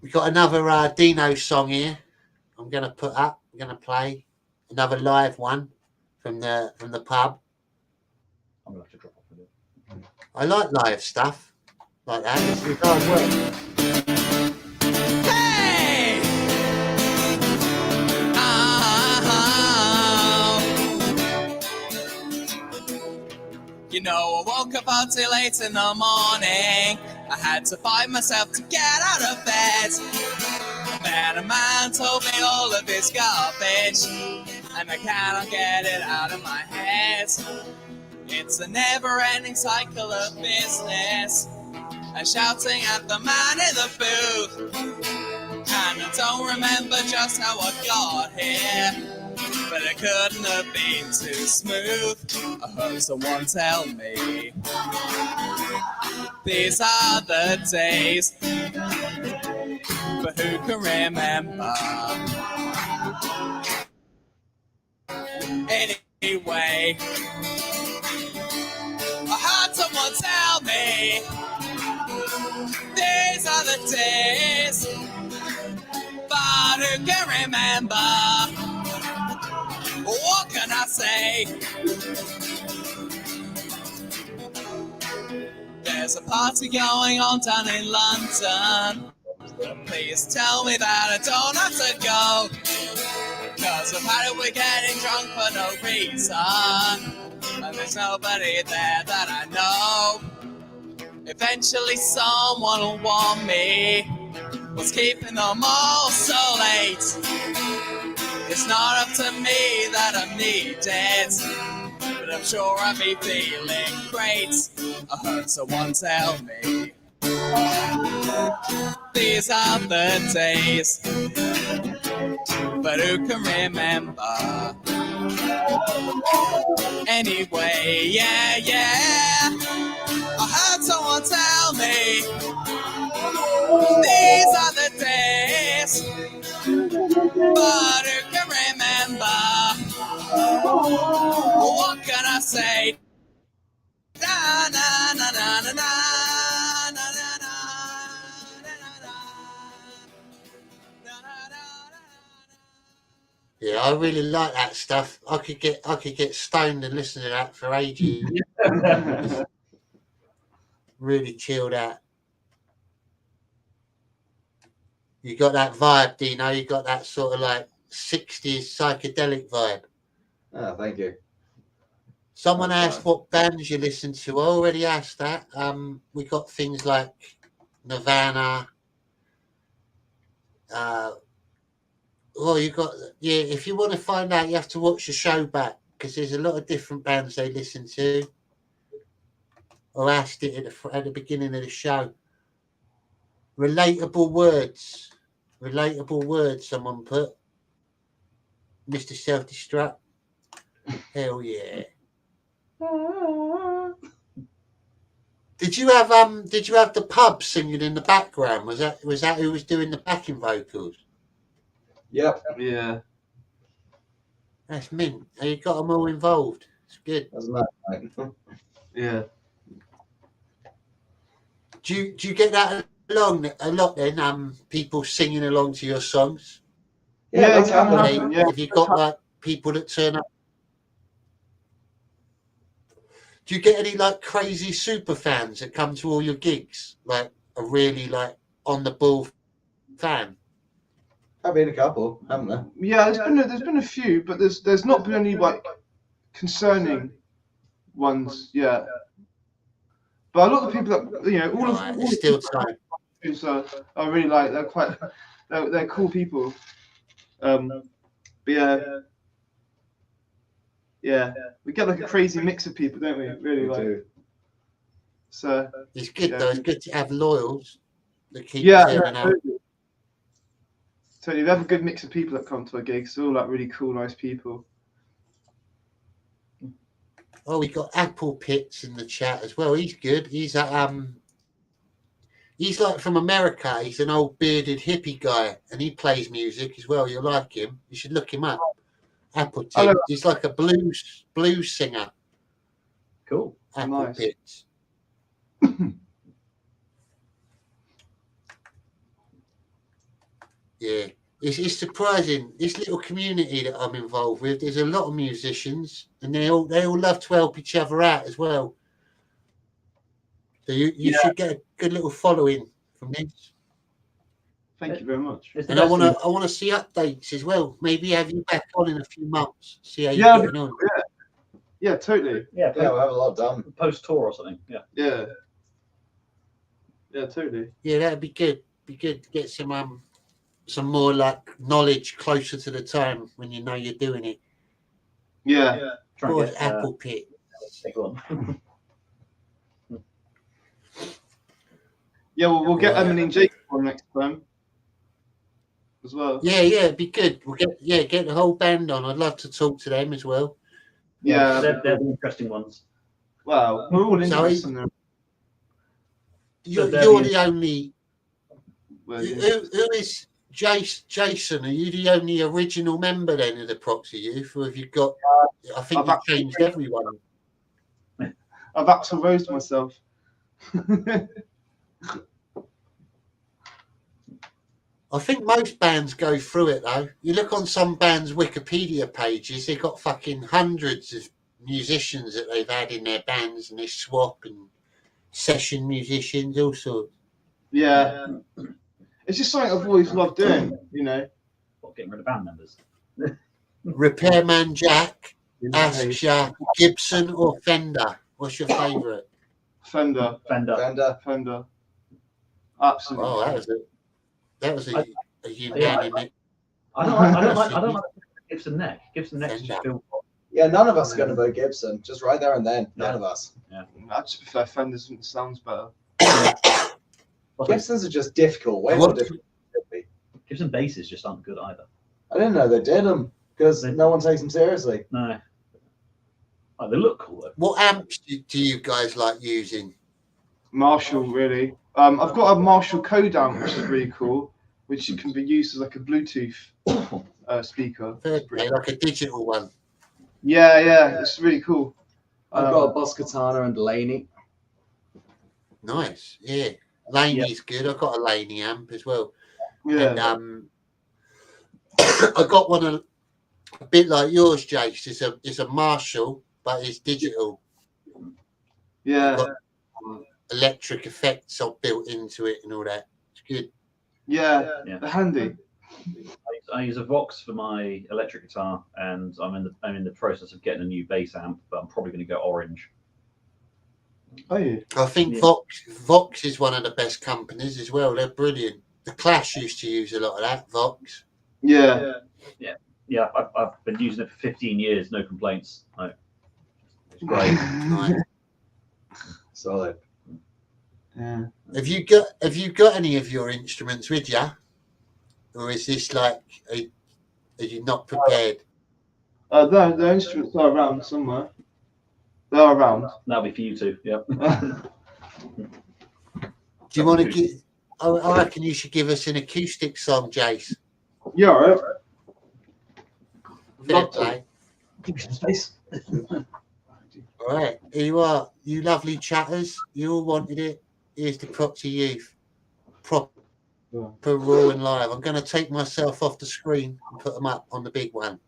We got another Dino song here. I'm gonna put up. I'm gonna play another live one from the pub. I'm gonna have to drop off a bit. I like live stuff like that. It's hard work. Hey! You know, I woke up until late in the morning. I had to fight myself to get out of bed. Then a man told me all of this garbage, and I cannot get it out of my head. It's a never-ending cycle of business, and shouting at the man in the booth. And I don't remember just how I got here, but it couldn't have been too smooth. I heard someone tell me these are the days, but who can remember? Anyway, I heard someone tell me these are the days, but who can remember? What can I say? There's a party going on down in London. Please tell me that I don't have to go, 'cause I've had it with getting drunk for no reason, and there's nobody there that I know. Eventually someone will want me. What's keeping them all so late? It's not up to me that I'm needed, but I'm sure I'll be feeling great. I heard someone tell me these are the days, but who can remember? Anyway, yeah, I heard someone tell me these are the days, but who can remember? What can I say? Na na na na na na. Yeah, I really like that stuff. I could get stoned and listen to that for ages. Really chilled out. You got that vibe, Dino. You got that sort of like 60s psychedelic vibe. Oh, thank you. Someone asked what bands you listen to. I already asked that. We got things like Nirvana. Well, you got if you want to find out, you have to watch the show back because there's a lot of different bands they listen to. I asked it at the beginning of the show. Relatable words. Someone put. Mr. Self-Destruct. Hell yeah. Did you have the pub singing in the background? Was that who was doing the backing vocals? Yep. Yeah. That's mint. You got them all involved. It's good. That's nice, mate. Yeah. Do you get that a lot then? People singing along to your songs. Yeah, it can happen. Yeah. Have you got like people that turn up? Do you get any like crazy super fans that come to all your gigs? Like a really like on the ball fan? I've been a couple, haven't there? Yeah, there's been a few, but there's not been any like concerning ones yet. But a lot of the people that all of still time. I really like. They're cool people. But yeah, we get like a crazy mix of people, don't we? Really, like. Do. So it's good though. It's good to have loyals that keep turning out. Totally, we have a good mix of people that come to our gigs. They're all like really cool, nice people. Oh, we got ApplePitz in the chat as well. He's good. He's like from America. He's an old bearded hippie guy, and he plays music as well. You'll like him. You should look him up. ApplePitz. He's like a blues singer. Cool. ApplePitz. Yeah, it's surprising. This little community that I'm involved with, there's a lot of musicians, and they all love to help each other out as well. So you should get a good little following from this. Thank you very much. And I want to see updates as well. Maybe have you back on in a few months. See how you're getting on. Yeah, totally. Yeah, we'll have a lot done. Post tour or something. Yeah. Yeah. Yeah, totally. Yeah, that'd be good. Be good to get some more like knowledge closer to the time when you know you're doing it. Yeah. Boy, ApplePitz. Take one. Yeah, we'll get Emily and Jacob on next time as well. Yeah, it'd be good. We'll get the whole band on. I'd love to talk to them as well. Yeah, they're the interesting ones. Well, we're all interested in them. You're the only. Who is Jason? Are you the only original member then of the Proxy Youth, or have you got? I think you've changed everyone. I've Axel Rose myself. I think most bands go through it though. You look on some bands' Wikipedia pages, they've got fucking hundreds of musicians that they've had in their bands, and they swap and session musicians, all sorts. Yeah, it's just something I've always loved doing. What, getting rid of band members? Repairman Jack asks you Gibson or Fender. What's your favourite? Fender. Absolutely. Oh, that was a unanimous. I don't like Gibson neck. Gibson neck just feel. Yeah, none of us are going to vote Gibson. Just right there and then. None of us. Yeah. I just prefer Fenders. It sounds better. Gibsons are just difficult. Way more difficult. Gibson basses just aren't good either. I didn't know they did them because no one takes them seriously. No. Oh, they look cool though. What amps do you guys like using? Marshall, really. I've got a Marshall Code amp, which is really cool, which can be used as like a Bluetooth speaker. Like a digital one. Yeah, it's really cool. I've got a Boss Katana and Laney. Nice, yeah. Laney's good. I've got a Laney amp as well. Yeah. And I got one a bit like yours, Jace. It's a Marshall, but it's digital. Yeah. Electric effects are built into it and all that. It's good. Yeah. They're handy. I use a Vox for my electric guitar, and I'm in the process of getting a new bass amp, but I'm probably going to go orange. Oh yeah. I think Vox is one of the best companies as well. They're brilliant. The Clash used to use a lot of that Vox. Yeah. Yeah. I've been using it for 15 years, no complaints. Like, it's great. Solid. Yeah. Have you got any of your instruments with you, or is this like are you not prepared? The instruments are around somewhere. They are around. That'll be for you two. Yeah. Do you want to give? I reckon you should give us an acoustic song, Jace. Yeah, all right. Fair play. Give me some space. All right, here you are, you lovely chatters. You all wanted it. Here's the Proxy Youth. Proper raw and live. I'm going to take myself off the screen and put them up on the big one.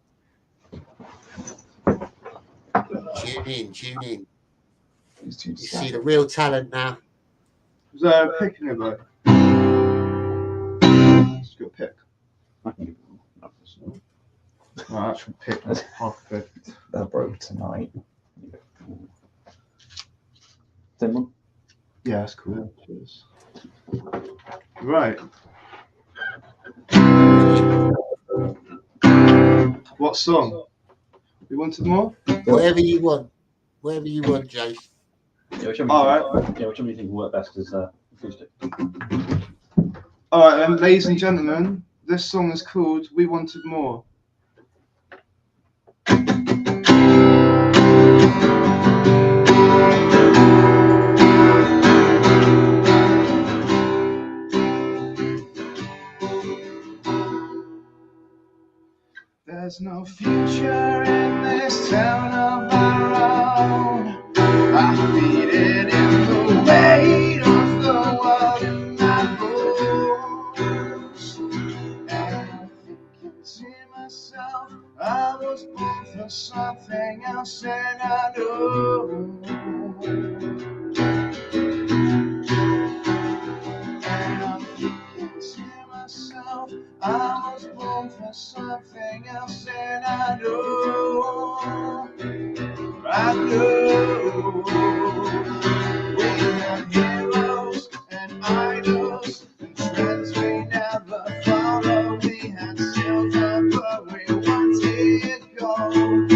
Tune in, tune in. You see the real talent now. Was there a pick in it though? Just got a pick. No, actual pick. That's half a pick. That broke tonight. Yeah, that's cool. Cheers. Right. What song? You wanted more? Whatever you want. Whatever you want, Jace. Yeah, whichever you think will work best is acoustic. All right, ladies and gentlemen, this song is called "We Wanted More." There's no future in this town of our own. I feel it in the weight of the world in my bones. And I'm thinking to myself, I was born for something else, and I know. And I'm thinking to myself, I was born for something else, and I know. I know. We have heroes and idols and trends we never followed. We had silver, but we wanted gold.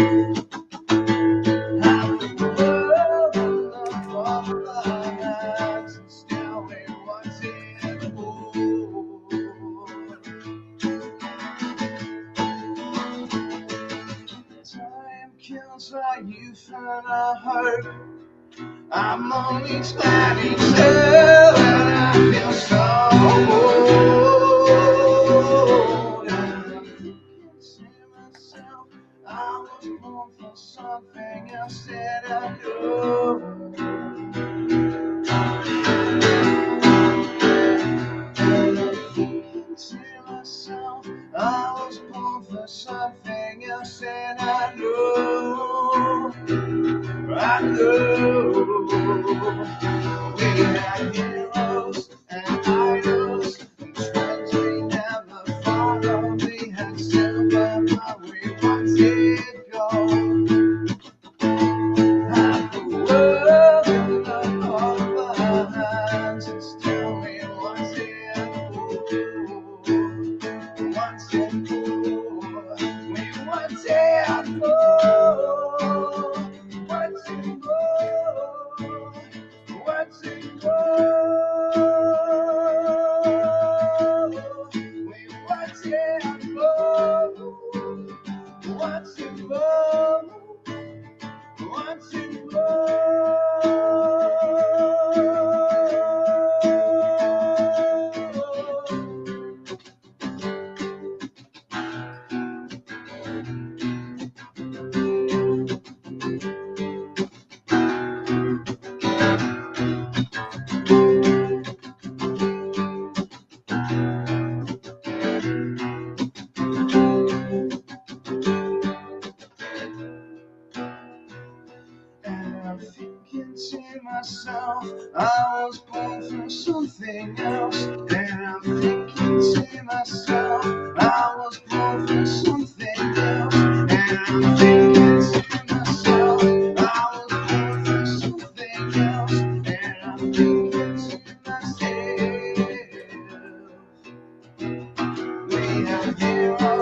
Half the world in the palm of our hands, and still we wanted more. Time kills our youth and our hope. I'm only 22 and I feel so old. And I'm thinking to myself, I was born for something else, and I know. And I'm thinking to myself, I was born for something else, and I know. I know. We had heroes and idols and trends we never followed. We had silver, but we wanted gold. Half the world in the palm of our hands, and still we wanted more. Wanted more. We wanted more. Wanted more. Wanted more. We wanted more. Wanted more. Wanted more. And I'm thinking to myself, I was born for something else. And I'm thinking to myself, I was born for something else. And I'm thinking to myself, I was born for something else. And I'm thinking to myself, we have heroes.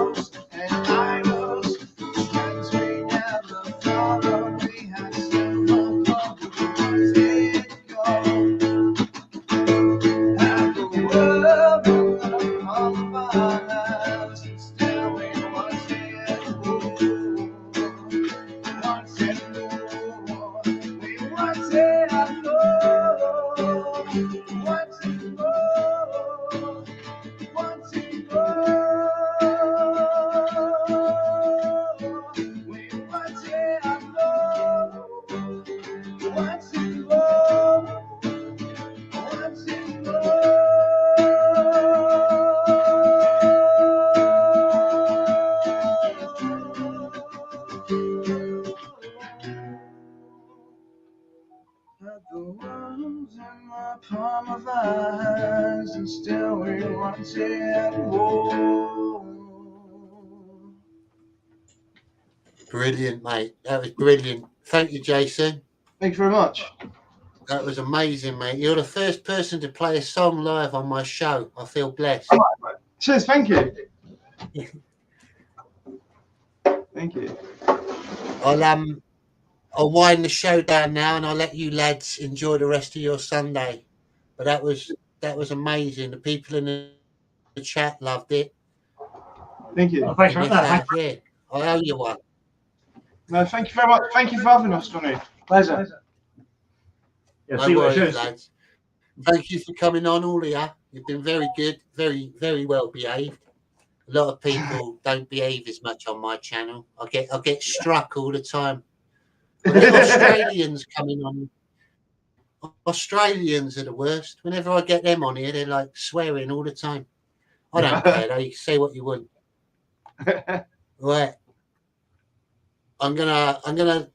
empty and warm. Brilliant, mate. That was brilliant. Thank you, Jason. Thank you very much. That was amazing, mate. You're the first person to play a song live on my show. I feel blessed. Cheers, thank you. Thank you. I'll wind the show down now, and I'll let you lads enjoy the rest of your Sunday. But that was amazing. The people in the chat loved it. Thank you. Oh, thanks for that. Yeah, I owe you one. No, thank you very much. Thank you for having us, Jonny. Pleasure. Yeah, No see what it worries, shows. lads. Thank you for coming on, all of you. You've been very good, very, very well behaved. A lot of people don't behave as much on my channel. I get struck all the time. But the Australians coming on. Australians are the worst. Whenever I get them on here, they're like swearing all the time. I don't care. They say what you want. Right. I'm gonna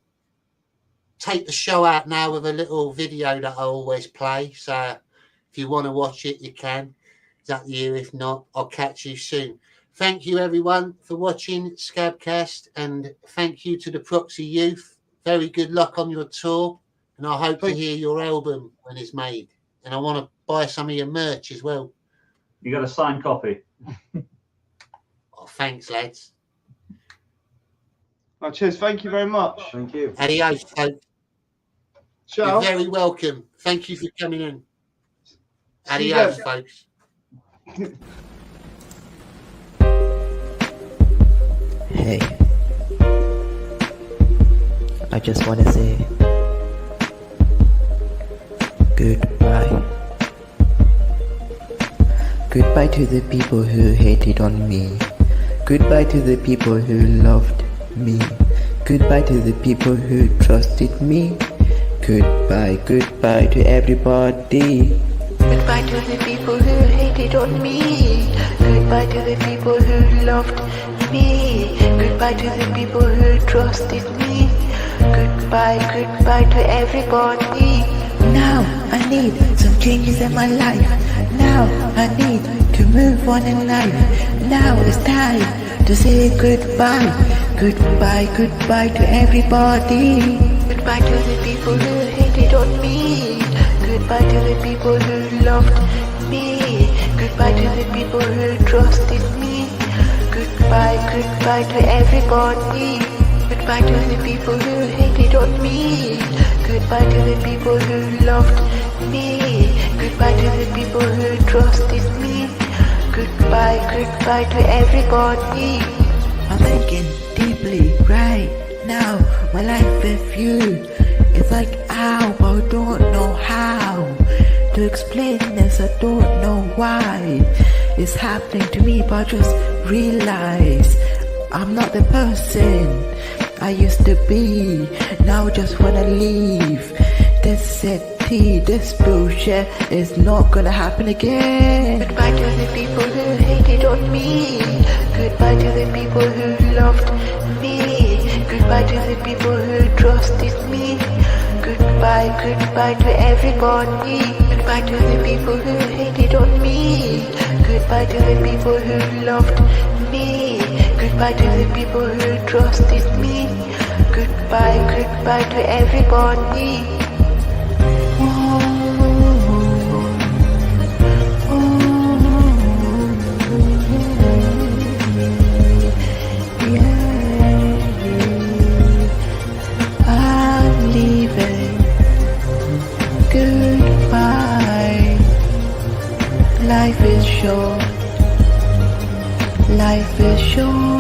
take the show out now with a little video that I always play. So if you want to watch it, you can. It's up to you. If not, I'll catch you soon. Thank you, everyone, for watching Scab Cast, and thank you to the Proxy Youth. Very good luck on your tour, and I hope to hear your album when it's made. And I want to buy some of your merch as well. You got a signed copy. Oh, thanks, lads. Oh, cheers. Thank you very much. Thank you. Adios, folks. Ciao. You're very welcome. Thank you for coming in. See you Adios, then. folks. Hey, I just want to say goodbye. Goodbye to the people who hated on me. Goodbye to the people who loved me. Goodbye to the people who trusted me. Goodbye, goodbye to everybody. Goodbye to the people who hated on me. Goodbye to the people who loved me. Goodbye to the people who trusted me. Goodbye, goodbye to everybody. Now I need some changes in my life. Now I need to move on in life. Now it's time to say goodbye. Goodbye, goodbye to everybody. Goodbye to the people who hated on me. Goodbye to the people who loved me. Goodbye to the people who trusted me. Goodbye, goodbye to everybody. Goodbye to the people who hated on me. Goodbye to the people who loved me. Goodbye to the people who trusted me. Goodbye, goodbye to everybody. I'm thinking deeply right now. My life with you, it's like ow, but I don't know how to explain this. I don't know why it's happening to me, but I just realize I'm not the person I used to be. Now I just wanna leave this city. This bullshit is not gonna happen again. Goodbye to the people who hated on me. Goodbye to the people who loved me. Goodbye to the people who trusted me. Goodbye, goodbye to everybody. Goodbye to the people who hated on me. Goodbye to the people who loved me. Goodbye to the people who trusted me. Goodbye, goodbye to everybody. I'm leaving. Goodbye. Life is short. Life is short.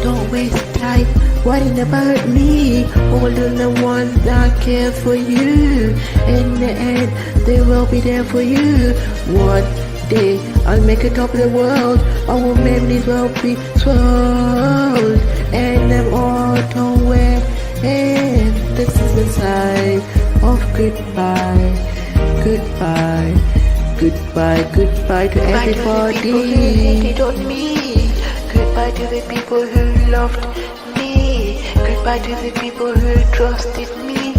Don't waste time worrying about me. All of the ones that care for you. In the end, they will be there for you. One day, I'll make it top of the world. Our memories will be swelled. And them all don't wear. And this is the sign of goodbye. Goodbye. Goodbye, goodbye to everybody. Goodbye to the people who hated on me. Goodbye to the people who loved me. Goodbye to the people who trusted me.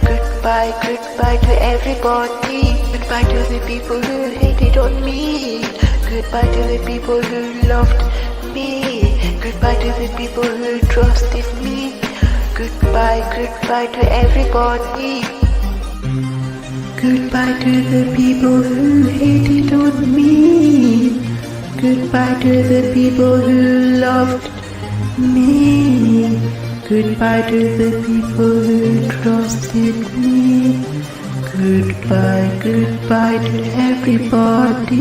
Goodbye, goodbye to everybody. Goodbye to the people who hated on me. Goodbye to the people who loved me. Goodbye to the people who trusted me. Goodbye, goodbye to everybody. Goodbye to the people who hated on me. Goodbye to the people who loved me. Goodbye to the people who trusted me. Goodbye, goodbye to everybody.